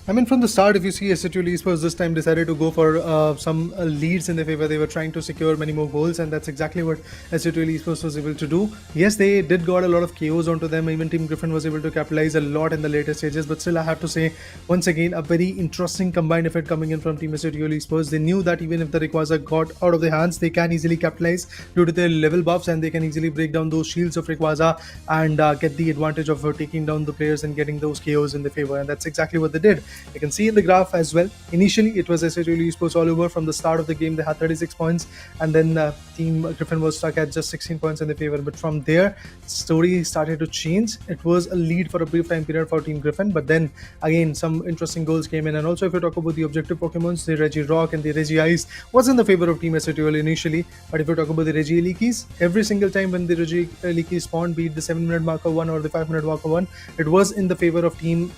S4: I mean, from the start, if you see SATU Esports this time decided to go for some leads in their favor. They were trying to secure many more goals, and that's exactly what SATU Esports was able to do. Yes, they did got a lot of KOs onto them. Even Team Griffin was able to capitalize a lot in the later stages. But still, I have to say, once again, a very interesting combined effort coming in from Team SATU Esports. They knew that even if the Rayquaza got out of their hands, they can easily capitalize due to their level buffs, and they can easily break down those shields of Rayquaza and get the advantage of taking down the players and getting those KOs in their favor. And that's exactly what they did. You can see in the graph as well. Initially, it was SATU Esports all over. From the start of the game, they had 36 points, and then Team Griffin was stuck at just 16 points in their favor. But from there, story started to change. It was a lead for a brief time period for Team Griffin, but then again, some interesting goals came in. And also, if you talk about the objective Pokemons, the Regirock and the Regice was in the favor of Team SATU initially. But if you talk about the Regielekis, every single time when the Regieleki spawned, be it the 7-minute marker 1 or the 5-minute marker 1, it was in the favor of Team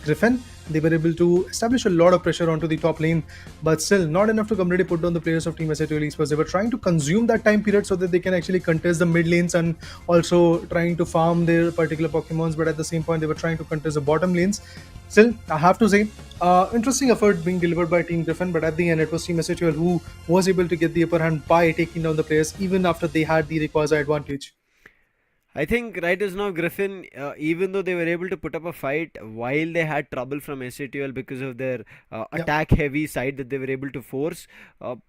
S4: Griffin. They were able to establish a lot of pressure onto the top lane, but still not enough to completely put down the players of Team SATU Esports. They were trying to consume that time period so that they can actually contest the mid lanes and also trying to farm their particular Pokemons, but at the same point they were trying to contest the bottom lanes. Still, I have to say, interesting effort being delivered by Team Griffin, but at the end it was Team SATU who was able to get the upper hand by taking down the players even after they had the Rayquaza advantage.
S1: I think right as now Griffin, even though they were able to put up a fight while they had trouble from SATL because of their attack heavy side that they were able to force,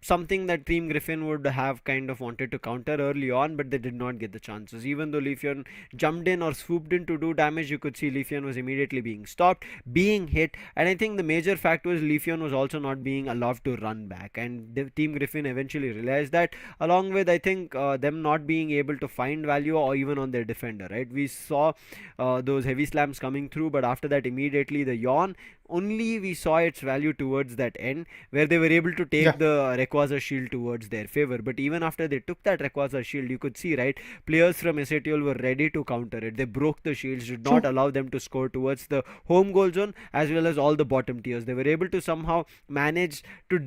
S1: something that Team Griffin would have kind of wanted to counter early on, but they did not get the chances. Even though Leafeon jumped in or swooped in to do damage, you could see Leafeon was immediately being stopped, being hit, and I think the major fact was Leafeon was also not being allowed to run back, and the Team Griffin eventually realized that, along with I think them not being able to find value or even on their defender, right? We saw those heavy slams coming through, but after that immediately the yawn, only we saw its value towards that end where they were able to take the Rayquaza shield towards their favor. But even after they took that Rayquaza shield, you could see, right, players from SATL were ready to counter it. They broke the shields, did not allow them to score towards the home goal zone as well as all the bottom tiers. They were able to somehow manage to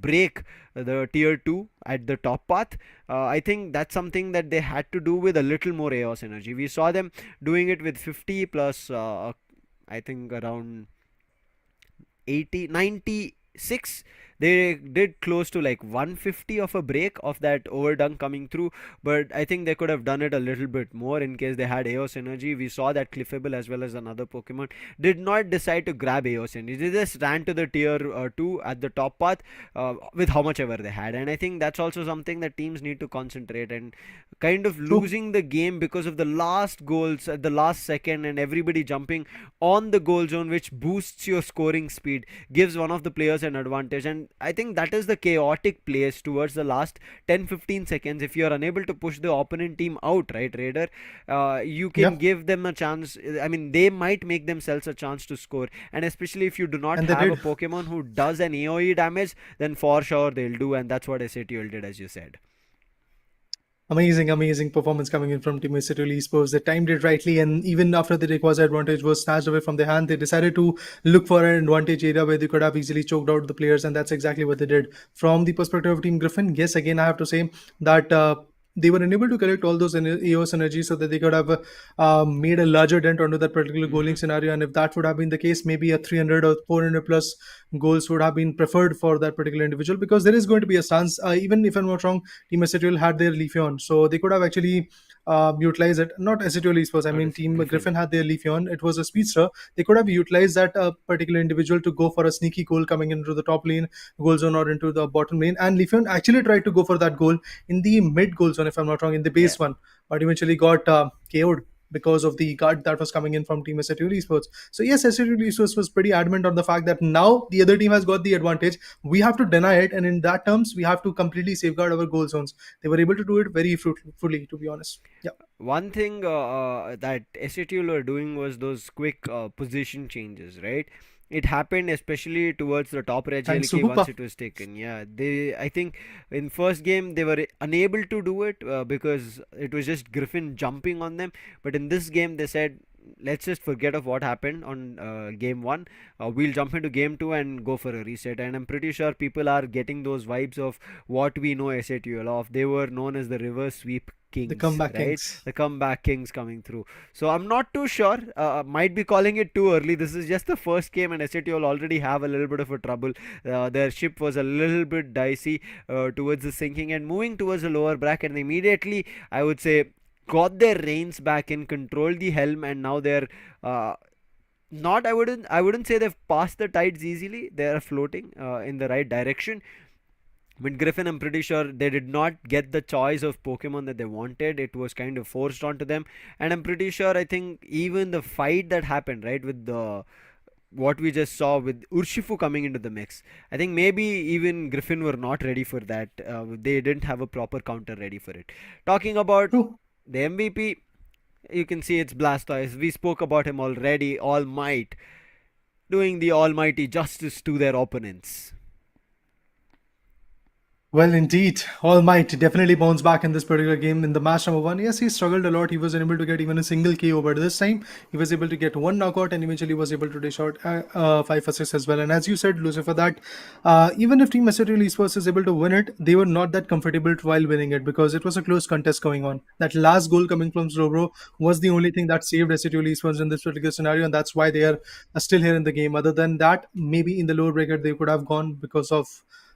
S1: break the tier 2 at the top path. I think that's something that they had to do with a little more chaos energy. We saw them doing it with 50 plus I think around 80 96. They did close to like 150 of a break of that overdunk coming through, but I think they could have done it a little bit more in case they had Eos energy. We saw that Cliffable as well as another Pokemon did not decide to grab Eos energy. They just ran to the tier 2 at the top path with how much ever they had, and I think that's also something that teams need to concentrate, and kind of losing the game because of the last goals at the last second and everybody jumping on the goal zone, which boosts your scoring speed, gives one of the players an advantage. And I think that is the chaotic place towards the last 10-15 seconds. If you are unable to push the opponent team out, right, Raider, you can give them a chance. I mean, they might make themselves a chance to score, and especially if you do not have a Pokemon who does an AoE damage, then for sure they'll do, and that's what SATL did, as you said.
S4: Amazing performance coming in from Team SATU Esports. They timed it rightly, and even after the Rayquaza advantage was snatched away from their hand, they decided to look for an advantage area where they could have easily choked out the players, and that's exactly what they did. From the perspective of Team Griffin, yes, again I have to say that they were unable to collect all those EOS energy so that they could have made a larger dent onto that particular goaling scenario. And if that would have been the case, maybe a 300 or 400 plus goals would have been preferred for that particular individual, because there is going to be a stance. Even if I'm not wrong, Team SATL had their Leafeon, so they could have actually utilized it. Not SATL Esports, I mean Team Griffin had their Leafeon. It was a speedster. They could have utilized that particular individual to go for a sneaky goal coming into the top lane goal zone or into the bottom lane. And Leafeon actually tried to go for that goal in the mid goal zone, if I'm not wrong, in the base one, but eventually got KO'd because of the guard that was coming in from Team SATU Esports. So yes, SATU Esports was pretty adamant on the fact that now the other team has got the advantage. We have to deny it, and in that terms, we have to completely safeguard our goal zones. They were able to do it very fruitfully, to be honest. Yeah.
S1: One thing that SATU were doing was those quick position changes, right? It happened especially towards the top Regieleki once it was taken. Yeah, I think in first game they were unable to do it because it was just Griffin jumping on them. But in this game they said, let's just forget of what happened on game 1. We'll jump into game 2 and go for a reset. And I'm pretty sure people are getting those vibes of what we know SATL of. They were known as the reverse sweep Kings,
S4: The comeback
S1: right?
S4: kings.
S1: The comeback Kings coming through. So I'm not too sure. Might be calling it too early. This is just the first game, and SAT will already have a little bit of a trouble. Their ship was a little bit dicey towards the sinking and moving towards the lower bracket. And immediately, I would say, got their reins back in, controlled the helm, and now they're not. I wouldn't say they've passed the tides easily. They are floating in the right direction. But Griffin, I'm pretty sure they did not get the choice of Pokemon that they wanted. It was kind of forced onto them, and I'm pretty sure. I think even the fight that happened, right, with the what we just saw with Urshifu coming into the mix. I think maybe even Griffin were not ready for that. They didn't have a proper counter ready for it. Talking about
S4: True.
S1: the MVP, you can see it's Blastoise. We spoke about him already. All Might doing the almighty justice to their opponents.
S4: Well, indeed, All Might definitely bounced back in this particular game. In the match number one, yes, he struggled a lot. He was unable to get even a single KO, but this time he was able to get one knockout and eventually was able to dish out 5 assists as well. And as you said, Lucifer, that even if Team Esports Esports is able to win it, they were not that comfortable while winning it because it was a close contest going on. That last goal coming from Slowbro was the only thing that saved Esports Esports in this particular scenario, and that's why they are still here in the game. Other than that, maybe in the lower bracket they could have gone because of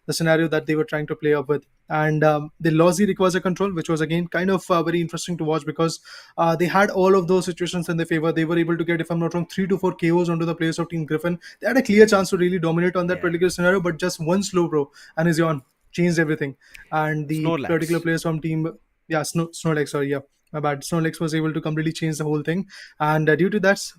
S4: the scenario that they were trying to play up with. And they lost the Rayquaza control, which was again kind of very interesting to watch because they had all of those situations in their favor. They were able to get, if I'm not wrong, 3 to 4 KOs onto the players of Team Griffin. They had a clear chance to really dominate on that
S1: Yeah.
S4: particular scenario, but just one slow bro and is on changed everything. And the particular
S1: Snorlax.
S4: players from Team, yeah, Snorlax, sorry, yeah, my bad. Snorlax was able to completely change the whole thing, and due to that,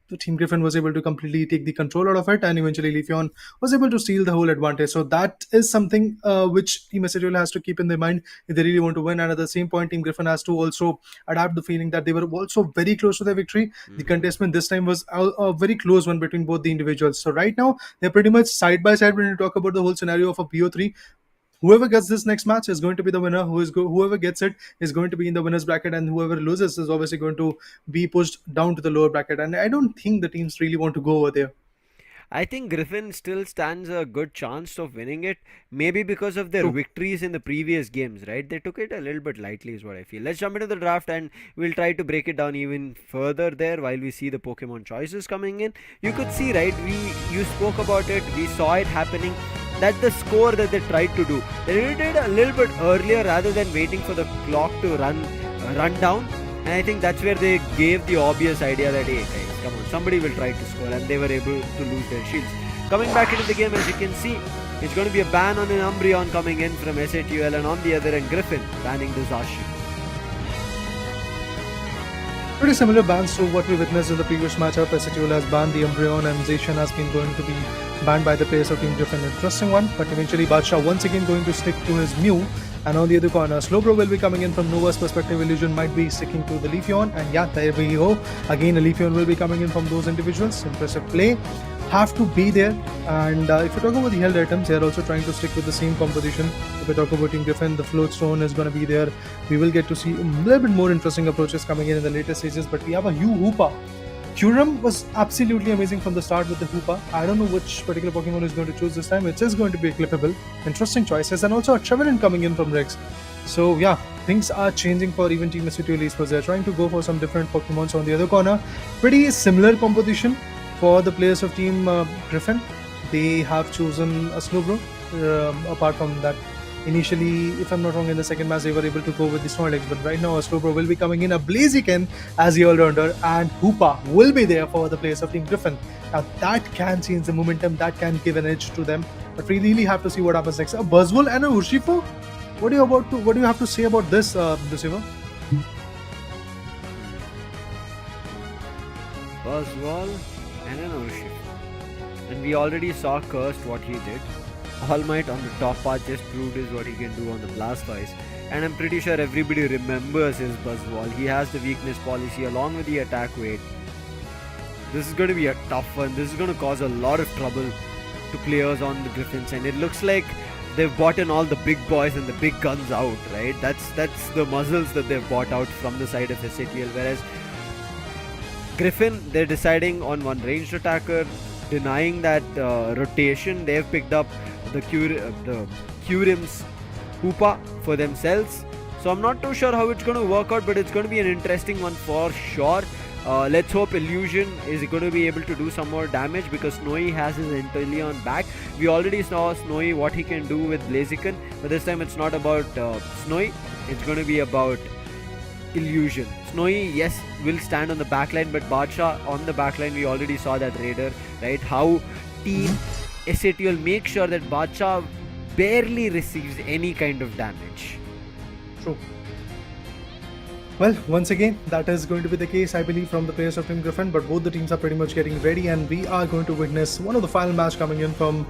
S4: the Team Griffin was able to completely take the control out of it, and eventually Leafeon was able to steal the whole advantage. So that is something which Team SRL has to keep in their mind if they really want to win. And at the same point, Team Griffin has to also adapt the feeling that they were also very close to their victory. The contestment this time was a very close one between both the individuals. So right now, they're pretty much side by side when you talk about the whole scenario of a BO3. Whoever gets this next match is going to be the winner. Whoever gets it is going to be in the winners bracket, and whoever loses is obviously going to be pushed down to the lower bracket. And I don't think the teams really want to go over there.
S1: I think Griffin still stands a good chance of winning it, maybe because of their
S4: True.
S1: victories in the previous games, right? They took it a little bit lightly, is what I feel. Let's jump into the draft and we'll try to break it down even further there while we see the Pokemon choices coming in. You could see, right? You spoke about it, we saw it happening. That the score that they tried to do, they did it a little bit earlier rather than waiting for the clock to run down. And I think that's where they gave the obvious idea that, hey guys, come on, somebody will try to score, and they were able to lose their shields. Coming back into the game, as you can see, it's going to be a ban on an Umbreon coming in from SATUL, and on the other end, Griffin banning the Zashi.
S4: Pretty similar bans to what we witnessed in the previous matchup. SHL has banned the Umbreon and Zacian has been going to be banned by the players of Team Griffin. Interesting one, but eventually Badshah once again going to stick to his Mew. And on the other corner, Slowbro will be coming in from Nova's perspective. Illusion might be sticking to the Leafeon. And yeah, there we go. Again, a Leafeon will be coming in from those individuals. Impressive play. Have to be there. And if you talk about the held items, they are also trying to stick with the same composition. If we talk about Team Griffin, the float stone is going to be there. We will get to see a little bit more interesting approaches coming in the later stages. But we have a Hugh Hoopa. Kyurem was absolutely amazing from the start with the Hoopa. I don't know which particular Pokemon is going to choose this time. It is going to be a clippable. Interesting choices. And also a Trevenant coming in from Rex. So yeah, things are changing for even Team SUTL Esports. They're trying to go for some different Pokemons on the other corner. Pretty similar composition for the players of Team Griffin. They have chosen a Slowbro. Apart from that, initially, if I'm not wrong, in the second match they were able to go with the Snorlax, but right now a Slowbro will be coming in, a Blaziken as the all-rounder, and Hoopa will be there for the players of Team Griffin. Now that can change the momentum, that can give an edge to them, but we really have to see what happens next. A Buzzwole and a Urshifu? What do you have to say about this, Lucifer?
S1: Buzzwole and an Urshifu. And we already saw Cursed what he did. All Might on the top part just proved is what he can do on the Blastoise. And I'm pretty sure everybody remembers his Buzzwole. He has the weakness policy along with the attack weight. This is going to be a tough one. This is going to cause a lot of trouble to players on the Griffins. And it looks like they've bought in all the big boys and the big guns out, right? That's the muzzles that they've bought out from the side of SATL. Whereas Griffin, they're deciding on one ranged attacker, denying that rotation. They've picked up the Kyurem's Hoopa for themselves. So I'm not too sure how it's going to work out, but it's going to be an interesting one for sure. Let's hope Illusion is going to be able to do some more damage, because Snowy has his Inteleon back. We already saw Snowy what he can do with Blaziken, but this time it's not about Snowy, it's going to be about Illusion. Snowy, yes, will stand on the backline, but Badshah on the backline, we already saw that Raider, right? How Team SATL make sure that Badshah barely receives any kind of damage.
S4: True. Well, once again, that is going to be the case, I believe, from the players of Team Griffin, but both the teams are pretty much getting ready, and we are going to witness one of the final match coming in from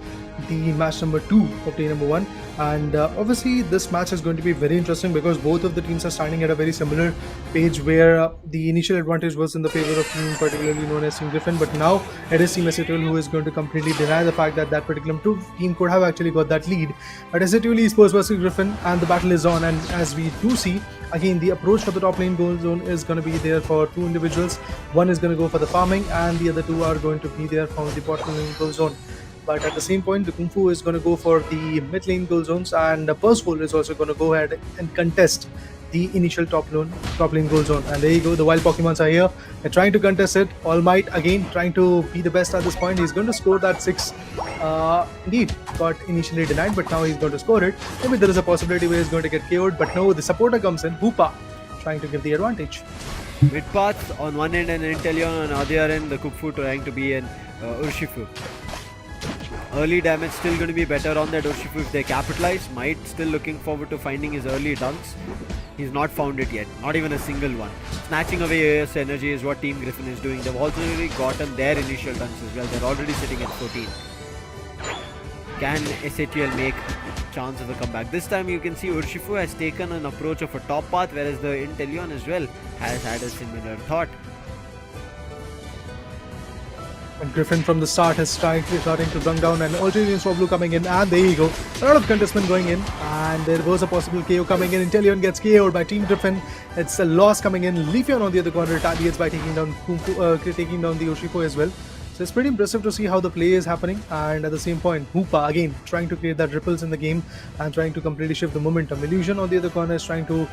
S4: the match number 2 of day number 1. And obviously this match is going to be very interesting, because both of the teams are standing at a very similar page, where the initial advantage was in the favor of team particularly known as Team Griffin, but now it is Team SATL who is going to completely deny the fact that that particular team could have actually got that lead. But SATL Esports versus Griffin, and the battle is on, and as we do see, again, the approach for the top lane goal zone is going to be there for two individuals. One is going to go for the farming, and the other two are going to be there from the bottom lane goal zone. But at the same point, the Kung Fu is going to go for the mid lane goal zones, and the Purse is also going to go ahead and contest the initial top lane goal zone. And there you go, the wild Pokemons are here. They're trying to contest it. All Might again trying to be the best at this point. He's going to score that 6. Indeed, got initially denied, but now he's going to score it. Maybe there is a possibility where he's going to get KO'd, but no, the supporter comes in, Hoopa, trying to give the advantage.
S1: Mid path on one end and Inteleon on the other end, the Kung Fu trying to be an Urshifu. Early damage still going to be better on that Urshifu if they capitalize. Might still looking forward to finding his early dunks. He's not found it yet, not even a single one. Snatching away AS energy is what Team Griffin is doing. They've also already gotten their initial dunks as well. They're already sitting at 14. Can SATL make chance of a comeback? This time you can see Urshifu has taken an approach of a top path, whereas the Inteleon as well has had a similar thought.
S4: And Griffin from the start is starting to bring down an Ulterior Swablu coming in, and there you go. A lot of contestment going in, and there was a possible KO coming in. Inteleon gets KO'd by Team Griffin. It's a loss coming in. Leafeon on the other corner retaliates by taking down the Urshifu as well. So it's pretty impressive to see how the play is happening, and at the same point, Hoopa again trying to create that ripples in the game and trying to completely shift the momentum. Illusion on the other corner is trying to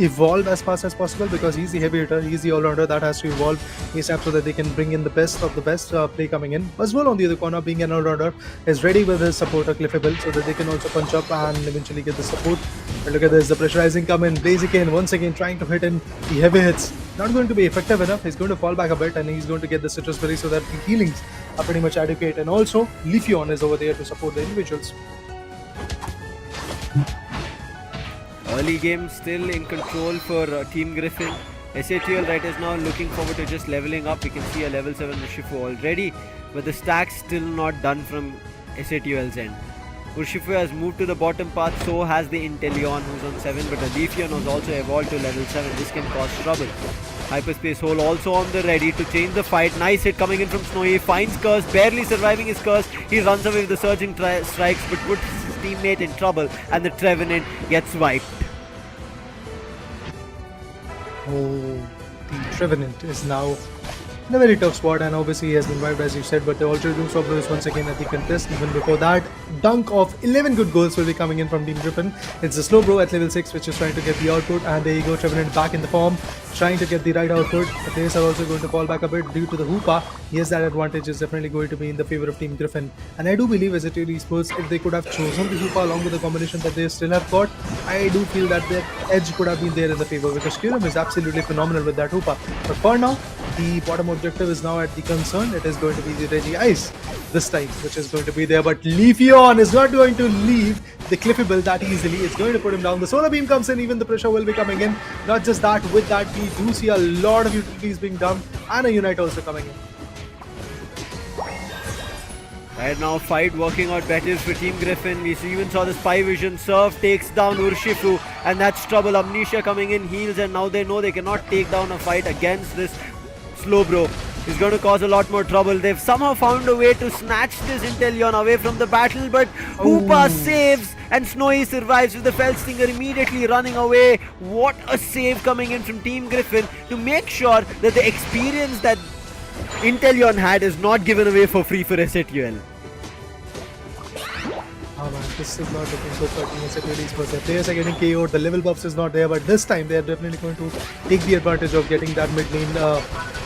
S4: evolve as fast as possible, because he's the heavy hitter, he's the all-rounder that has to evolve ASAP so that they can bring in the best of the best play coming in. Buzzwell on the other corner, being an all-rounder, is ready with his supporter Cliffable so that they can also punch up and eventually get the support. But look at this, the pressurizing come in. Blaziken once again trying to hit in the heavy hits. Not going to be effective enough. He's going to fall back a bit, and he's going to get the Citrus Berry so that the healings are pretty much adequate. And also, Leafeon is over there to support the individuals.
S1: Early game still in control for Team Griffin. SATL right is now looking forward to just leveling up. We can see a level 7 Urshifu already, but the stack's still not done from SATL's end. Urshifu has moved to the bottom path, so has the Inteleon who's on 7, but the Leafeon has also evolved to level 7. This can cause trouble. Hyperspace Hole also on the ready to change the fight. Nice hit coming in from Snowy. Finds Curse, barely surviving his Curse. He runs away with the surging strikes, but puts his teammate in trouble, and the Trevenant gets wiped.
S4: Oh, the Trevenant is now in a very tough spot, and obviously he has been wiped as you said, but the Ulterior Swablu is once again at the contest. Even before that, dunk of 11 good goals will be coming in from Team Griffin. It's the Slow Bro at level 6 which is trying to get the output, and there you go, Trevenant back in the form, trying to get the right output. The players are also going to fall back a bit due to the Hoopa. Yes, that advantage is definitely going to be in the favor of Team Griffin, and I do believe as a Esports, if they could have chosen the Hoopa along with the combination that they still have got, I do feel that their edge could have been there in the favor, because Kiram is absolutely phenomenal with that Hoopa. But for now, the bottom objective is now at the concern. It is going to be the Reggie Ice this time, which is going to be there, but Leafeon is not going to leave the Cliffable that easily. It's going to put him down. The Solar Beam comes in, even the pressure will be coming in. Not just that, with that we do see a lot of utilities being done, and a Unite also coming in.
S1: Right now, fight working out better for Team Griffin. We even saw the Spy Vision Surf takes down Urshifu, and that's trouble. Amnesia coming in, heals, and now they know they cannot take down a fight against this Slow Bro. Is going to cause a lot more trouble. They've somehow found a way to snatch this Inteleon away from the battle, but Hoopa saves, and Snowy survives with the Fell Stinger immediately running away. What a save coming in from Team Griffin to make sure that the experience that Inteleon had is not given away for free for SATL.
S4: Oh man, this is not looking good for Team Esports. The players are getting KO'd, the level buffs is not there, but this time they are definitely going to take the advantage of getting that mid lane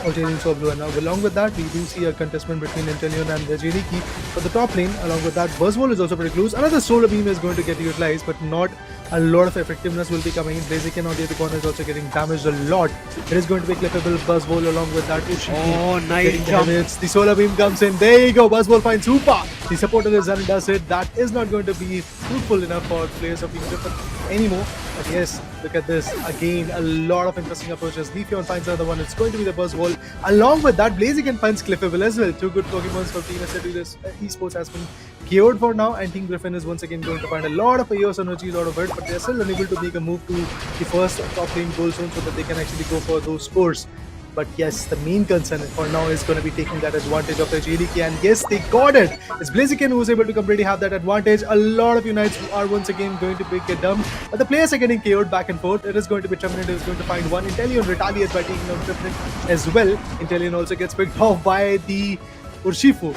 S4: alternating Swablu. And now along with that, we do see a contestment between Inteleon and Vejeliki for the top lane. Along with that, Buzzwole is also pretty close. Another Solar Beam is going to get utilized, but not a lot of effectiveness will be coming in. Blaziken on the other corner is also getting damaged a lot. It is going to be clippable. Buzzwole along with that.
S1: Oh, nice jump.
S4: The Solar Beam comes in. There you go. Buzzwole finds Hoopa. The supporter is done and does it. That is not going to be fruitful enough for players of Team Griffin anymore. But yes, look at this. Again, a lot of interesting approaches. Leafeon finds another one. It's going to be the Buzzwole. Along with that, Blaziken finds Clippable as well. Two good Pokemons for Team Esports has been KO'd for now, and Team Griffin is once again going to find a lot of Eos energies out of it, but they're still unable to make a move to the first top lane goal zone so that they can actually go for those scores. But yes, the main concern for now is going to be taking that advantage of the Vejeliki, and yes, they got it. It's Blaziken who is able to completely have that advantage. A lot of Unites are once again going to get dumped, but the players are getting KO'd back and forth. It is going to be Treminant who is going to find one. Inteleon retaliates by taking out Treminant as well. Inteleon also gets picked off by the Urshifu.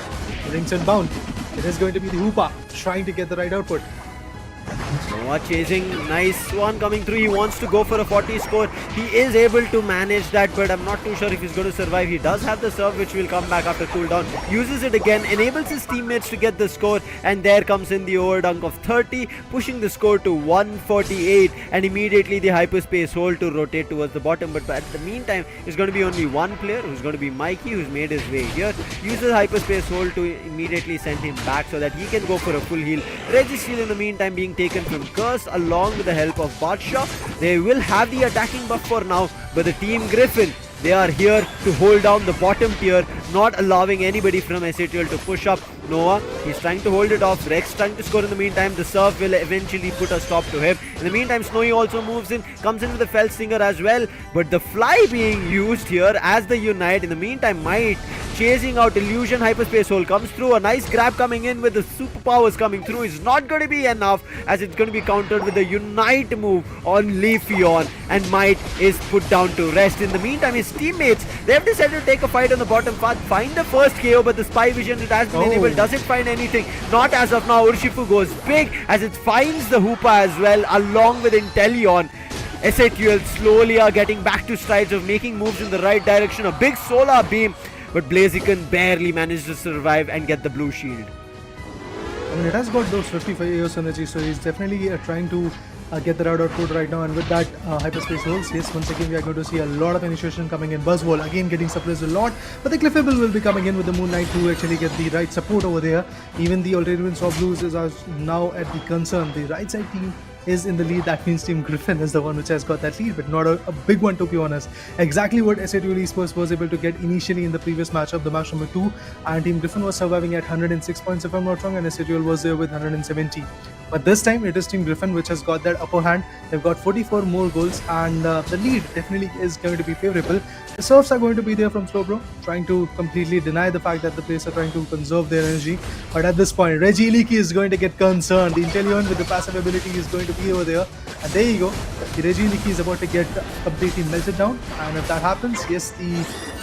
S4: Rings and bound. It is going to be the Hoopa trying to get the right output.
S1: Noah chasing, nice one coming through. He wants to go for a 40 score. He is able to manage that, but I'm not too sure if he's going to survive. He does have the serve, which will come back after cooldown. Uses it again, enables his teammates to get the score, and there comes in the overdunk of 30, pushing the score to 148, and immediately the hyperspace hold to rotate towards the bottom. But at the meantime, it's going to be only one player, who's going to be Mikey, who's made his way here. Uses hyperspace hold to immediately send him back so that he can go for a full heal. Reggie's heal in the meantime being taken from Curse along with the help of Badshaw. They will have the attacking buff for now, but the Team Griffin, they are here to hold down the bottom tier, not allowing anybody from SATL to push up. Noah, he's trying to hold it off. Rex trying to score in the meantime. The serve will eventually put a stop to him. In the meantime, Snowy also moves in, comes in with the Fell Stinger as well. But the fly being used here as the Unite. In the meantime, Might chasing out Illusion. Hyperspace Hole comes through. A nice grab coming in with the superpowers coming through. Is not going to be enough, as it's going to be countered with the Unite move on Leafeon. And Might is put down to rest. In the meantime, his teammates, they have decided to take a fight on the bottom path. Find the first KO, but the Spy Vision, it has been enabled. Does it find anything? Not as of now. Urshifu goes big as it finds the Hoopa as well, along with Inteleon. SATL slowly are getting back to strides of making moves in the right direction. A big solar beam, but Blaziken barely managed to survive and get the blue shield.
S4: I mean, it has got those 55 EOS energy, so he's definitely trying to get the route output right now. And with that hyperspace holds, yes, once again we are going to see a lot of initiation coming in. Buzzwole again getting suppressed a lot, but the Cliffable will be coming in with the Moon Knight to actually get the right support over there. Even the Alternative Swap Blues is now at the concern. The right side team is in the lead. That means Team Griffin is the one which has got that lead, but not a big one, to be honest. Exactly what SATL Esports was able to get initially in the previous matchup, the match number 2, and Team Griffin was surviving at 106 points if I'm not wrong, and SATL was there with 170. But this time it is Team Griffin which has got that upper hand. They've got 44 more goals, and the lead definitely is going to be favorable. The serves are going to be there from Slowbro, trying to completely deny the fact that the players are trying to conserve their energy. But at this point, Vejeliki is going to get concerned. The Inteleon with the passive ability is going to be over there. And there you go. The Vejeliki is about to get completely melted down. And if that happens, yes, the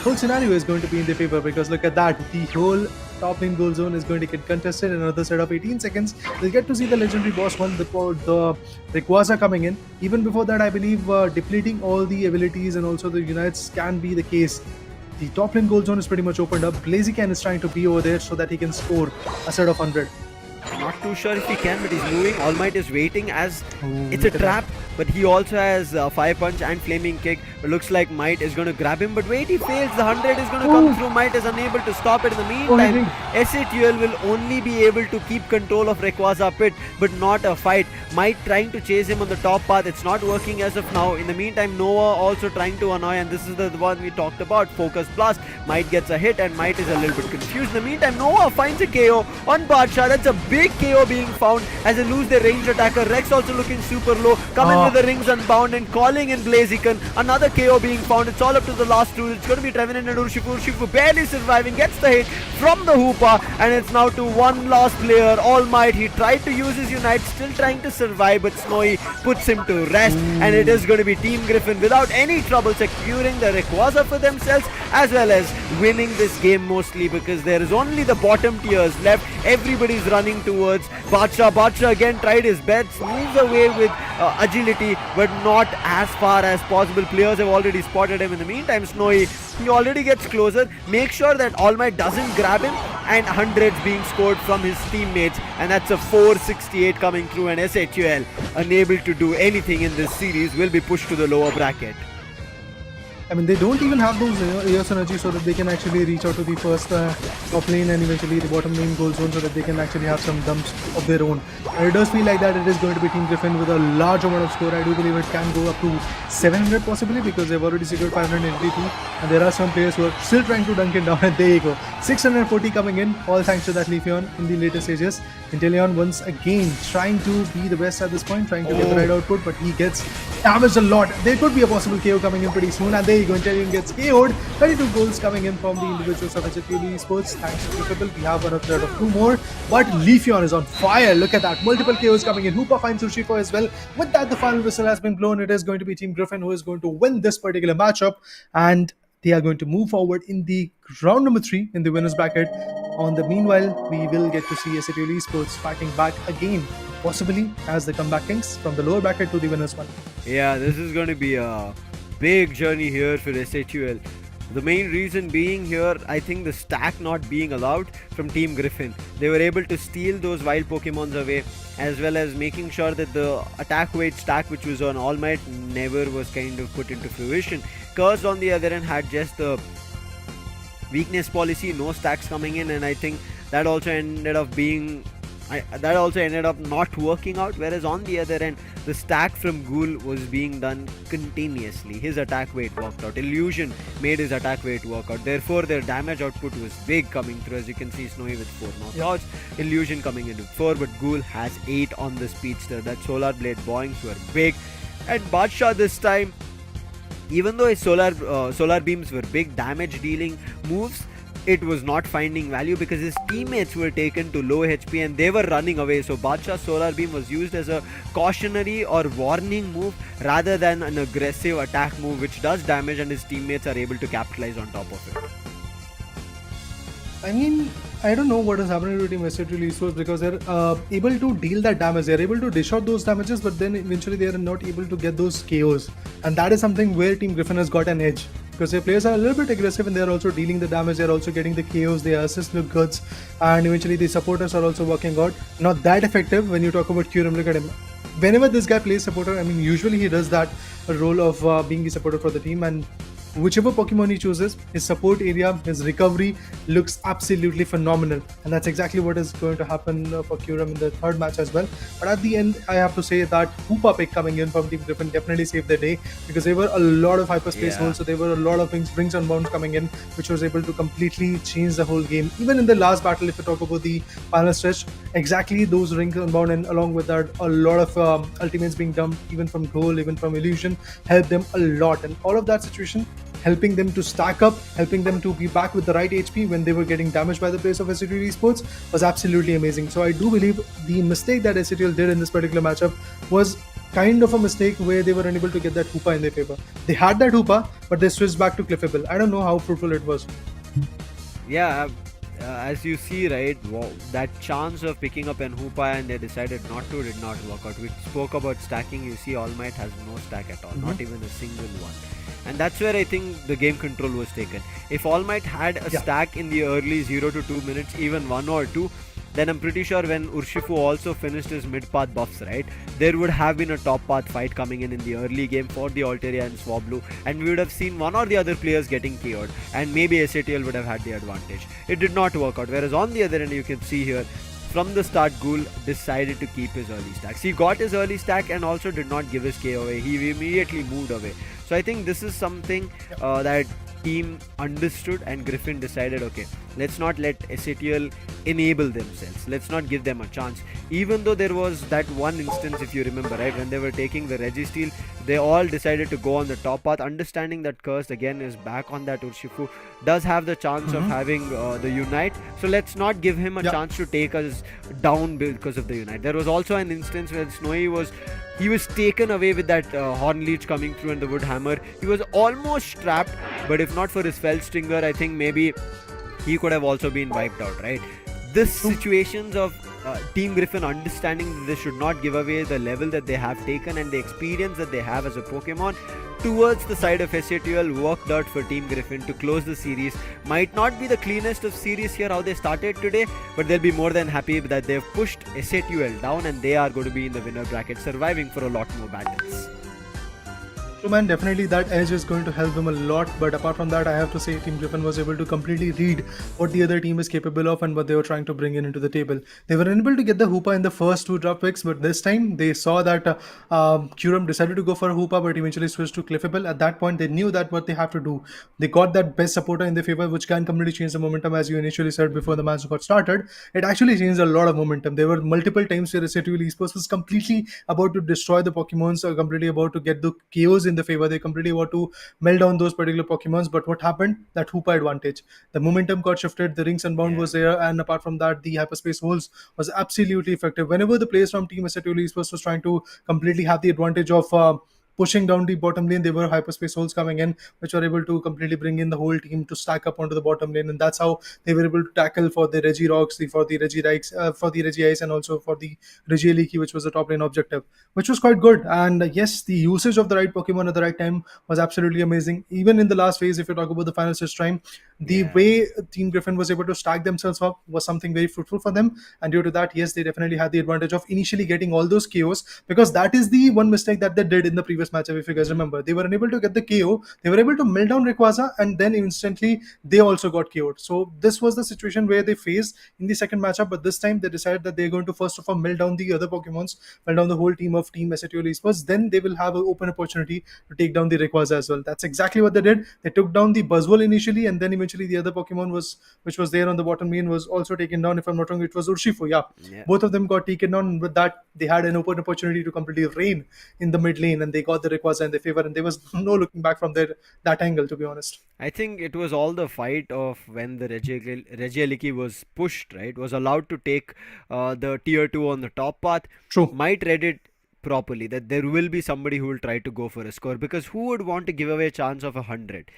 S4: whole scenario is going to be in their favor, because look at that. The whole top lane goal zone is going to get contested in another set of 18 seconds. We'll get to see the legendary boss one, the Rayquaza coming in. Even before that, I believe depleting all the abilities and also the unites can be the case. The top lane goal zone is pretty much opened up. Blaziken is trying to be over there so that he can score a set of 100.
S1: Not too sure if he can, but he's moving. All Might is waiting as it's a trap, but he also has Fire Punch and Flaming Kick. But looks like Might is going to grab him, but wait, he fails. The 100 is going to come through. Might is unable to stop it. In the meantime, SATL will only be able to keep control of Rayquaza Pit, but not a fight. Might trying to chase him on the top path. It's not working as of now. In the meantime, Noah also trying to annoy, and this is the one we talked about. Focus Blast. Might gets a hit, and Might is a little bit confused. In the meantime, Noah finds a KO on Badshaw. That's a big KO being found as they lose their ranged attacker. Rex also looking super low. Come in with the rings unbound and calling in Blaziken. Another KO being found. It's all up to the last two. It's going to be Trevenant and Urshifu. Urshifu barely surviving, gets the hit from the Hoopa, and it's now to one last player, All Might. He tried to use his Unite, still trying to survive, but Snowy puts him to rest, and it is going to be Team Griffin without any trouble securing the Rayquaza for themselves, as well as winning this game mostly because there is only the bottom tiers left. Everybody's running towards Badsha. Badsha again tried his best, moves away with agility, but not as far as possible. Players have already spotted him. In the meantime, Snowy, he already gets closer. Make sure that All Might doesn't grab him, and hundreds being scored from his teammates, and that's a 468 coming through, and SHUL, unable to do anything in this series, will be pushed to the lower bracket.
S4: I mean, they don't even have those Eos energy so that they can actually reach out to the first top lane and eventually the bottom lane goal zone so that they can actually have some dumps of their own. And it does feel like that it is going to be Team Griffin with a large amount of score. I do believe it can go up to 700 possibly because they've already secured 582, and there are some players who are still trying to dunk it down, and there you go. 640 coming in, all thanks to that Leafeon in the later stages. Inteleon once again trying to be the best at this point, trying to get the right output, but he gets damaged a lot. There could be a possible KO coming in pretty soon, and there you go. Inteleon gets KO'd. 32 goals coming in from the individuals of Esports. Thanks to people. We have one threat of two more, but Leafeon is on fire. Look at that. Multiple KOs coming in. Hoopa finds Urshifu as well. With that, the final whistle has been blown. It is going to be Team Griffin who is going to win this particular matchup, and they are going to move forward in the round number 3 in the winners bracket. On the meanwhile, we will get to see Esports fighting back again, possibly as the comeback kings from the lower bracket to the winners one.
S1: Yeah, this is going to be a big journey here for SHUL. The main reason being here, I think the stack not being allowed from Team Griffin. They were able to steal those wild Pokemons away, as well as making sure that the attack weight stack which was on All Might never was kind of put into fruition. Curse on the other end had just the weakness policy, no stacks coming in, and I think that also ended up being not working out. Whereas on the other end, the stack from Ghoul was being done continuously. His attack weight worked out. Illusion made his attack weight work out. Therefore, their damage output was big coming through. As you can see, Snowy with 4 knockouts, Illusion coming in with 4, but Ghoul has 8 on the Speedster. That Solar Blade boings were big, and Badsha this time, even though his solar beams were big damage dealing moves, it was not finding value because his teammates were taken to low HP and they were running away. So Badsha's solar beam was used as a cautionary or warning move rather than an aggressive attack move which does damage, and his teammates are able to capitalize on top of it.
S4: I mean, I don't know what is happening to Team Esports because they're able to deal that damage. They're able to dish out those damages, but then eventually they are not able to get those KOs. And that is something where Team Griffin has got an edge, because their players are a little bit aggressive and they're also dealing the damage. They're also getting the KOs, their assists look good, and eventually the supporters are also working out. Not that effective when you talk about Kyurem. Look at him. Whenever this guy plays supporter, I mean, usually he does that role of being the supporter for the team, and whichever Pokemon he chooses, his support area, his recovery looks absolutely phenomenal, and that's exactly what is going to happen for Kyurem in the third match as well. But at the end, I have to say that Hoopa pick coming in from Team Griffin definitely saved the day, because there were a lot of hyperspace holes, so there were a lot of rings unbound coming in, which was able to completely change the whole game. Even in the last battle, if you talk about the final stretch, exactly those rings unbound, and along with that, a lot of ultimates being dumped, even from Goal, even from Illusion, helped them a lot. And all of that situation helping them to stack up, helping them to be back with the right HP when they were getting damaged by the players of Esports was absolutely amazing. So I do believe the mistake that SCTL did in this particular matchup was kind of a mistake where they were unable to get that Hoopa in their favor. They had that Hoopa, but they switched back to Cliffable. I don't know how fruitful it was.
S1: Yeah, as you see, right, that chance of picking up an Hoopa and they decided not to did not work out. We spoke about stacking. You see, All Might has no stack at all, not even a single one. And that's where I think the game control was taken. If All Might had a stack in the early 0 to 2 minutes, even 1 or 2, then I'm pretty sure when Urshifu also finished his mid-path buffs, right, there would have been a top-path fight coming in the early game for the Altaria and Swablu, and we would have seen one or the other players getting KO'd, and maybe SATL would have had the advantage. It did not work out, whereas on the other end, you can see here, from the start, Ghoul decided to keep his early stacks. He got his early stack and also did not give his KO away. He immediately moved away. So I think this is something that team understood and Griffin decided, okay, let's not let SATL enable themselves. Let's not give them a chance. Even though there was that one instance, if you remember, right, when they were taking the Registeel, they all decided to go on the top path, understanding that Cursed again is back on that. Urshifu does have the chance of having the Unite, so let's not give him a chance to take us down because of the Unite. There was also an instance where Snowy was taken away with that Horn Leech coming through and the Wood Hammer. He was almost trapped, but if not for his Fell Stinger, I think maybe he could have also been wiped out, right? This situations of Team Griffin understanding that they should not give away the level that they have taken and the experience that they have as a Pokemon towards the side of SATL worked out for Team Griffin to close the series. Might not be the cleanest of series here how they started today, but they'll be more than happy that they've pushed SATL down and they are going to be in the winner bracket, surviving for a lot more battles.
S4: So man, definitely that edge is going to help them a lot, but apart from that, I have to say Team Griffin was able to completely read what the other team is capable of and what they were trying to bring in into the table. They were unable to get the Hoopa in the first two draft picks, but this time they saw that Kuram decided to go for a Hoopa, but eventually switched to Clefable. At that point, they knew that what they have to do. They got that best supporter in their favor, which can completely change the momentum, as you initially said before the match got started. It actually changed a lot of momentum. There were multiple times where SATL Esports was completely about to destroy the Pokemons, or completely about to get the KOs in the favor. They completely want to melt down those particular Pokemons, but what happened? That Hoopa advantage. The momentum got shifted, the Rings Unbound was there, and apart from that, the Hyperspace Holes was absolutely effective. Whenever the players from Team SATL Esports was trying to completely have the advantage of pushing down the bottom lane, there were Hyperspace Holes coming in, which were able to completely bring in the whole team to stack up onto the bottom lane, and that's how they were able to tackle for the Regirocks, for the Regirikes, for the Regiice, and also for the Regieleki, which was the top lane objective, which was quite good. And yes, the usage of the right Pokemon at the right time was absolutely amazing. Even in the last phase, if you talk about the final stage time, the way Team Griffin was able to stack themselves up was something very fruitful for them, and due to that, yes, they definitely had the advantage of initially getting all those KOs, because that is the one mistake that they did in the previous matchup. If you guys remember, they were unable to get the KO, they were able to melt down Rayquaza, and then instantly they also got KO'd. So this was the situation where they faced in the second matchup, but this time they decided that they're going to first of all melt down the other Pokemons, melt down the whole team of Team SATL Esports, then they will have an open opportunity to take down the Rayquaza as well. That's exactly what they did. They took down the Buzzwole initially, and then eventually the other Pokemon which was there on the bottom lane was also taken down. If I'm not wrong, it was Urshifu. Yeah. Both of them got taken down, and with that they had an open opportunity to completely reign in the mid lane, and they got the Rayquaza in their favor, and there was no looking back from that angle, to be honest.
S1: I think it was all the fight of when the Regieleki was pushed, right? Was allowed to take the tier 2 on the top path.
S4: True.
S1: Might read it properly that there will be somebody who will try to go for a score, because who would want to give away a chance of 100?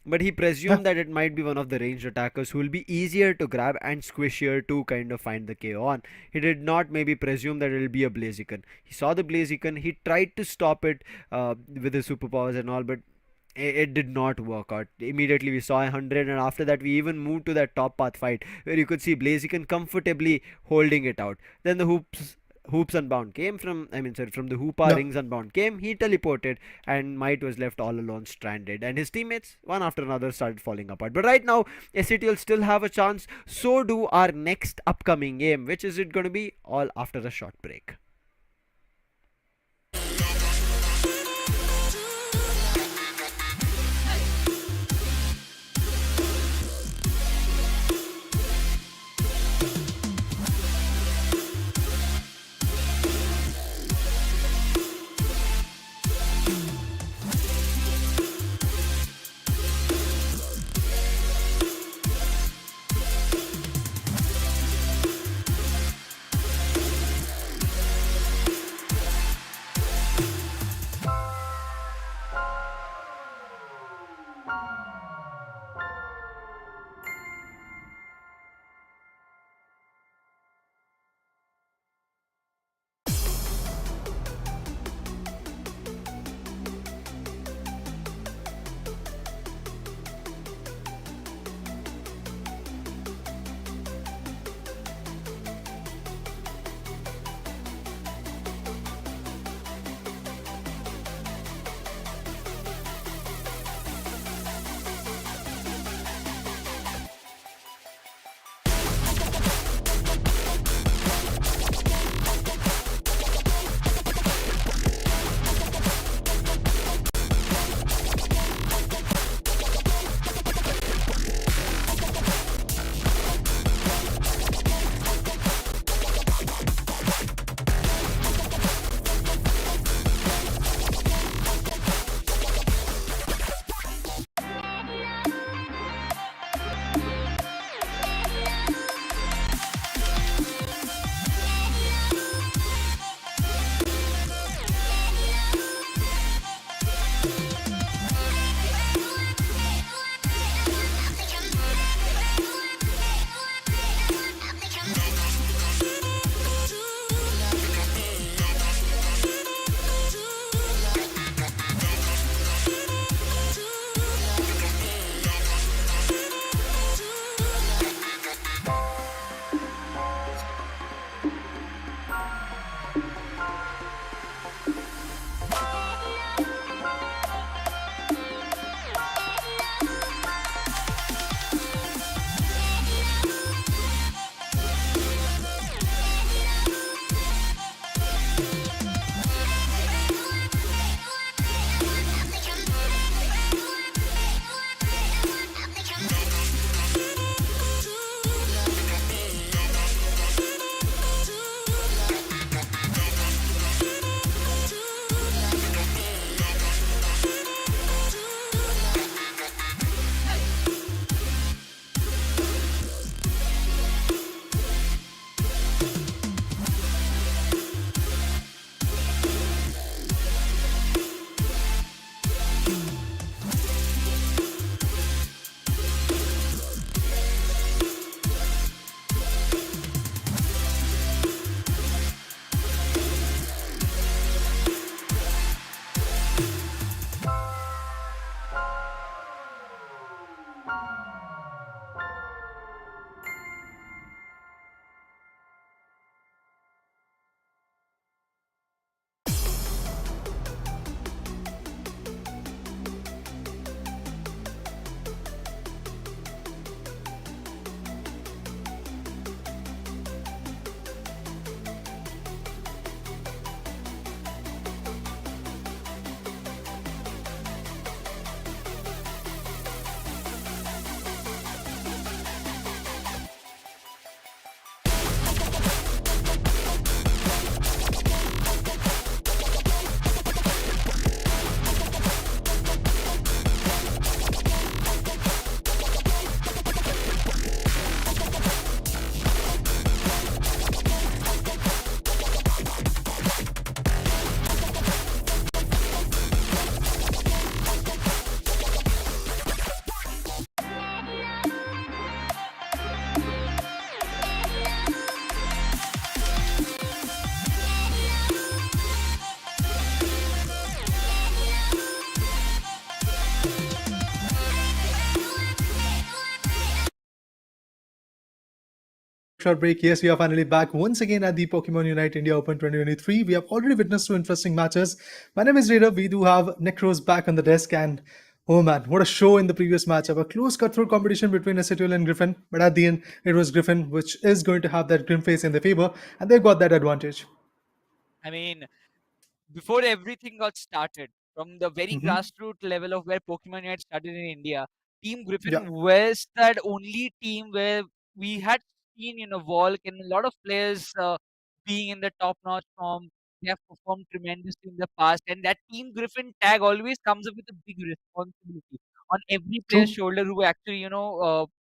S1: But he presumed that it might be one of the ranged attackers who will be easier to grab and squishier to kind of find the KO on. He did not maybe presume that it will be a Blaziken. He saw the Blaziken, he tried to stop it with his superpowers and all, but it did not work out. Immediately we saw 100, and after that we even moved to that top path fight where you could see Blaziken comfortably holding it out. Then the Hoops Unbound came from the Hoopa Rings Unbound came, he teleported, and Might was left all alone stranded, and his teammates one after another started falling apart. But right now SATL still have a chance, so do our next upcoming game, which is it going to be, all after a short break.
S4: short break. Yes, we are finally back once again at the Pokemon Unite India Open 2023. We have already witnessed two interesting matches. My name is Raider. We do have Necros back on the desk, and oh man, what a show in the previous matchup. A close cutthroat competition between SATL and Griffin, but at the end, it was Griffin, which is going to have that grim face in their favor, and they got that advantage.
S2: I mean, before everything got started, from the very
S4: Hmm.
S2: grassroots level of where Pokemon Unite started in India, Team
S4: Yeah,
S2: Griffin was that only team where we had seen, Volk and a lot of players being in the top-notch form. They have performed tremendously in the past, and that Team Griffin tag always comes up with a big responsibility on every player's
S4: true,
S2: shoulder who actually,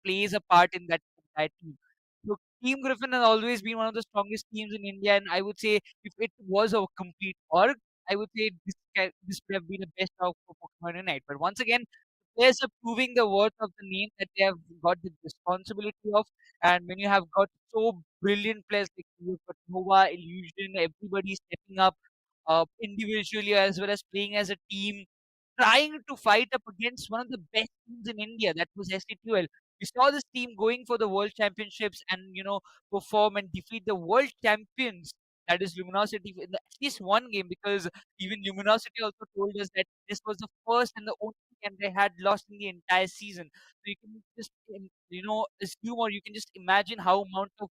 S2: plays a part in that entire team. So Team Griffin has always been one of the strongest teams in India, and I would say if it was a complete org, I would say this would have been a best out for Pokemon Unite. But once again, players are proving the worth of the name that they have got the responsibility of. And when you have got so brilliant players like you've got Nova, Illusion, everybody stepping up individually as well as playing as a team, trying to fight up against one of the best teams in India, that was SCTUL. We saw this team going for the world championships and perform and defeat the world champions. That is Luminosity in at least one game, because even Luminosity also told us that this was the first and the only game they had lost in the entire season. So you can just assume, or you can just imagine how which amount of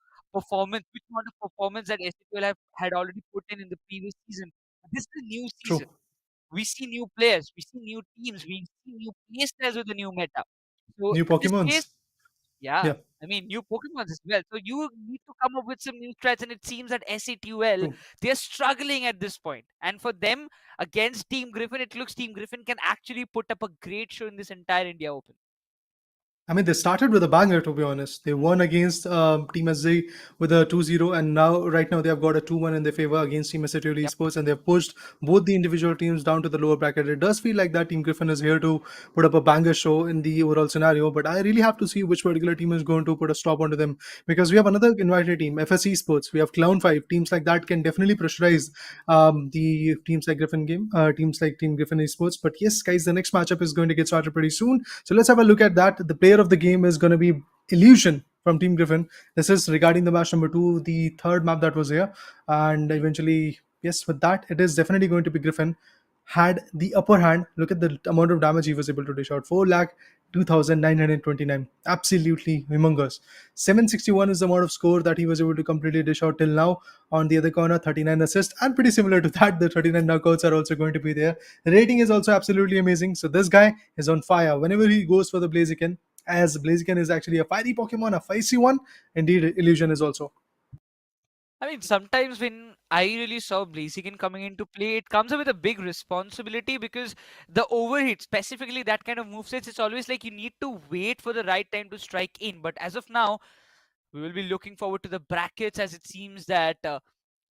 S2: performance that SCTUL had already put in the previous season. This is a new season.
S4: true.
S2: We see new players, we see new teams, we see new play styles with the new meta. So
S4: New
S2: in this case,
S4: Pokemons.
S2: yeah,
S4: Yeah,
S2: I mean new Pokemons as well. So you need to come up with some new threats, and it seems that SATUL,
S4: true.
S2: they're struggling at this point. And for them against Team Griffin, it looks Team Griffin can actually put up a great show in this entire India Open.
S4: I mean, they started with a banger, to be honest. They won against Team SZ with a 2-0, and right now, they have got a 2-1 in their favor against Team SATL
S2: Yep.
S4: Esports, and they've pushed both the individual teams down to the lower bracket. It does feel like that Team Griffin is here to put up a banger show in the overall scenario, but I really have to see which particular team is going to put a stop onto them, because we have another invited team, FS Esports. We have Clown 5. Teams like that can definitely pressurize the teams like teams like Team Griffin Esports. But yes, guys, the next matchup is going to get started pretty soon. So let's have a look at that. The player of the game is going to be Illusion from Team Griffin. This is regarding the match number 2, the third map that was here. And eventually, yes, with that, it is definitely going to be Griffin. Had the upper hand. Look at the amount of damage he was able to dish out. 4 lakh 2,929. Absolutely humongous. 761 is the amount of score that he was able to completely dish out till now. On the other corner, 39 assists, and pretty similar to that, the 39 knockouts are also going to be there. The rating is also absolutely amazing. So this guy is on fire whenever he goes for the Blaziken. As Blaziken is actually a fiery Pokemon, a feisty one. Indeed, Illusion is also.
S2: I mean, sometimes when I really saw Blaziken coming into play, it comes up with a big responsibility, because the overhit, specifically that kind of movesets, it's always like you need to wait for the right time to strike in. But as of now, we will be looking forward to the brackets, as it seems that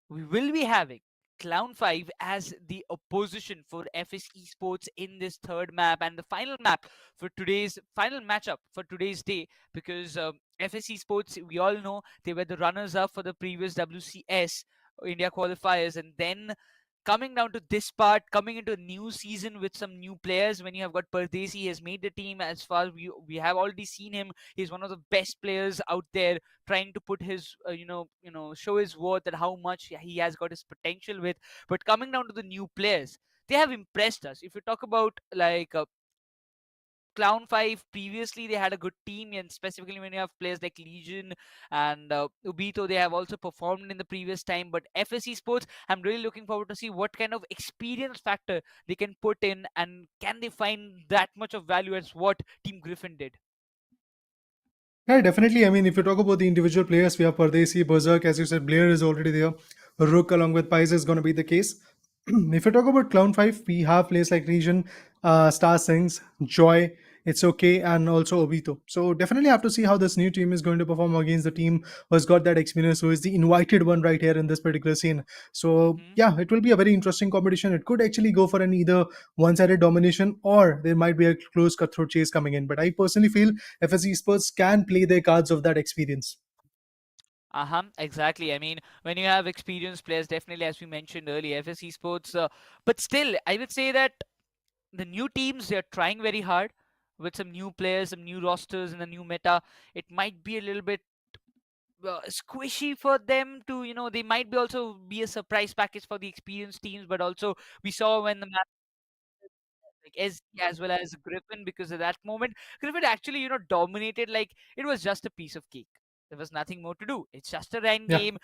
S2: we will be having Clown 5 as the opposition for FS Esports in this third map and the final map for today's final matchup for today's day, because FS Esports, we all know they were the runners up for the previous WCS India qualifiers, and then coming down to this part, coming into a new season with some new players. When you have got Pardesi, he has made the team. As far as we have already seen him, he's one of the best players out there, trying to put his show his worth and how much he has got his potential with. But coming down to the new players, they have impressed us. If you talk about like Clown 5, previously they had a good team, and specifically when you have players like Legion and Ubito, they have also performed in the previous time. But FSC Sports, I'm really looking forward to see what kind of experience factor they can put in, and can they find that much of value as what Team Griffin did.
S4: Yeah, definitely. I mean, if you talk about the individual players, we have Pardesi, Berserk, as you said, Blair is already there. Rook along with Pies is going to be the case. If you talk about Clown 5, we have players like Region, Star Sings, Joy, It's Okay, and also Obito. So definitely have to see how this new team is going to perform against the team who has got that experience, who is the invited one right here in this particular scene. So
S2: Hmm.
S4: yeah, it will be a very interesting competition. It could actually go for an either one-sided domination, or there might be a close cutthroat chase coming in. But I personally feel FSC Sports can play their cards of that experience.
S2: Exactly. I mean, when you have experienced players, definitely, as we mentioned earlier, FSC Sports, but still, I would say that the new teams, they're trying very hard with some new players, some new rosters, and a new meta. It might be a little bit squishy for them to, they might be also be a surprise package for the experienced teams, but also we saw when the match like SG as well as Griffin, because at that moment Griffin actually dominated like it was just a piece of cake. There was nothing more to do. It's just a rain
S4: Yeah.
S2: game.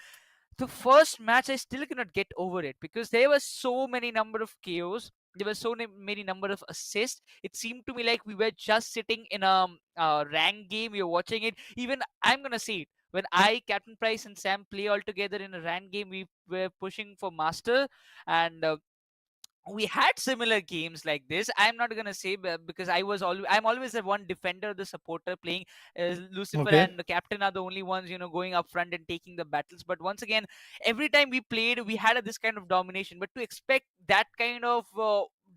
S2: The first match I still cannot get over it because there were so many number of KOs. There were many number of assists. It seemed to me like we were just sitting in a rank game. We were watching it. Even I'm gonna say it. When I, Captain Price, and Sam play all together in a rank game, we were pushing for master, and we had similar games like this. I'm not gonna say because I'm always the one defender, the supporter playing. Lucifer
S4: Okay.
S2: and the captain are the only ones going up front and taking the battles. But once again, every time we played, we had this kind of domination. But to expect that kind of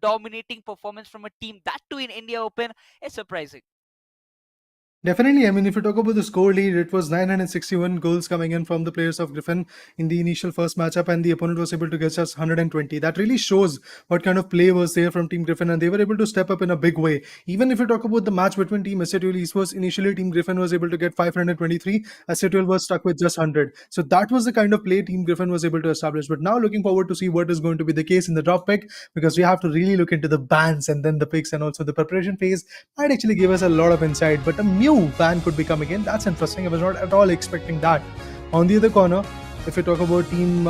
S2: dominating performance from a team, that too in India Open, is surprising.
S4: Definitely. I mean, if you talk about the score lead, it was 961 goals coming in from the players of Griffin in the initial first matchup, and the opponent was able to get just 120. That really shows what kind of play was there from Team Griffin, and they were able to step up in a big way. Even if you talk about the match between Team SATUL Esports, initially Team Griffin was able to get 523, SATUL was stuck with just 100. So that was the kind of play Team Griffin was able to establish. But now looking forward to see what is going to be the case in the drop pick, because we have to really look into the bans and then the picks, and also the preparation phase might actually give us a lot of insight. But a new ban could be coming in. That's interesting. I was not at all expecting that. On the other corner, if we talk about Team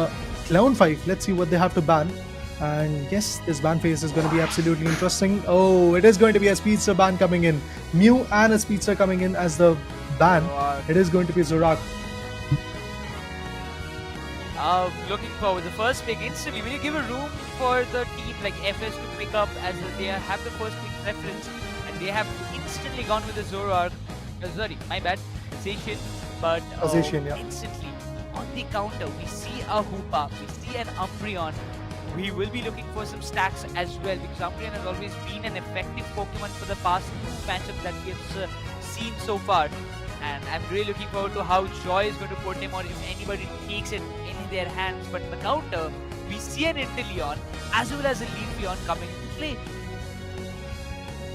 S4: Clown 5, let's see what they have to ban. And yes, this ban phase is going to be absolutely interesting. Oh, it is going to be a speedster ban coming in. Mew and a speedster coming in as the ban. It is going to be Zorak.
S2: Looking forward. The first pick instantly. When you give a room for the team like FS to pick up, as they have the first pick preference, and they have instantly gone with the Zorak. Sorry, my bad. Zacian, but
S4: Zacian, yeah.
S2: instantly on the counter, we see a Hoopa, we see an Umbreon. We will be looking for some stacks as well, because Umbreon has always been an effective Pokemon for the past matchups that we have seen so far. And I'm really looking forward to how Joy is going to put him on if anybody takes it in their hands. But in the counter, we see an Inteleon as well as a Leafeon coming into play.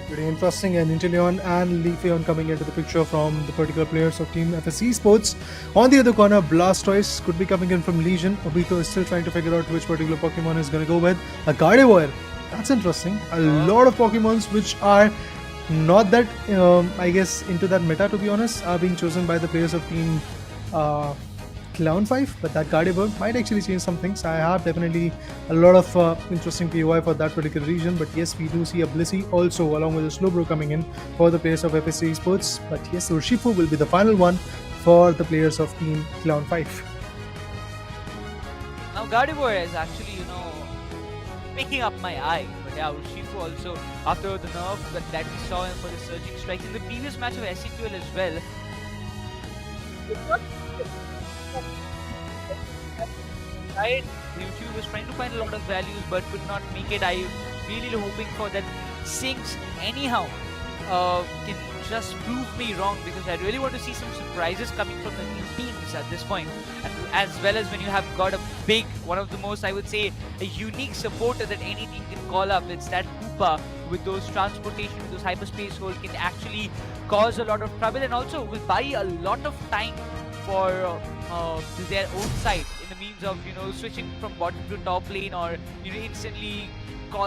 S4: Pretty interesting, and Inteleon and Leafeon coming into the picture from the particular players of Team FS Esports. On the other corner, Blastoise could be coming in from Legion. Obito is still trying to figure out which particular Pokemon is going to go with. A Gardevoir. That's interesting. A lot of Pokemons which are not that, I guess, into that meta, to be honest, are being chosen by the players of Team Clown 5, but that Gardevoir might actually change some things. I have definitely a lot of interesting POI for that particular region, but yes, we do see a Blissey also along with a Slowbro coming in for the players of FSC Esports. But yes, Urshifu will be the final one for the players of Team Clown 5.
S2: Now Gardevoir is actually, picking up my eye. But yeah, Urshifu also, after the nerf that we saw him for the Surging Strikes in the previous match of SCQL as well. Right, YouTube was trying to find a lot of values but could not make it. I really hoping for that Sinks anyhow can just prove me wrong, because I really want to see some surprises coming from the new teams at this point. And as well as when you have got a big, one of the most, I would say, a unique supporter that any team can call up. It's that Koopa with those transportation, with those hyperspace hole, can actually cause a lot of trouble, and also will buy a lot of time for their own side in the means of switching from bottom to top lane, or instantly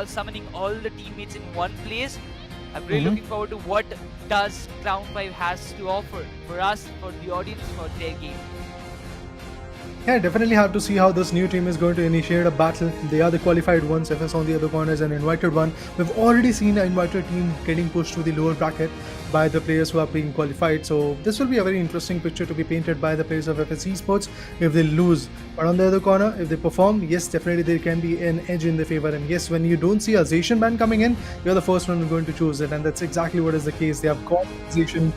S2: summoning all the teammates in one place. I'm really looking forward to what does Clown 5 has to offer for us, for the audience, for their game.
S4: Yeah, definitely have to see how this new team is going to initiate a battle. They are the qualified ones. FS on the other corner is an invited one. We've already seen an invited team getting pushed to the lower bracket by the players who are being qualified. So this will be a very interesting picture to be painted by the players of FS Esports if they lose. But on the other corner, if they perform, yes, definitely there can be an edge in their favor. And yes, when you don't see a Zacian ban coming in, you're the first one who's going to choose it. And that's exactly what is the case. They have got Zacian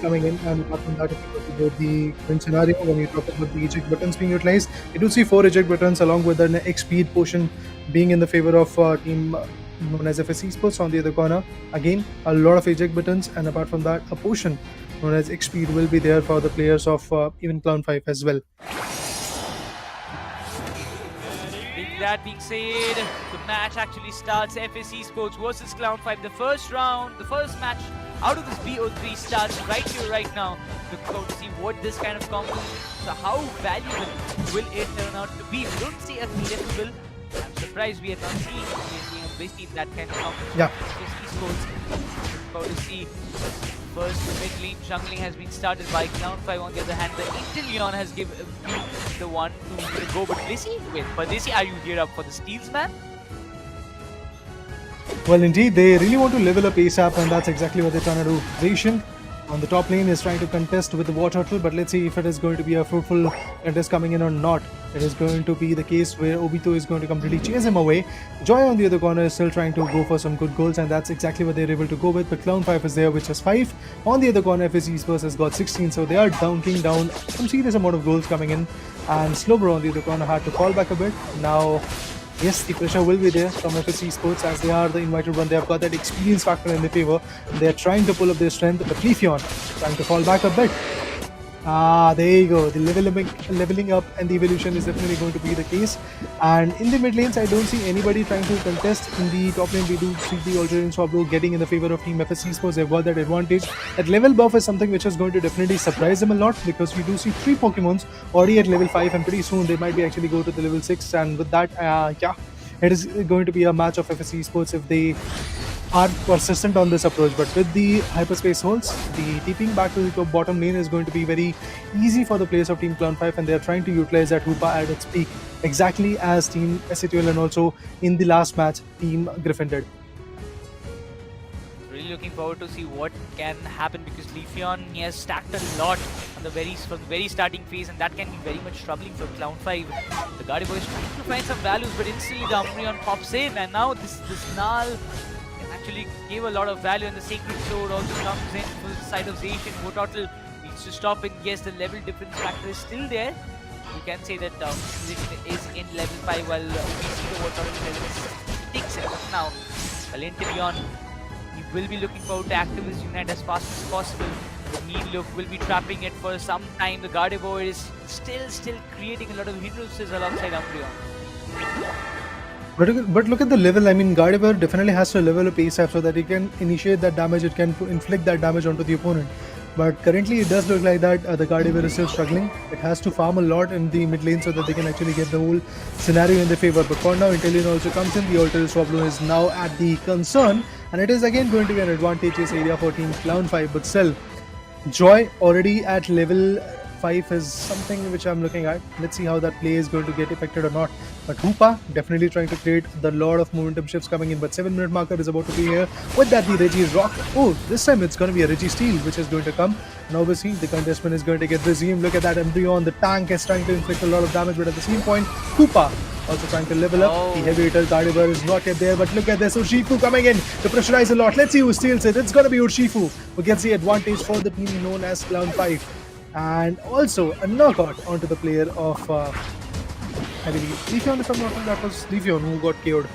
S4: coming in, and apart from that, if you talk about the current scenario, when you talk about the eject buttons being utilized, you do see 4 eject buttons along with an X speed potion being in the favor of team known as FS Esports. On the other corner, again, a lot of eject buttons, and apart from that, a potion known as X speed will be there for the players of even Clown 5 as well.
S2: With that being said, the match actually starts. FS Esports versus Cloud 5. The first round, the first match out of this BO3 starts right here, right now. Looking forward to see what this kind of combo is. So how valuable will it turn out to be? We don't see a clippable. I'm surprised we are not seeing a basically that kind of combo.
S4: Yeah.
S2: Esports. Looking forward to see. First mid lane jungling has been started by Cloud5. On the other hand, the Inteleon has been the one to go. But Blissey, wait, but Blissey, are you here up for the steals, man?
S4: Well, indeed, they really want to level up ASAP, and that's exactly what they're trying to do. Zacian on the top lane is trying to contest with the War Turtle, but let's see if it is going to be a fruitful contest coming in or not. It is going to be the case where Obito is going to completely chase him away. Joy on the other corner is still trying to go for some good goals, and that's exactly what they're able to go with. But Clown5 is there, which is 5. On the other corner, Esports has got 16, so they are dunking down some serious amount of goals coming in. And Slowbro on the other corner had to fall back a bit. Now, yes, the pressure will be there from Esports as they are the invited one. They have got that experience factor in their favor. They are trying to pull up their strength, but Leafeon trying to fall back a bit. There you go. The leveling up and the evolution is definitely going to be the case. And in the mid lanes, I don't see anybody trying to contest. In the top lane, we do see the alternate Swablu getting in the favor of Team Esports. They've got that advantage. That level buff is something which is going to definitely surprise them a lot, because we do see 3 Pokemons already at level 5, and pretty soon they might be actually go to the level 6. And with that, yeah, it is going to be a match of Esports if they are persistent on this approach. But with the hyperspace holes, the TPing back to the bottom lane is going to be very easy for the players of Team Clown5, and they are trying to utilize that Hoopa at its peak, exactly as Team SATL and also in the last match Team Griffin did.
S2: Really looking forward to see what can happen, because Leafeon, he has stacked a lot on the from the very starting phase, and that can be very much troubling for Clown5. The Gardevoir is trying to find some values, but instantly the Umbreon pops in, and now this Nal actually gave a lot of value, and the Sacred Sword also comes in for the side of Zacian. Wototle needs to stop, and yes, the level difference factor is still there. You can say that Zacian is in level 5 while we see the Wototle level 6 as of now. Valentinion, he will be looking forward to active his Unite as fast as possible. The Mean Look will be trapping it for some time. The Gardevoir is still creating a lot of hindrances alongside Umbreon.
S4: But look at the level. I mean, Gardevoir definitely has to level up ASAP so that it can initiate that damage, it can inflict that damage onto the opponent. But currently it does look like that the Gardevoir is still struggling. It has to farm a lot in the mid lane so that they can actually get the whole scenario in their favor. But for now, Inteleon also comes in. The Altered Swablu is now at the concern, and it is again going to be an advantageous area for Team Clown5. But still, Joy already at level 5 is something which I'm looking at. Let's see how that play is going to get affected or not. But Hoopa definitely trying to create the lot of momentum shifts coming in. But 7-minute marker is about to be here. With that, the Reggie's rock. Oh, this time it's going to be a Reggie steal which is going to come. And obviously, the contestant is going to get resumed. Look at that Umbreon. The tank is trying to inflict a lot of damage. But at the same point, Hoopa also trying to level up. The heavy hitter Gardevoir is not yet there. But look at this. Urshifu coming in to pressurize a lot. Let's see who steals it. It's going to be Urshifu who gets the advantage for the team known as Clown5. And also a knockout onto the player of, I believe, Leafeon, if I'm not wrong, that was Leafeon who got KO'd.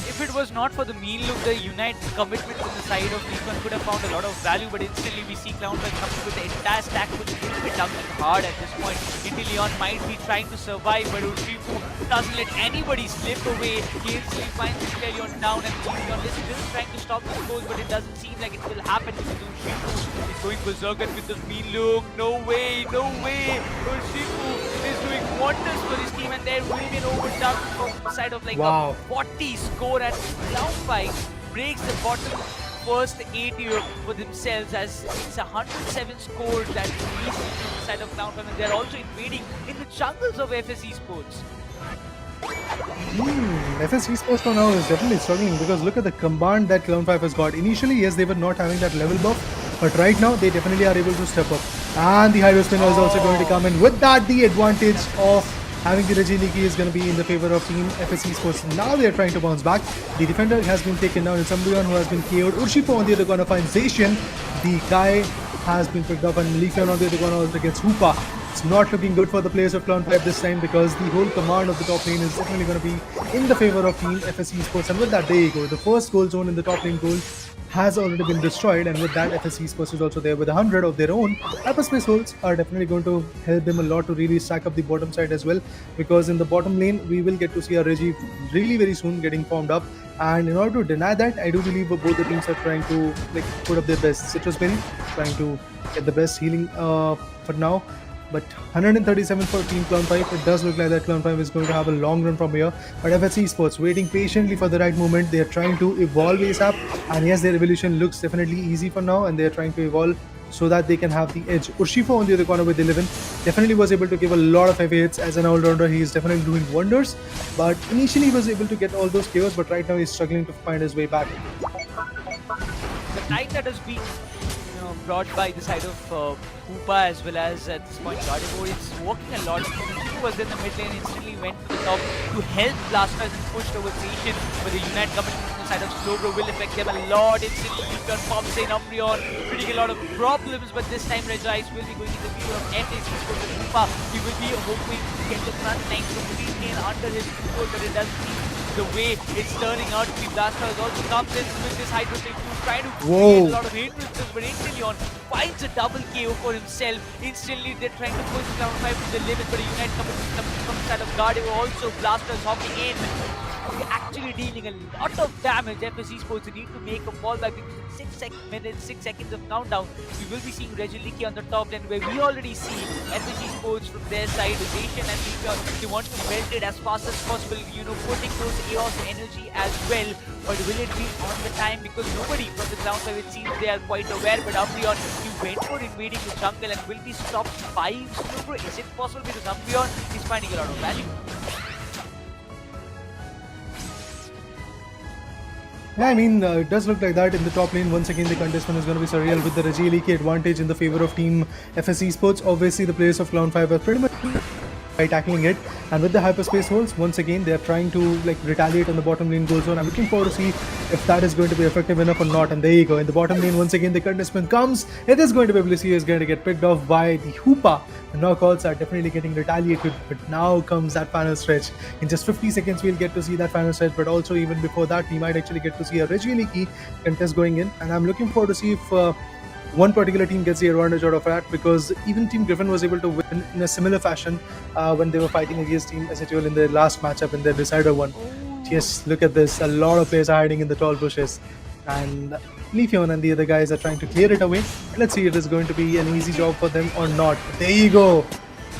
S2: If it was not for the Mean Look, the Unite commitment on the side of Griffin could have found a lot of value, but instantly we see Cloud5 coming with the entire stack, which is a bit dunking hard at this point. Inteleon might be trying to survive, but Urshifu doesn't let anybody slip away. He instantly finds Inteleon down, and Inteleon is still trying to stop the goals, but it doesn't seem like it will happen because Urshifu is going berserk with the Mean Look. No way, no way. Urshifu is doing wonders for his team, and there will be an overdone from the side of like a 40 score, and Cloud5 breaks the bottom first 8 here for themselves, as it's a 107 score that we see from the side of Cloud5, and they're also invading in the jungles of Esports.
S4: Esports for now is definitely struggling, because look at the command that Clown5 has got. Initially, yes, they were not having that level buff, but right now they definitely are able to step up. And the Hydro Spinner is also going to come in. With that, the advantage of having the Reginiki is going to be in the favor of Team Esports. Now they are trying to bounce back. The defender has been taken down. It's Umbreon who has been KO'd. Urshifu on the other corner finds Zacian. The guy has been picked up, and Leafeon on the other corner also gets Hoopa. It's not looking good for the players of Clown5 this time, because the whole command of the top lane is definitely going to be in the favor of Team Esports. And with that, there you go. The first goal zone in the top lane goal has already been destroyed, and with that, FSC Sports is also there with 100 of their own. Hyperspace holds are definitely going to help them a lot to really stack up the bottom side as well, because in the bottom lane, we will get to see a Reggie really very soon getting formed up. And in order to deny that, I do believe both the teams are trying to put up their best. Citrusberry trying to get the best healing for now. But 137 for Team Clown5. It does look like that Clown5 is going to have a long run from here. But FSC Sports waiting patiently for the right moment. They are trying to evolve ASAP. And yes, their evolution looks definitely easy for now. And they are trying to evolve so that they can have the edge. Urshifu on the other corner with 11 definitely was able to give a lot of heavy hits. As an all-rounder, he is definitely doing wonders. But initially he was able to get all those KOs. But right now he's struggling to find his way back.
S2: The time that has been brought by the side of Hoopa as well as at this point Gardevoir, it's working a lot. Urshifu was in the mid lane, instantly went to the top to help Blasters and pushed over Station, but the Unite coming from the side of Slowbro will affect them a lot. Instantly U-turn pops in, Umbreon creating a lot of problems, but this time Red Eyes will be going in the favor of FSC Sports with Hoopa. He will be hoping to get the front line completely and under his control, but it doesn't seem the way it's turning out to be. Blasters also comes in with this Hydro Tape trying to create a lot of hindrances, but Inteleon finds a double KO for himself. Instantly they're trying to push Clown5 to the limit, but a Unite coming from the side of Gardevoir, also Blasters hopping in. They're actually dealing a lot of damage. FSC Sports need to make a fallback because in 6 seconds of countdown, we will be seeing Regieleki on the top lane, where we already see FSC Sports from their side, Zation and Leafeon, they want to melt it as fast as possible, putting those Eos energy as well. But will it be on the time? Because nobody from the Clown5, it seems they are quite aware, but Umbreon, he went for invading the jungle and will be stopped by Slowbro. Is it possible? Because Umbreon is finding a lot of value.
S4: Yeah, I mean, it does look like that in the top lane. Once again, the contestant is going to be Surreal with the Regieleki advantage in the favor of Team FSC Sports. Obviously, the players of Clown5 are pretty much by tackling it, and with the hyperspace holes, once again they are trying to retaliate on the bottom lane goal zone. I'm looking forward to see if that is going to be effective enough or not. And there you go, in the bottom lane once again the contestant comes. It is going to be Blissey, is going to get picked off by the Hoopa. The knockouts are definitely getting retaliated, but now comes that final stretch. In just 50 seconds we'll get to see that final stretch, but also even before that we might actually get to see a Regieleki contest going in, and I'm looking forward to see if one particular team gets the advantage out of that, because even Team Griffin was able to win in a similar fashion when they were fighting against Team SHL in their last matchup in their decider one. Yes, look at this. A lot of players are hiding in the tall bushes, and Leafeon and the other guys are trying to clear it away. Let's see if it is going to be an easy job for them or not. There you go.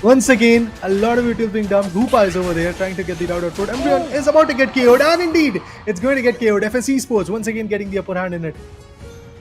S4: Once again, a lot of YouTube being done. Hoopa is over there trying to get the route output. Umbreon is about to get KO'd, and indeed, it's going to get KO'd. FSC Sports once again getting the upper hand in it.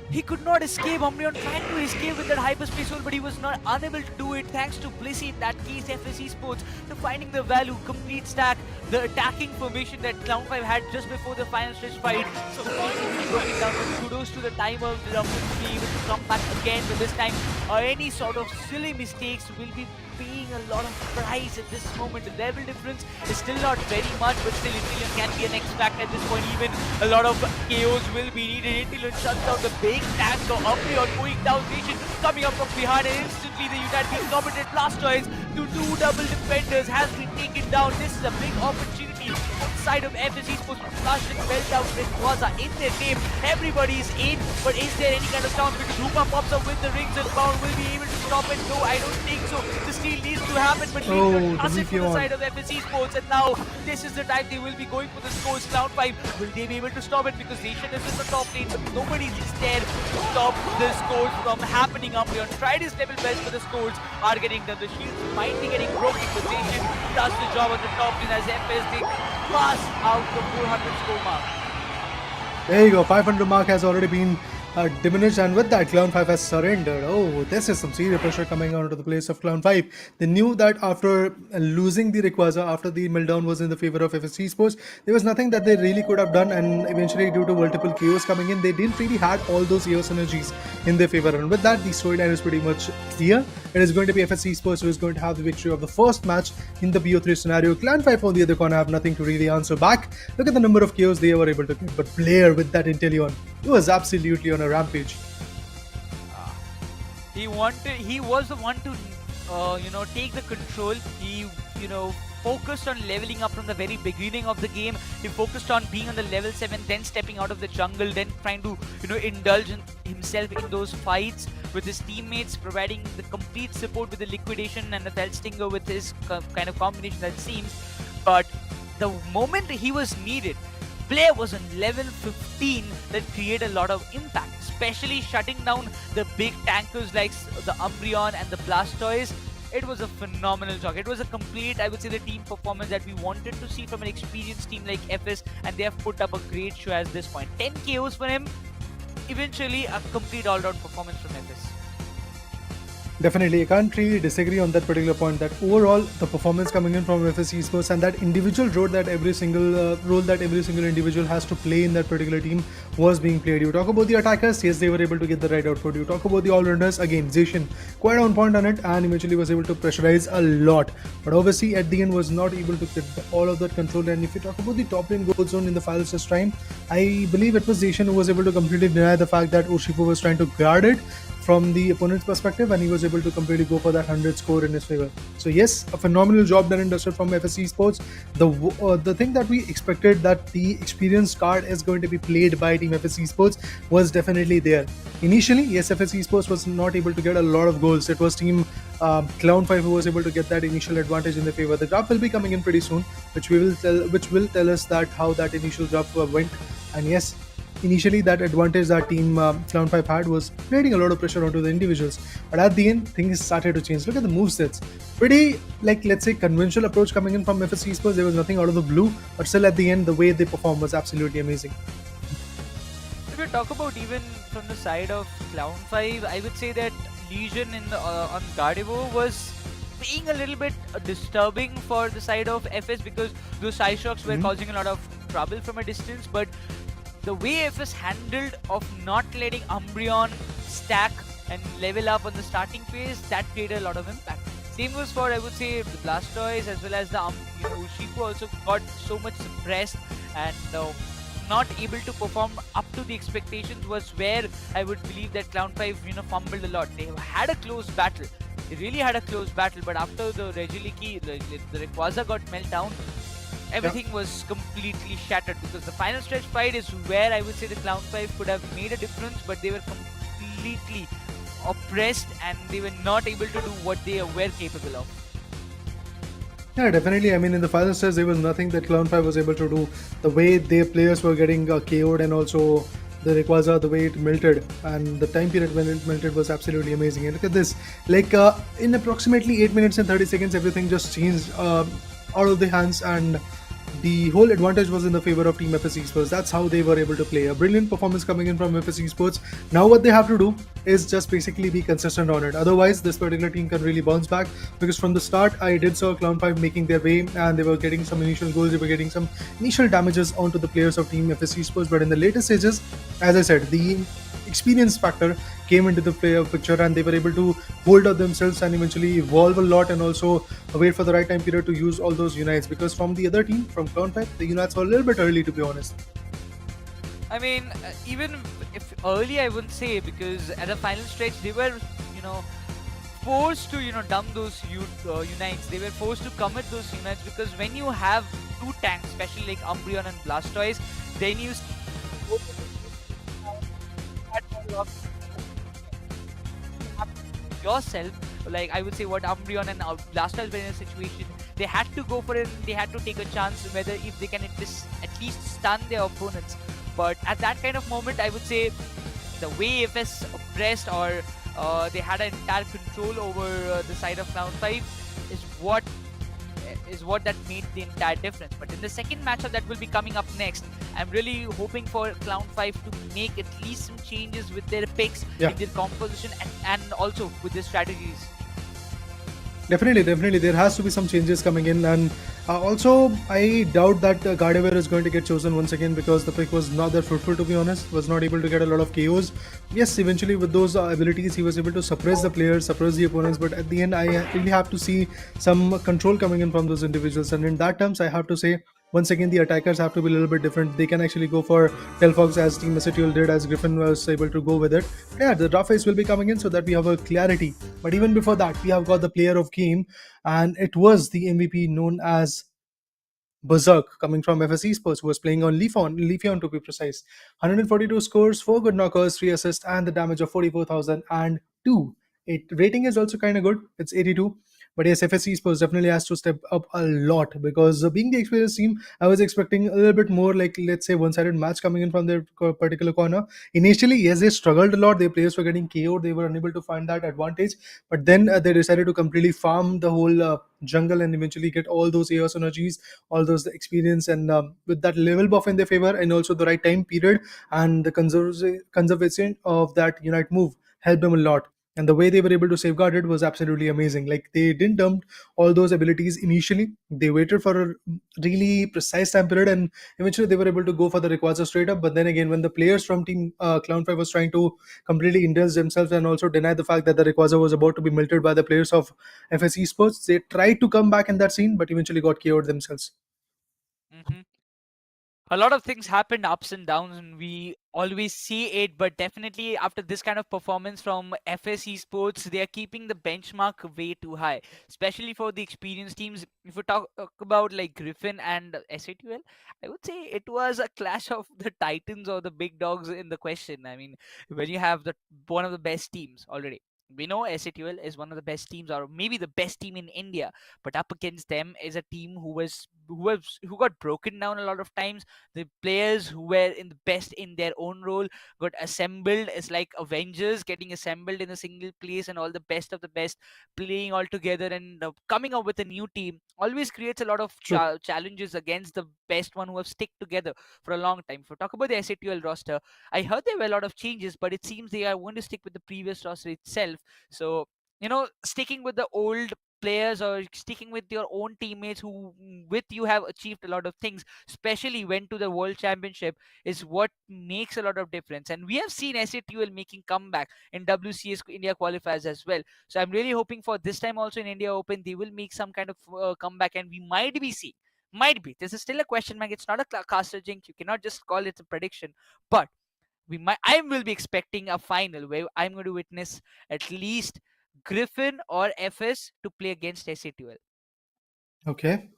S2: He could not escape. Umbreon tried to escape with that hyperspace hole, but he was not unable to do it thanks to Blissey. In that case, FSC Sports to finding the value, complete stack, the attacking formation that Clown5 had just before the final stretch fight. So completely broken down. Kudos to the timer of the to be able to come back again, but this time any sort of silly mistakes will be paying a lot of price at this moment. The level difference is still not very much, but still Inteleon can be an X factor at this point. Even a lot of KOs will be needed. Inteleon shuts down the big tank of Umbreon going down Station, coming up from behind, and instantly the United being committed. Blastoise to two double defenders has been taken down. This is a big opportunity on the side of FSC Sports to flash and belt out Rayquaza in their team. Everybody's in, but is there any kind of chance? Because Hoopa pops up with the rings and Bound will be able to stop it. No, I don't think so. The steal needs to happen, but Leafeon does it for the side of FSC Sports, and now this is the time they will be going for the scores. Clown5, will they be able to stop it? Because Zation is in the top lane, but nobody is there to stop the scores from happening. Umbreon tried his level best, but the scores are getting done. The shields might be getting broken, but Zation does the job on the top lane as FS they pass out the 400 score mark.
S4: There you go, 500 mark has already been diminished, and with that Clown5 has surrendered. Oh, this is some serious pressure coming onto the place of Clown5. They knew that after losing the Rayquaza, after the meltdown was in the favor of FSC Sports, there was nothing that they really could have done, and eventually due to multiple KOs coming in, they didn't really had all those EOS energies in their favor, and with that the storyline is pretty much clear. It is going to be FSC Sports who is going to have the victory of the first match in the BO3 scenario. Clan5 on the other corner have nothing to really answer back. Look at the number of KOs they were able to get, but Blair with that Inteleon, he was absolutely on a rampage.
S2: He was the one to take the control. He, focused on leveling up from the very beginning of the game. He focused on being on the level 7, then stepping out of the jungle, then trying to, indulge himself in those fights with his teammates, providing the complete support with the liquidation and the felt stinger with his kind of combination that seems. But the moment he was needed, Blair was on level 15 that created a lot of impact, especially shutting down the big tankers like the Umbreon and the Blastoise. It was a phenomenal job. It was a complete, I would say, the team performance that we wanted to see from an experienced team like FS, and they have put up a great show at this point. 10 KOs for him, eventually a complete all-round performance from FS.
S4: Definitely, I can't really disagree on that particular point. That overall, the performance coming in from FS Esports and that individual role that every single individual has to play in that particular team was being played. You talk about the attackers, yes, they were able to get the right output. You talk about the all-rounders, again, Zacian quite on point on it and eventually was able to pressurize a lot. But obviously, at the end, was not able to get all of that control. And if you talk about the top lane gold zone in the finals this time, I believe it was Zacian who was able to completely deny the fact that Urshifu was trying to guard it from the opponent's perspective, and he was able to completely go for that 100 score in his favor. So yes, a phenomenal job done and dusted from FS Esports. The thing that we expected, that the experienced card is going to be played by Team FS Esports, was definitely there. Initially, yes, FS Esports was not able to get a lot of goals. It was Team Clown5 who was able to get that initial advantage in their favor. The graph will be coming in pretty soon, which will tell us that how that initial graph went. And yes, initially that advantage that team Clown5 had was creating a lot of pressure onto the individuals, but at the end things started to change. Look at the movesets, pretty like, let's say, conventional approach coming in from FS Esports. There was nothing out of the blue, but still at the end the way they performed was absolutely amazing.
S2: If you talk about even from the side of Clown5, I would say that Legion on Gardevoir was being a little bit disturbing for the side of FS, because those side shocks were causing a lot of trouble from a distance. But the way FS handled of not letting Umbreon stack and level up on the starting phase, that created a lot of impact. Same goes for, I would say, the Blastoise as well as the Urshifu also got so much suppressed and not able to perform up to the expectations, was where I would believe that Clown5 fumbled a lot. They had a close battle. They really had a close battle, but after the Regiliki, the Rayquaza got melt down, everything was completely shattered, because the final stretch fight is where I would say the Clown5 could have made a difference, but they were completely oppressed and they were not able to do what they were capable of.
S4: Yeah, definitely. I mean, in the final stretch, there was nothing that Clown5 was able to do. The way their players were getting KO'd, and also the Rayquaza, the way it melted, and the time period when it melted was absolutely amazing. And look at this, like in approximately 8 minutes and 30 seconds, everything just changed out of the hands, and the whole advantage was in the favor of Team FS Esports. That's how they were able to play. A brilliant performance coming in from FS Esports. Now what they have to do is just basically be consistent on it. Otherwise, this particular team can really bounce back, because from the start, I did saw Clown5 making their way, and they were getting some initial goals, they were getting some initial damages onto the players of Team FS Esports. But in the later stages, as I said, the experience factor came into the player picture, and they were able to hold up themselves and eventually evolve a lot, and also wait for the right time period to use all those unites, because from the other team, from Clown5, the unites were a little bit early, to be honest.
S2: I mean, even if early, I wouldn't say, because at the final stretch they were forced to dump those unites. They were forced to commit those unites, because when you have two tanks, especially like Umbreon and Blastoise, then you yourself, like I would say what Umbreon and Blastoise were in a situation, they had to go for it, they had to take a chance whether if they can at least stun their opponents. But at that kind of moment, I would say the way FS pressed, or they had an entire control over the side of Clown5 is what that made the entire difference. But in the second matchup that will be coming up next, I'm really hoping for Clown5 to make at least some changes with their picks, in their composition, and also with their strategies.
S4: Definitely, there has to be some changes coming in, and also I doubt that Gardevoir is going to get chosen once again, because the pick was not that fruitful, to be honest. Was not able to get a lot of KOs. Yes, eventually with those abilities he was able to suppress the players, suppress the opponents, but at the end I really have to see some control coming in from those individuals, and in that terms I have to say Once again, the attackers have to be a little bit different. They can actually go for Telfox as Team Acetul did, as Griffin was able to go with it. But yeah, the draft phase will be coming in so that we have a clarity. But even before that, we have got the player of game, and it was the MVP known as Berserk, coming from FS Esports, who was playing on Leafeon to be precise. 142 scores, 4 good knockers, 3 assists, and the damage of 44,002. It rating is also kind of good. It's 82. But yes, FS Esports definitely has to step up a lot because being the experienced team, I was expecting a little bit more, like, let's say, one-sided match coming in from their particular corner. Initially, yes, they struggled a lot. Their players were getting KO'd. They were unable to find that advantage. But then they decided to completely farm the whole jungle and eventually get all those AOS energies, all those experience, and with that level buff in their favor and also the right time period and the conservation of that unite move helped them a lot. And the way they were able to safeguard it was absolutely amazing. Like, they didn't dump all those abilities initially. They waited for a really precise time period, and eventually they were able to go for the Rayquaza straight up. But then again, when the players from Team Clown5 was trying to completely indulge themselves and also deny the fact that the Rayquaza was about to be melted by the players of FS Esports, they tried to come back in that scene, but eventually got KO'd themselves.
S2: Hmm. A lot of things happened, ups and downs, and we always see it. But definitely, after this kind of performance from FS Esports, they are keeping the benchmark way too high, especially for the experienced teams. If we talk about like Griffin and SATL, I would say it was a clash of the titans or the big dogs in the question. I mean, when you have the one of the best teams already. We know SATL is one of the best teams, or maybe the best team in India. But up against them is a team who got broken down a lot of times. The players who were in the best in their own role got assembled. It's like Avengers getting assembled in a single place, and all the best of the best playing all together and coming up with a new team always creates a lot of
S4: True.
S2: challenges against the best one who have stick together for a long time. If we talk about the SATL roster, I heard there were a lot of changes, but it seems they are going to stick with the previous roster itself. So, sticking with the old players or sticking with your own teammates who with you have achieved a lot of things, especially went to the world championship, is what makes a lot of difference. And we have seen SATL making comeback in WCS India qualifiers as well. So I'm really hoping for this time also in India Open they will make some kind of comeback, and we might be seeing, might be, this is still a question mark, it's not a caster jinx, you cannot just call it a prediction, but I will be expecting a final where I'm going to witness at least Griffin or FS to play against SATL.
S4: Okay.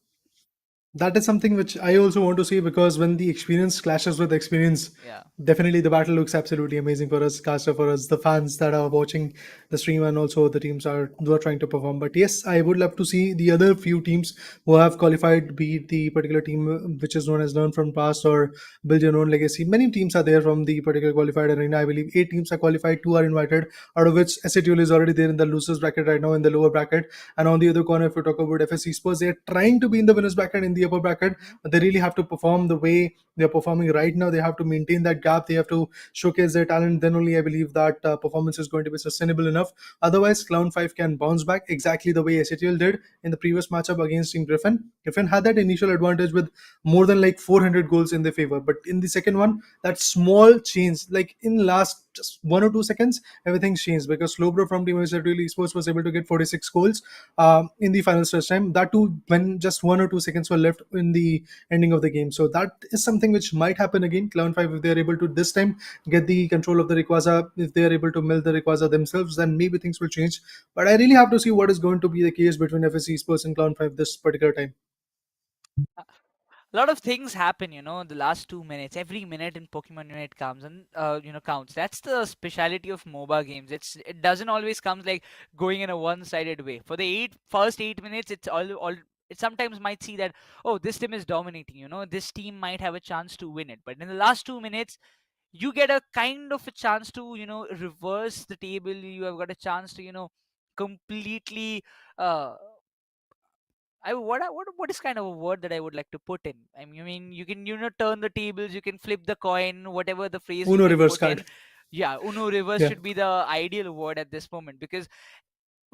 S4: That is something which I also want to see, because when the experience clashes with experience,
S2: Yeah.
S4: definitely the battle looks absolutely amazing for us, caster, for us, the fans that are watching the stream, and also the teams who are trying to perform. But yes, I would love to see the other few teams who have qualified, be it the particular team which is known as Learn from Past or Build Your Own Legacy. Many teams are there from the particular qualified arena. I believe 8 teams are qualified, 2 are invited, out of which SATL is already there in the losers bracket right now, in the lower bracket. And on the other corner, if you talk about FS Esports, they're trying to be in the winners bracket in the upper bracket, but they really have to perform the way they're performing right now. They have to maintain that gap. They have to showcase their talent. Then only I believe that performance is going to be sustainable enough. Otherwise, Clown5 can bounce back exactly the way SATL did in the previous matchup against Team Griffin. Griffin had that initial advantage with more than like 400 goals in their favor, but in the second one, that small change, like in last just 1 or 2 seconds, everything's changed, because Slowbro from Team SATL Esports was able to get 46 goals in the final stretch time. That too, when just 1 or 2 seconds were left in the ending of the game. So that is something which might happen again. Clown5, if they are able to this time get the control of the Rayquaza, if they are able to melt the Rayquaza themselves, then maybe things will change. But I really have to see what is going to be the case between FSC Esports and Clown5 this particular time.
S2: A lot of things happen, the last 2 minutes. Every minute in Pokemon Unite comes and counts. That's the speciality of MOBA games. It doesn't always comes like going in a one-sided way. For the first 8 minutes, it's all it sometimes might see that, oh, this team is dominating, this team might have a chance to win it. But in the last 2 minutes, you get a kind of a chance to, reverse the table. You have got a chance to, completely uh what is kind of a word that I would like to put in? I mean, you can turn the tables, you can flip the coin, whatever the phrase you
S4: Uno
S2: can
S4: reverse
S2: put
S4: card.
S2: in. Yeah, Uno reverse
S4: Yeah.
S2: should be the ideal word at this moment, because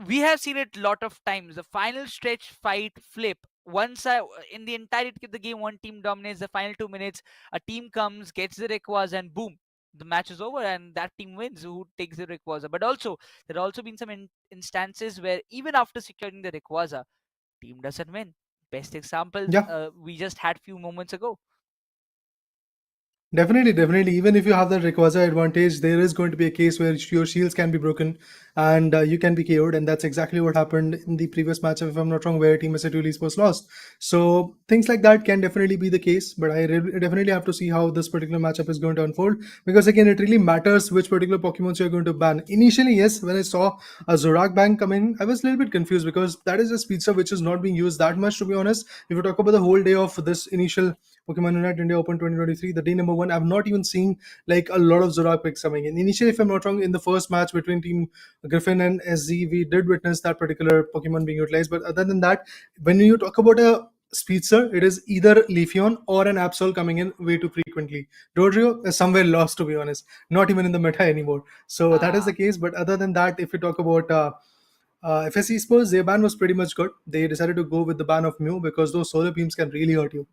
S2: we have seen it lot of times. The final stretch fight flip. In the entirety of the game, one team dominates the final 2 minutes. A team comes, gets the Rayquaza, and boom, the match is over, and that team wins. Who takes the Rayquaza? But also, there also been some instances where even after securing the Rayquaza, team doesn't win. best example
S4: Yeah.
S2: we just had few moments ago.
S4: Definitely. Even if you have that Rayquaza advantage, there is going to be a case where your shields can be broken and you can be KO'd, and that's exactly what happened in the previous matchup, if I'm not wrong, where Team SAT Esports lost. So things like that can definitely be the case, but I definitely have to see how this particular matchup is going to unfold, because again, it really matters which particular Pokemon you're going to ban. Initially, yes, when I saw a Zorak ban come in, I was a little bit confused because that is a speedster which is not being used that much, to be honest. If you talk about the whole day of this initial Pokemon Unite India Open 2023, the day number one, I've not even seen like a lot of Zorak picks coming in. Initially, if I'm not wrong, in the first match between Team Griffin and SZ, we did witness that particular Pokemon being utilized. But other than that, when you talk about a speedster, it is either Leafeon or an Absol coming in way too frequently. Dodrio is somewhere lost, to be honest, not even in the meta anymore. So that is the case. But other than that, if you talk about FS Esports, their ban was pretty much good. They decided to go with the ban of Mew because those solar beams can really hurt you.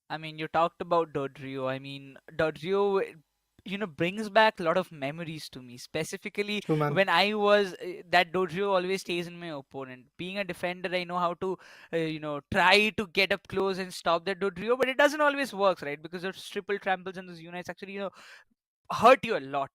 S2: I mean, you talked about Dodrio. I mean, Dodrio, brings back a lot of memories to me. Specifically,
S4: True, man.
S2: when I was that Dodrio always stays in my opponent. Being a defender, I know how to, try to get up close and stop that Dodrio, but it doesn't always work, right? Because those triple tramples and those unites actually, hurt you a lot.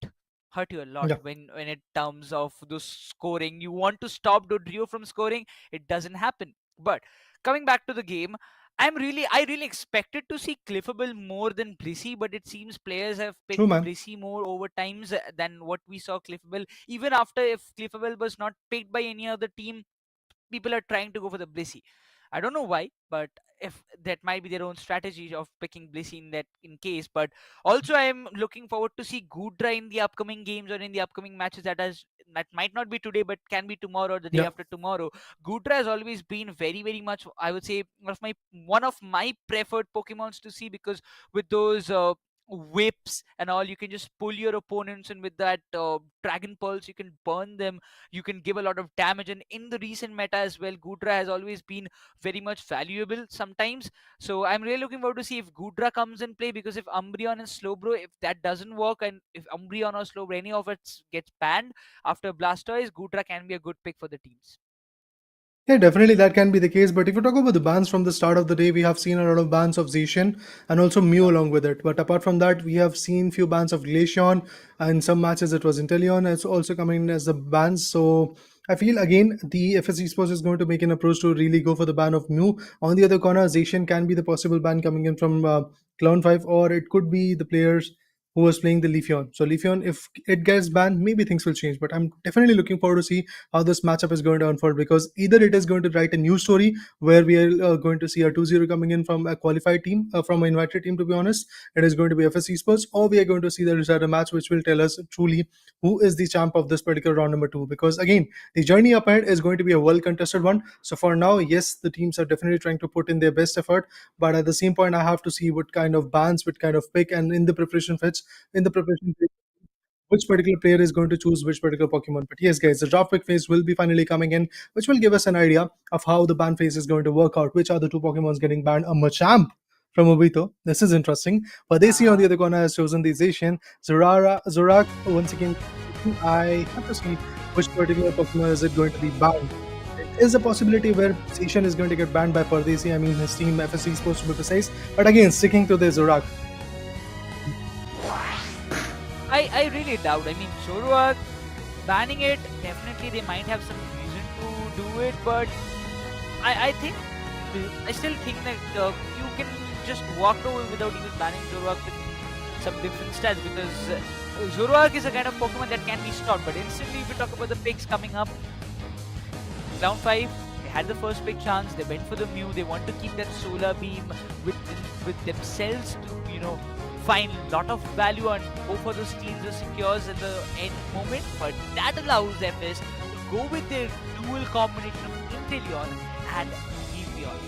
S2: Hurt you a lot
S4: Yeah.
S2: when it terms of those scoring. You want to stop Dodrio from scoring, it doesn't happen. But coming back to the game, I really expected to see Cliffable more than Blissey, but it seems players have
S4: True,
S2: picked
S4: man.
S2: Blissey more over times than what we saw Cliffable. Even after if Cliffable was not picked by any other team, people are trying to go for the Blissey. I don't know why, but if that might be their own strategy of picking Blissey in that in case. But also, I am looking forward to see Gudra in the upcoming games or in the upcoming matches that might not be today, but can be tomorrow or the day
S4: Yeah.
S2: after tomorrow. Gudra has always been very, very much, I would say, one of my preferred Pokemons to see, because with those whips and all, you can just pull your opponents, and with that Dragon Pulse, you can burn them, you can give a lot of damage. And in the recent meta as well, Gudra has always been very much valuable sometimes. So I'm really looking forward to see if Gudra comes in play, because if Umbreon and Slowbro, if that doesn't work, and if Umbreon or Slowbro, any of it gets banned after Blastoise, Gudra can be a good pick for the teams.
S4: Yeah, definitely that can be the case. But if you talk about the bans from the start of the day, we have seen a lot of bans of Zacian and also Mew
S2: Yep.
S4: along with it. But apart from that, we have seen few bans of Glaceon. In some matches, it was Inteleon. It's also coming in as the bans. So I feel again the FS Esports is going to make an approach to really go for the ban of Mew. On the other corner, Zacian can be the possible ban coming in from Clown 5, or it could be the players who was playing the Leafeon. So Leafeon, if it gets banned, maybe things will change. But I'm definitely looking forward to see how this matchup is going to unfold, because either it is going to write a new story where we are going to see a 2-0 coming in from a qualified team, from an invited team, to be honest. It is going to be FS Esports, or we are going to see the result of a match which will tell us truly who is the champ of this particular round number 2. Because again, the journey up ahead is going to be a well contested one. So for now, yes, the teams are definitely trying to put in their best effort, but at the same point, I have to see what kind of bans, what kind of pick, and in the preparation phase, which particular player is going to choose which particular Pokemon. But yes, guys, the draft pick phase will be finally coming in, which will give us an idea of how the ban phase is going to work out. Which are the two Pokemons getting banned? A Machamp from Obito. This is interesting. Padesi on the other corner has chosen the Zacian. Zorak, once again, I have to see which particular Pokemon is it going to be banned. There is a possibility where Zacian is going to get banned by Pardesi. I mean, his team FSC is supposed to be precise. But again, sticking to the Zorak.
S2: I really doubt. I mean, Zoroark, banning it, definitely they might have some reason to do it, but I think, I still think that you can just walk away without even banning Zoroark with some different stats, because Zoroark is a kind of Pokemon that can be stopped. But instantly, if we talk about the picks coming up, round 5, they had the first pick chance, they went for the Mew, they want to keep that Solar Beam with themselves to, find a lot of value and go for the steals or secures at the end moment. But that allows FS to go with their dual combination of Inteleon and Leafeon.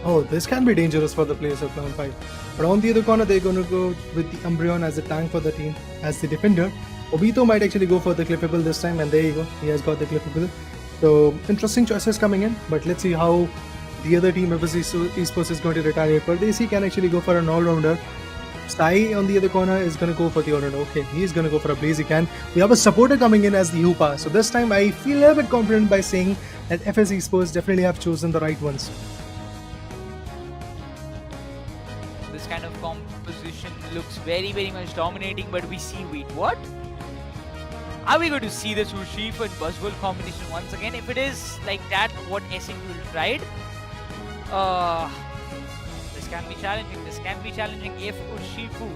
S4: Oh, this can be dangerous for the players of Clown 5. But on the other corner, they're going to go with the Umbreon as a tank for the team, as the defender. Obito might actually go for the Clippable this time, and there you go, he has got the Clippable. So, interesting choices coming in, but let's see how the other team, FSC Esports, is going to retaliate. Pardesi can actually go for an all-rounder. Sai on the other corner is going to go for the Honor. Okay, he is going to go for a Blaziken. We have a supporter coming in as the Hoopa. So this time I feel a little bit confident by saying that FS Esports definitely have chosen the right ones.
S2: This kind of composition looks very, very much dominating, but we see, wait, what? Are we going to see the Urshifu and Buzzwole combination once again? If it is like that, what SNG will tried? This can be challenging. This can be challenging if Urshifu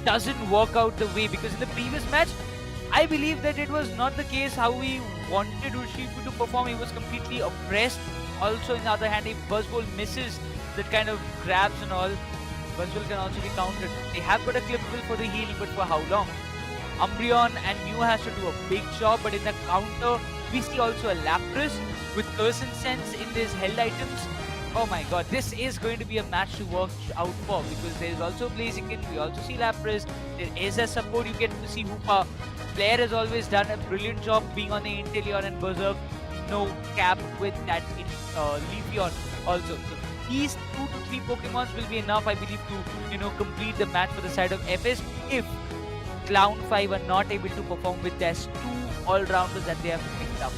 S2: doesn't work out the way, because in the previous match, I believe that it was not the case how we wanted Urshifu to perform. He was completely oppressed. Also, on the other hand, if Buzzwole misses that kind of grabs and all, Buzzwole can also be countered. They have got a clippable for the healing, but for how long? Umbreon and Mew has to do a big job, but in the counter, we see also a Lapras with Person Sense in these held items. Oh my god, this is going to be a match to watch out for, because there is also Blaziken, we also see Lapras, there is a support, you get to see Hoopa. Player has always done a brilliant job being on the Inteleon and Berserk, no cap with that in Leafeon also. So these 2 to 3 Pokemons will be enough, I believe, to complete the match for the side of FS if Clown 5 are not able to perform with these 2 all-rounders that they have picked up.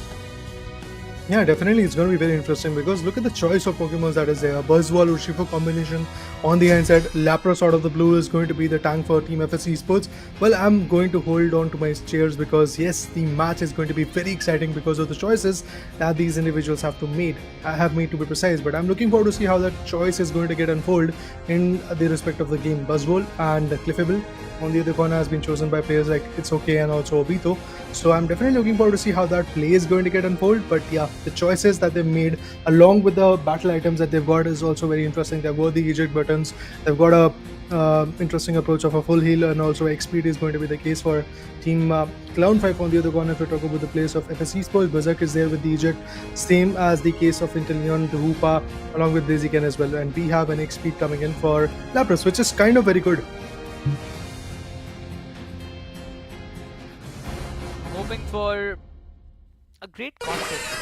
S4: Yeah, definitely it's going to be very interesting, because look at the choice of Pokemon that is there. Buzzwole, Urshifu combination on the inside. Lapras out of the blue is going to be the tank for Team FS Esports. Well, I'm going to hold on to my chairs, because yes, the match is going to be very exciting because of the choices that these individuals have made to be precise. But I'm looking forward to see how that choice is going to get unfold in the respect of the game. Buzzwole and Cliffable on the other corner has been chosen by players like It's Okay and also Obito. So I'm definitely looking forward to see how that play is going to get unfold. But yeah, the choices that they've made along with the battle items that they've got is also very interesting. They've got the eject buttons, they've got a interesting approach of a full heal, and also XP is going to be the case for Team Clown 5 on the other corner. If we talk about the place of FS Esports, Berserk is there with the eject, same as the case of Inteleon, the Hoopa, along with Blaziken as well. And we have an XP coming in for Lapras, which is kind of very good.
S2: Hoping for a great contest.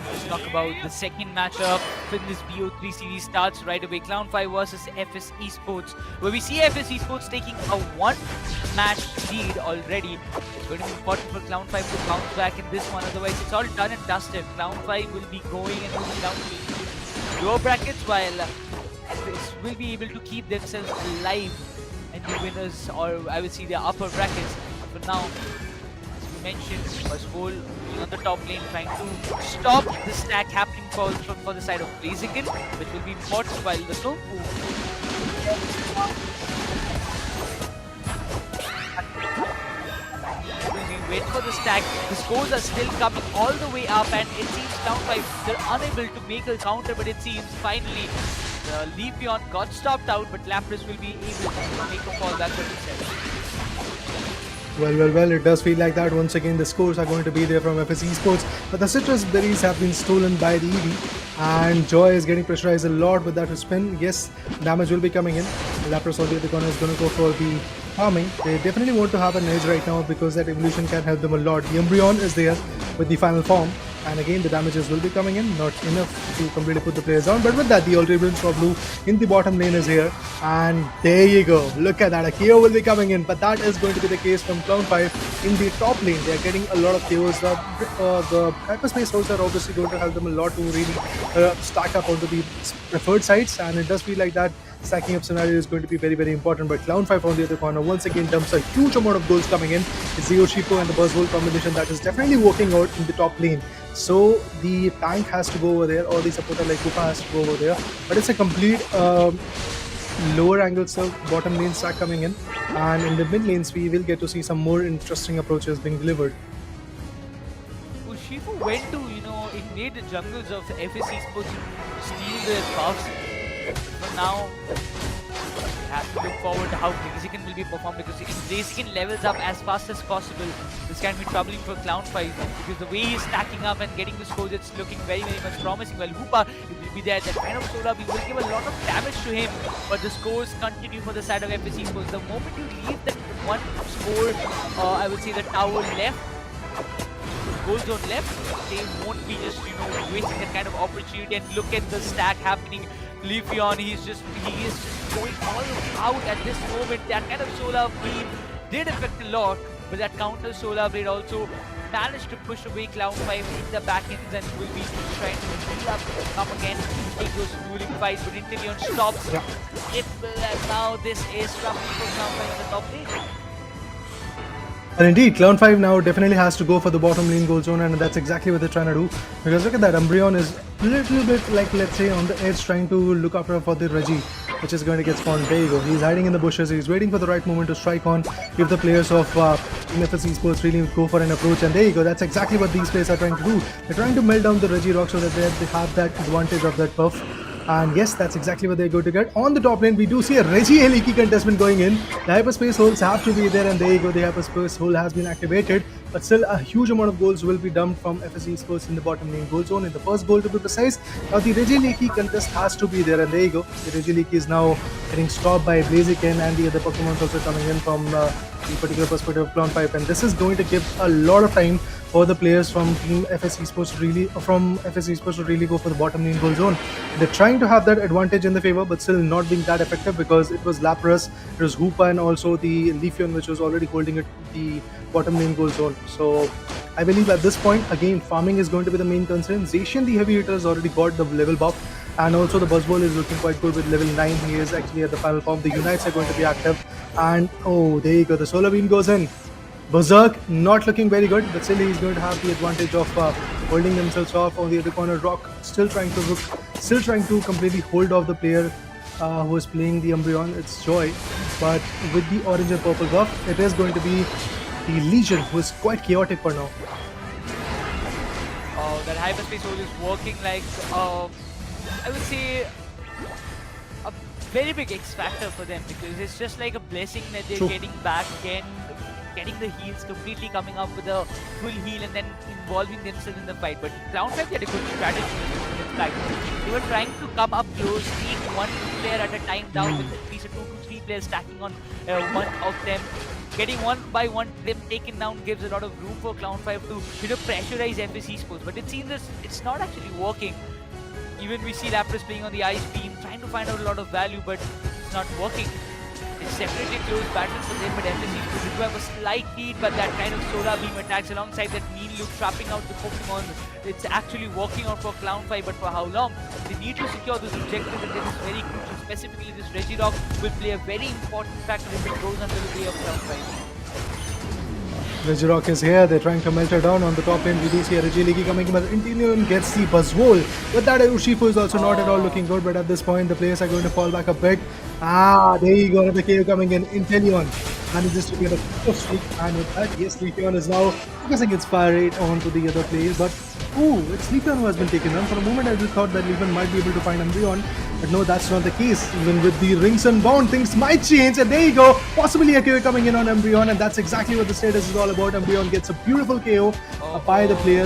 S2: Let's talk about the second matchup when this BO3 series starts right away. Clown 5 versus FS Esports, where we see FS Esports taking a 1-match lead already. It's going to be important for Clown 5 to bounce back in this one, otherwise it's all done and dusted. Clown 5 will be going and moving down to lower brackets, while FS will be able to keep themselves alive and the winners, or I will see the upper brackets. But now, as we mentioned, Buzzwole on the top lane trying to stop the stack happening for the side of Blaziken, which will be important, while the Tofu we wait for the stack. The scores are still coming all the way up, and it seems Clown 5 they're unable to make a counter, but it seems finally the Leafeon got stopped out, but Lapras will be able to make a fallback for himself.
S4: Well, it does feel like that. Once again, the scores are going to be there from FS Esports, but the citrus berries have been stolen by the EV, and Joy is getting pressurized a lot with that spin. Yes, damage will be coming in. Lapras on the other corner is going to go for the farming. They definitely want to have an edge right now, because that evolution can help them a lot. The Umbreon is there with the final form, and again the damages will be coming in, not enough to completely put the players down, but with that the Ultra Brilliance for Blue in the bottom lane is here, and there you go, look at that, a KO will be coming in, but that is going to be the case from Clown 5 in the top lane. They are getting a lot of KOs. The hyperspace holds are obviously going to help them a lot to really stack up onto the preferred sides, and it does feel like that stacking up scenario is going to be very, very important. But Clown 5 on the other corner once again dumps a huge amount of goals coming in. It's the Urshifu and the Buzzwole combination that is definitely working out in the top lane. So the tank has to go over there, or the supporter like Koopa has to go over there. But it's a complete lower angle serve, bottom lane stack coming in, and in the mid lanes we will get to see some more interesting approaches being delivered.
S2: Urshifu went to, invade the jungles of FS Esports to steal their buffs. But now, we have to look forward to how Blaziken will be performed, because if Blaziken levels up as fast as possible, this can be troubling for Clown 5, because the way he's stacking up and getting the scores, it's looking very, very much promising. While Hoopa will be there, that kind of solar beam will give a lot of damage to him, but the scores continue for the side of FS Esports. The moment you leave that one score, I would say the tower left, goal zone left, they won't be just, wasting that kind of opportunity. And look at the stack happening. Leafeon, he is just going all out at this moment. That kind of solar beam did affect a lot, but that counter solar blade also managed to push away Cloud5 in the back ends and will be trying to heal up, come again, take those dueling fights, but Inteleon stops. And now this is trouble for Cloud5 in the top lane.
S4: And indeed, Cloud5 now definitely has to go for the bottom lane goal zone, and that's exactly what they're trying to do. Because look at that, Umbreon is a little bit like, let's say, on the edge, trying to look after for the Reggie, which is going to get spawned. There you go. He's hiding in the bushes. He's waiting for the right moment to strike on. If the players of Team Esports really go for an approach, and there you go. That's exactly what these players are trying to do. They're trying to melt down the Reggie rock so that they have that advantage of that buff. And yes, that's exactly what they're going to get. On the top lane, we do see a Reggie Leaky contestment going in. The hyperspace holes have to be there, and there you go. The hyperspace hole has been activated. But still, a huge amount of goals will be dumped from Esports in the bottom lane goal zone, in the first goal to be precise. Now the Reggie Leaky contest has to be there, and there you go. The Reggie Leaky is now getting stopped by Blaziken, and the other Pokemon also coming in from the particular perspective of Cloud5, and this is going to give a lot of time for the players from Team Esports to really go for the bottom lane goal zone. They're trying to have that advantage in the favor, but still not being that effective because it was Lapras, it was Hoopa, and also the Leafeon, which was already holding it the bottom lane goal zone. So I believe at this point, again, farming is going to be the main concern. Zacian, the heavy hitter, has already got the level buff, and also the Buzzball is looking quite good with level 9. He is actually at the final form. The Unites are going to be active, and oh, there you go. The Solar Beam goes in. Berserk not looking very good, but still he's going to have the advantage of holding themselves off on the other corner. Rock still trying to completely hold off the player who is playing the Umbreon. It's Joy, but with the orange and purple buff, it is going to be the Legion, who is quite chaotic for now.
S2: Oh, that hyperspace hole is working like I would say a very big X factor for them, because it's just like a blessing that they're getting back again, getting the heals completely, coming up with a full heal and then involving themselves in the fight. But Cloud5 had a good strategy in fact. They were trying to come up close, take one player at a time down with at least 2 to 3 players stacking on one of them. Getting one by one them taken down gives a lot of room for Cloud5 to pressurize Esports. But it seems it's not actually working. Even we see Lapras playing on the Ice Beam, trying to find out a lot of value, but it's not working. It's definitely close battles for them, but Esports do have a slight lead, but that kind of Solar Beam attacks alongside that mean loop trapping out the Pokemon, it's actually working out for Cloud5, but for how long? They need to secure those objectives, and this is very crucial. Specifically, this Regirock will play a very important factor if it goes under the way of Cloud5.
S4: Regirock is here, they're trying to melt her down on the top lane. We do see a Reggie Leaky coming in, but Inteleon gets the Buzzwole. But that Urshifu is also not at all looking good, but at this point the players are going to fall back a bit. There you go, another KO coming in. Inteleon manages to get a first streak, and with that, yes, Leafeon is now focusing its fire rate onto the other players, but it's Leafeon who has been taken down. For a moment I just thought that Leafeon might be able to find Umbreon, but no, that's not the case. Even with the rings unbound, things might change, and there you go, possibly a KO coming in on Umbreon, and that's exactly what the status is all about. Umbreon gets a beautiful KO by the player,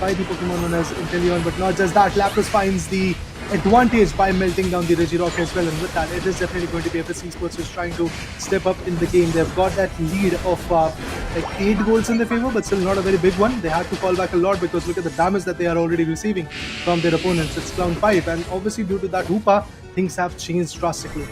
S4: by the Pokemon known as Inteleon, but not just that, Lapras finds the advantage by melting down the Regirock as well, and with that, it is definitely going to be Esports who's trying to step up in the game. They've got that lead of like 8 goals in their favor, but still not a very big one. They had to fall back a lot because look at the damage that they are already receiving from their opponents. It's Cloud5, and obviously due to that Hoopa, things have changed drastically.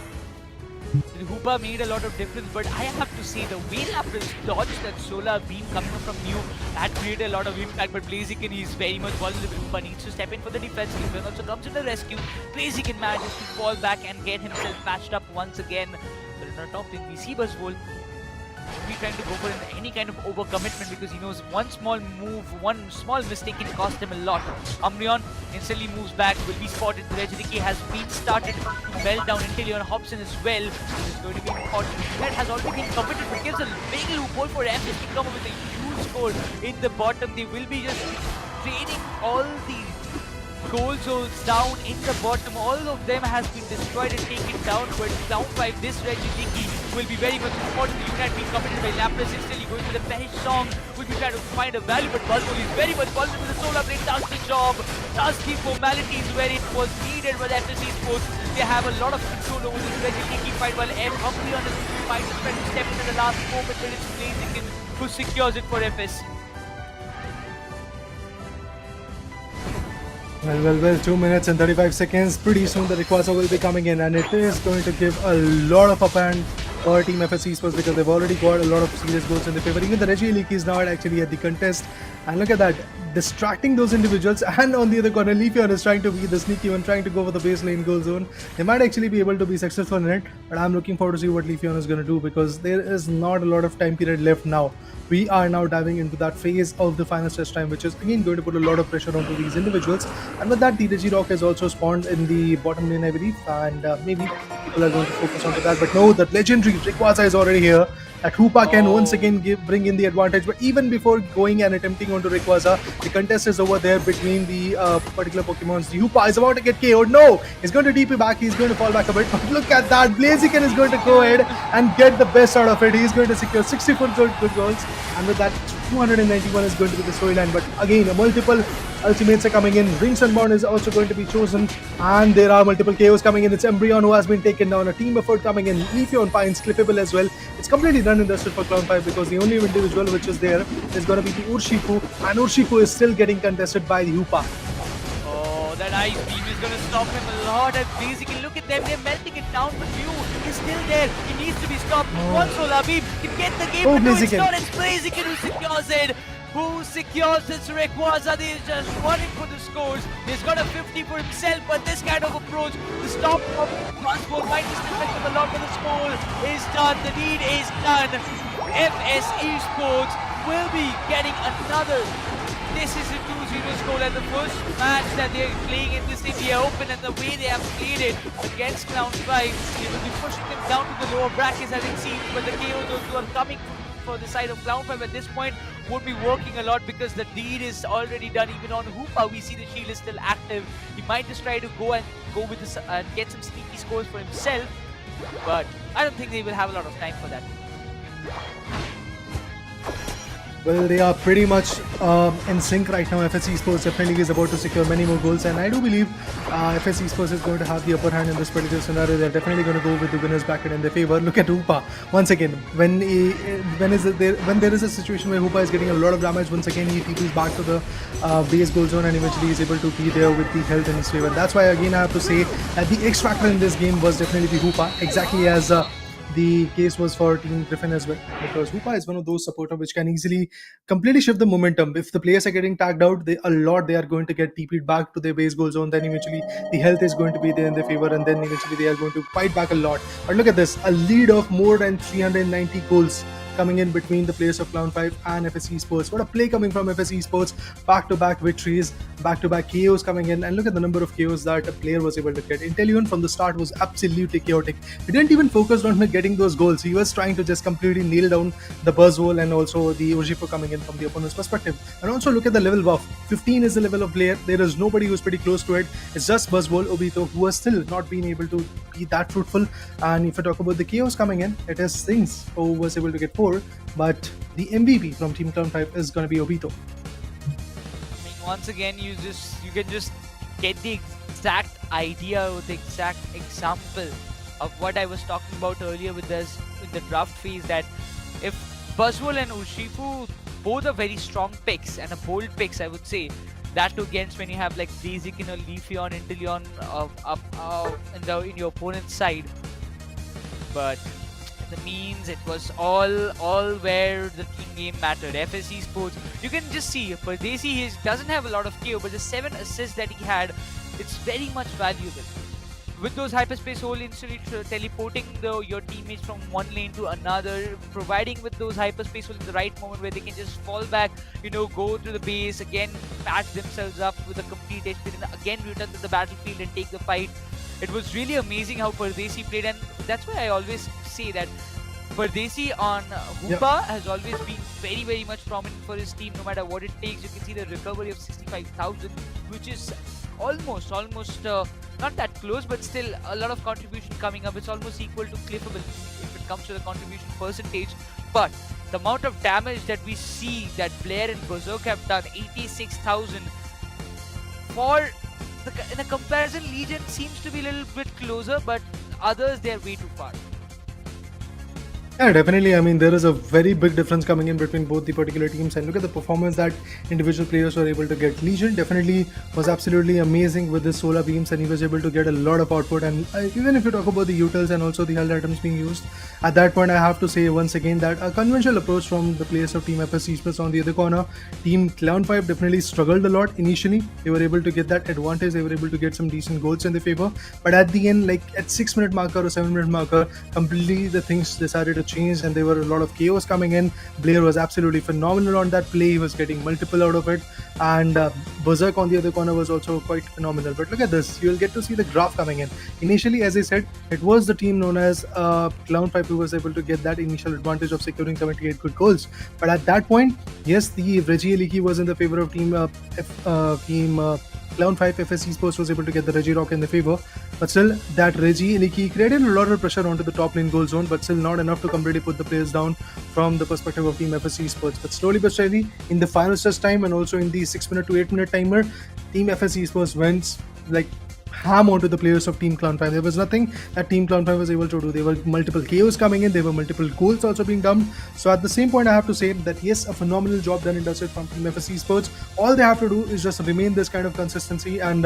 S2: The Hoopa made a lot of difference, but I have to say the way Lapras dodged that Solar Beam coming from Mew had created a lot of impact, but Blaziken is very much vulnerable. Hoopa needs to step in for the defense. Griffin also comes in the rescue. Blaziken manages to fall back and get himself patched up once again. But in our top lane, we see Buzzwole be trying to go for any kind of overcommitment, because he knows one small move, one small mistake can cost him a lot. Umbreon instantly moves back, will be spotted. The Reggie has been started to melt down. Inteleon hops in as well. This is going to be important. That has already been committed, but gives a big loophole for FS to come up with a huge score in the bottom. They will be just trading all the goal zones down in the bottom. All of them has been destroyed and taken down, but Cloud5, this Reggie will be very much important. The unit being committed by Lapras, instantly going to the Perish Song, will be trying to find a value, but Buzzwole is very much vulnerable. The Solar Blade does the job, does the formalities where it was needed, but Esports, they have a lot of control over this Reggie fight, while Umbreon is trying to step into the last moment, but it's Blaziken who secures it for FS.
S4: Well, 2 minutes and 35 seconds. Pretty soon the Rayquaza will be coming in, and it is going to give a lot of upper hand for Team FS Esports because they've already got a lot of serious goals in their favor. Even the Reggie Leaky is now actually at the contest. And look at that, distracting those individuals. And on the other corner, Leafeon is trying to be the sneaky one, trying to go for the base lane goal zone. They might actually be able to be successful in it, but I'm looking forward to see what Leafeon is going to do because there is not a lot of time period left now. We are now diving into that phase of the final stretch time, which is again going to put a lot of pressure onto these individuals. And with that, the Regirock has also spawned in the bottom lane, I believe, and maybe people are going to focus onto that. But no, that legendary Rayquaza is already here. That Hoopa can once again bring in the advantage. But even before going and attempting onto Rayquaza, the contest is over there between the particular Pokemons. The Hoopa is about to get KO'd. No, he's going to DP back. He's going to fall back a bit. But look at that. Blaziken is going to go ahead and get the best out of it. He's going to secure 64 good goals. And with that, 291 is going to be the storyline. But again, multiple ultimates are coming in. Ring Sunbound is also going to be chosen. And there are multiple KOs coming in. It's Embryon who has been taken down. A team effort coming in. Leafeon finds Clippable as well. It's completely done and dusted for Clown5 because the only individual which is there is going to be the Urshifu. And Urshifu is still getting contested by the Hoopa.
S2: Oh, that ice beam is going to stop him a lot. And basically, look at them. They're melting it down. But Mew is still there. He needs to be stopped. One Solar Beam can get the game.
S4: Oh,
S2: but no, it's
S4: Blaziken.
S2: not. It's Blaziken who secures it. Who secures this Rayquaza? They're just running for the scores. He's got a 50 for himself, but this kind of approach, the stop of transport might just affect him a lot, but the score is done. The lead is done. FS Esports will be getting another. This is a 2-0 score, and the first match that they're playing in this India Open, and the way they have played it against Clown5, they will be pushing them down to the lower brackets as it seems, but the KOs also are coming for the side of Clown5 at this point won't be working a lot because the lead is already done. Even on Hoopa, we see the shield is still active. He might just try to go with this and get some sneaky scores for himself, but I don't think they will have a lot of time for that.
S4: Well, they are pretty much in sync right now. FS Esports definitely is about to secure many more goals, and I do believe FS Esports is going to have the upper hand in this particular scenario. They're definitely going to go with the winners bracket in their favor. Look at Hoopa once again. When there is a situation where Hoopa is getting a lot of damage, once again he TPs back to the base goal zone and eventually is able to be there with the health in his favor. That's why again I have to say that the X factor in this game was definitely the Hoopa, exactly as the case was for Team Griffin as well, because Hoopa is one of those supporters which can easily completely shift the momentum. If the players are getting tagged out, they are going to get TP'd back to their base goal zone, then eventually the health is going to be there in their favor, and then eventually they are going to fight back a lot. But look at this, a lead of more than 390 goals coming in between the players of Clown5 and FS Esports. What a play coming from FS Esports. Back-to-back victories, back-to-back KOs coming in, and look at the number of KOs that a player was able to get. Inteleon from the start was absolutely chaotic. He didn't even focus on getting those goals. He was trying to just completely nail down the Buzzwole and also the Urshifu coming in from the opponent's perspective. And also look at the level buff. 15 is the level of player. There is nobody who's pretty close to it. It's just Buzzwole, Obito, who has still not been able to be that fruitful. And if I talk about the KOs coming in, it is Things who was able to get 4, but the MVP from Team Clown5 is going to be Obito.
S2: I mean, once again, you can just get the exact idea or the exact example of what I was talking about earlier with this in the draft phase, that if Buzzwole and Urshifu both are very strong picks and a bold picks, I would say, that too against when you have like Blaziken or Leafeon, Inteleon up in your opponent's side, but the means it was all where the team game mattered. FS Esports, you can just see Pardesi, he doesn't have a lot of KO, but the 7 assists that he had, it's very much valuable. With those hyperspace hole, instantly teleporting your teammates from one lane to another, providing with those hyperspace hole in the right moment where they can just fall back, go to the base, again patch themselves up with a complete HP, and again return to the battlefield and take the fight. It was really amazing how Pardesi played, and that's why I always say that Pardesi on Hoopa has always been very, very much prominent for his team, no matter what it takes. You can see the recovery of 65,000, which is almost not that close, but still a lot of contribution coming up. It's almost equal to Clippable if it comes to the contribution percentage. But the amount of damage that we see that Blair and Berserk have done, 86,000, in a comparison, Legion seems to be a little bit closer, but others, they're way too far.
S4: Yeah, definitely. I mean, there is a very big difference coming in between both the particular teams, and look at the performance that individual players were able to get. Legion definitely was absolutely amazing with his solar beams, and he was able to get a lot of output. And even if you talk about the utils and also the health items being used, at that point, I have to say once again that a conventional approach from the players of Team FS Esports on the other corner, Team Clown5 definitely struggled a lot initially. They were able to get that advantage, they were able to get some decent goals in their favor, but at the end, like at 6 minute marker or 7 minute marker, completely the things decided to change, and there were a lot of chaos coming in. Blair was absolutely phenomenal on that play. He was getting multiple out of it, and Berserk on the other corner was also quite phenomenal. But look at this, you'll get to see the graph coming in. Initially, as I said, it was the team known as Clown5 who was able to get that initial advantage of securing 78 good goals. But at that point, yes, the Reggie Leaky was in the favor of team Clown5. FS Esports was able to get the Reggie Rock in the favor, but still that Reggie Leaky created a lot of pressure onto the top lane goal zone, but still not enough to completely put the players down from the perspective of Team FS Esports. But slowly but steadily, in the final stretch time and also in the 6 minute to 8 minute timer, Team FS Esports went like ham onto the players of Team Clown5. There was nothing that Team Clown5 was able to do. There were multiple KOs coming in, there were multiple goals also being dumped. So at the same point, I have to say that yes, a phenomenal job done in Dusted from Team FS Esports. All they have to do is just remain this kind of consistency and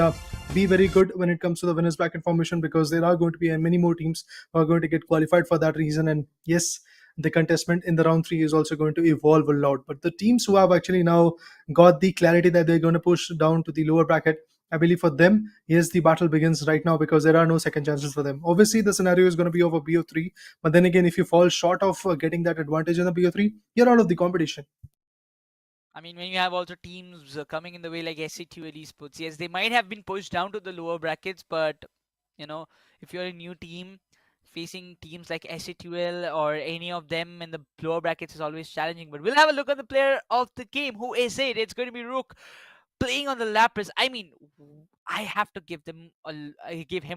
S4: be very good when it comes to the winners bracket formation, because there are going to be many more teams who are going to get qualified for that reason. And yes, the contestment in the round 3 is also going to evolve a lot. But the teams who have actually now got the clarity that they're going to push down to the lower bracket, I believe for them, yes, the battle begins right now, because there are no second chances for them. Obviously, the scenario is going to be over BO3, but then again, if you fall short of getting that advantage in the BO3, you're out of the competition.
S2: I mean, when you have also teams coming in the way like SCTUL Esports, yes, they might have been pushed down to the lower brackets, but you know, if you're a new team facing teams like SCTUL or any of them in the lower brackets is always challenging. But we'll have a look at the player of the game. Who is it? It's going to be Rook playing on the Lapras. I mean, I have to give him a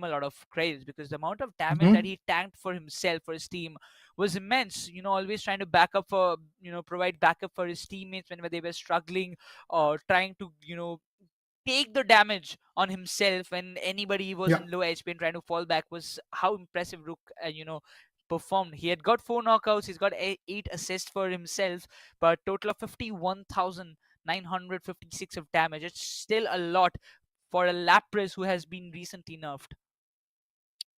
S2: lot of credit, because the amount of damage that
S4: Mhm.
S2: he tanked for himself, for his team, was immense. Always trying to back up for, provide backup for his teammates whenever they were struggling, or trying to, take the damage on himself when anybody was
S4: Yeah.
S2: in low HP and trying to fall back. Was how impressive Rook, performed. He had got 4 knockouts, he's got 8 assists for himself, but total of 51,956 of damage. It's still a lot for a Lapras who has been recently nerfed.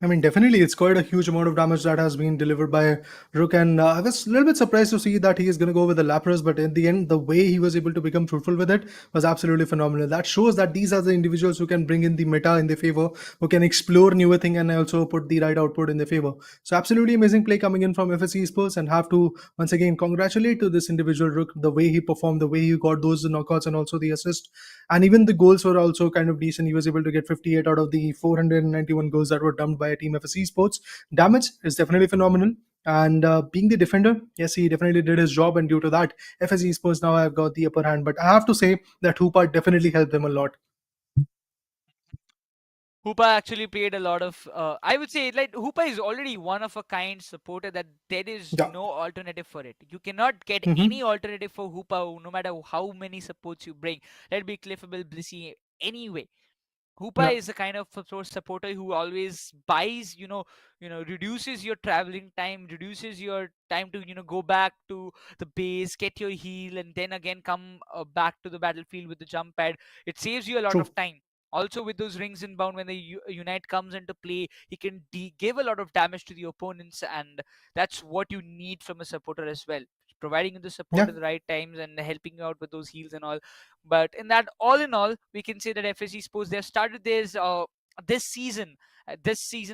S4: I mean, definitely, it's quite a huge amount of damage that has been delivered by Rook, and I was a little bit surprised to see that he is going to go with the Lapras, but in the end, the way he was able to become fruitful with it was absolutely phenomenal. That shows that these are the individuals who can bring in the meta in their favor, who can explore newer thing and also put the right output in their favor. So, absolutely amazing play coming in from FSC Esports, and have to once again congratulate to this individual Rook, the way he performed, the way he got those knockouts, and also the assist, and even the goals were also kind of decent. He was able to get 58 out of the 491 goals that were dumped by a Team FS Esports. Damage is definitely phenomenal. And being the defender, yes, he definitely did his job, and due to that, FS Esports now have got the upper hand. But I have to say that Hoopa definitely helped them a lot.
S2: Hoopa actually played a lot of. I would say, like, Hoopa is already one of a kind supporter that there is
S4: Yeah.
S2: no alternative for it. You cannot get
S4: Mm-hmm.
S2: any alternative for Hoopa, no matter how many supports you bring. Let it be Cliffable, Blissey, anyway. Hoopa
S4: Yeah.
S2: is a kind of supporter who always buys, reduces your traveling time, reduces your time to, go back to the base, get your heal, and then again come back to the battlefield with the jump pad. It saves you a lot
S4: True.
S2: of time. Also, with those rings inbound, when the Unite comes into play, he can give a lot of damage to the opponents, and that's what you need from a supporter as well. Providing you the support
S4: Yeah.
S2: at the right times and helping you out with those heals and all. But in that, all in all, we can say that FSC Sports, they have started this season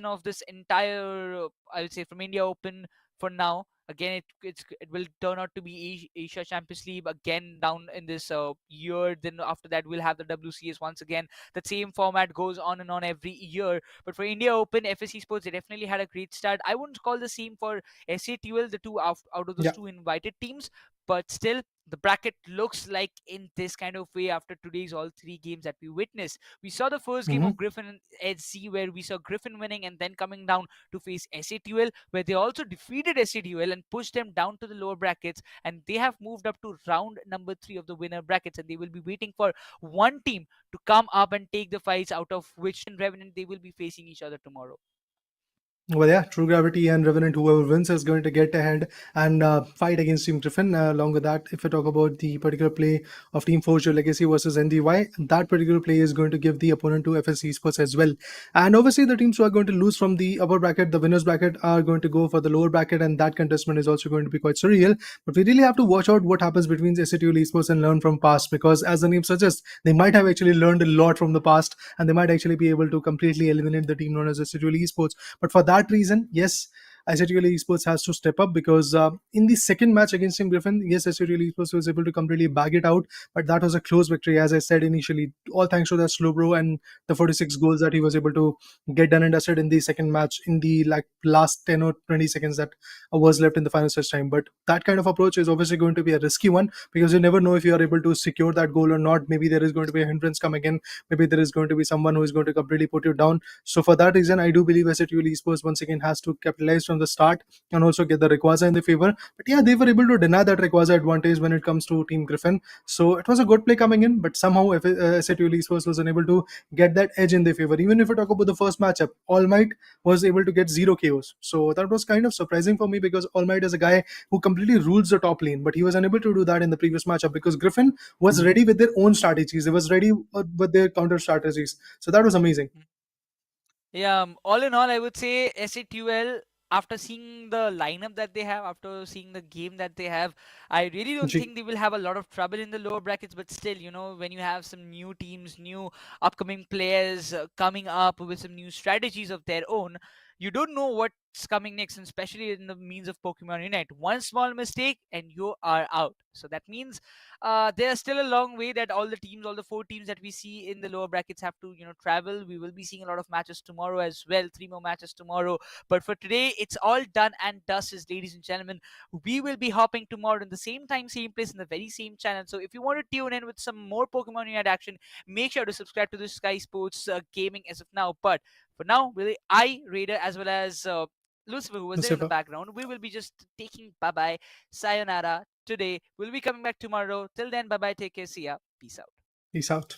S2: of this entire, I would say, from India Open for now. Again, it will turn out to be Asia Champions League again down in this year. Then after that, we'll have the WCS once again. The same format goes on and on every year. But for India Open, FSC Sports, they definitely had a great start. I wouldn't call the same for SATUL, the two out of those
S4: Yeah.
S2: two invited teams, but still the bracket looks like in this kind of way after today's all three games that we witnessed. We saw the first game
S4: Mm-hmm.
S2: of Griffin and SC, where we saw Griffin winning and then coming down to face SATUL, where they also defeated SATUL and pushed them down to the lower brackets, and they have moved up to round number 3 of the winner brackets, and they will be waiting for one team to come up and take the fights, out of which in Revenant they will be facing each other tomorrow.
S4: Well, yeah, True Gravity and Revenant, whoever wins is going to get ahead and fight against Team Griffin. Along with that, if we talk about the particular play of Team Forge Your Legacy versus NDY, that particular play is going to give the opponent to FS Esports as well. And obviously, the teams who are going to lose from the upper bracket, the winners bracket, are going to go for the lower bracket, and that contestment is also going to be quite surreal. But we really have to watch out what happens between SATL Esports and learn from past, because as the name suggests, they might have actually learned a lot from the past, and they might actually be able to completely eliminate the team known as SATL Esports. But for that reason, yes, SATL Esports has to step up, because in the second match against Team Griffin, yes, SATL Esports was able to completely bag it out, but that was a close victory, as I said initially, all thanks to that slow bro and the 46 goals that he was able to get done and dusted in the second match in the last 10 or 20 seconds that was left in the final stretch time. But that kind of approach is obviously going to be a risky one, because you never know if you are able to secure that goal or not. Maybe there is going to be a hindrance coming in, maybe there is going to be someone who is going to completely put you down. So for that reason, I do believe SATL Esports once again has to capitalize from the start and also get the Rayquaza in the favor. But yeah, they were able to deny that Rayquaza advantage when it comes to Team Griffin. So it was a good play coming in, but somehow SATL Esports was unable to get that edge in their favor. Even if we talk about the first matchup, All Might was able to get 0 KOs. So that was kind of surprising for me, because All Might is a guy who completely rules the top lane, but he was unable to do that in the previous matchup, because Griffin was ready with their own strategies. They was ready with their counter strategies. So that was amazing.
S2: Yeah, all in all, I would say SATUL, after seeing the lineup that they have, after seeing the game that they have, I really don't
S4: G.
S2: think they will have a lot of trouble in the lower brackets. But still, when you have some new teams, new upcoming players coming up with some new strategies of their own, you don't know what's coming next, and especially in the means of Pokemon Unite. One small mistake and you are out. So that means there's still a long way that all the teams, all the four teams that we see in the lower brackets have to, travel. We will be seeing a lot of matches tomorrow as well, 3 more matches tomorrow. But for today, it's all done and dusted, ladies and gentlemen. We will be hopping tomorrow in the same time, same place, in the very same channel. So if you want to tune in with some more Pokemon Unite action, make sure to subscribe to the Skyesports Gaming as of now. But for now, really, Raider, as well as Lucifer, who was there in the
S4: Lucifer.
S2: background, we will be just taking bye bye, sayonara today. We'll be coming back tomorrow. Till then, bye bye, take care, see ya, peace out.
S4: Peace out.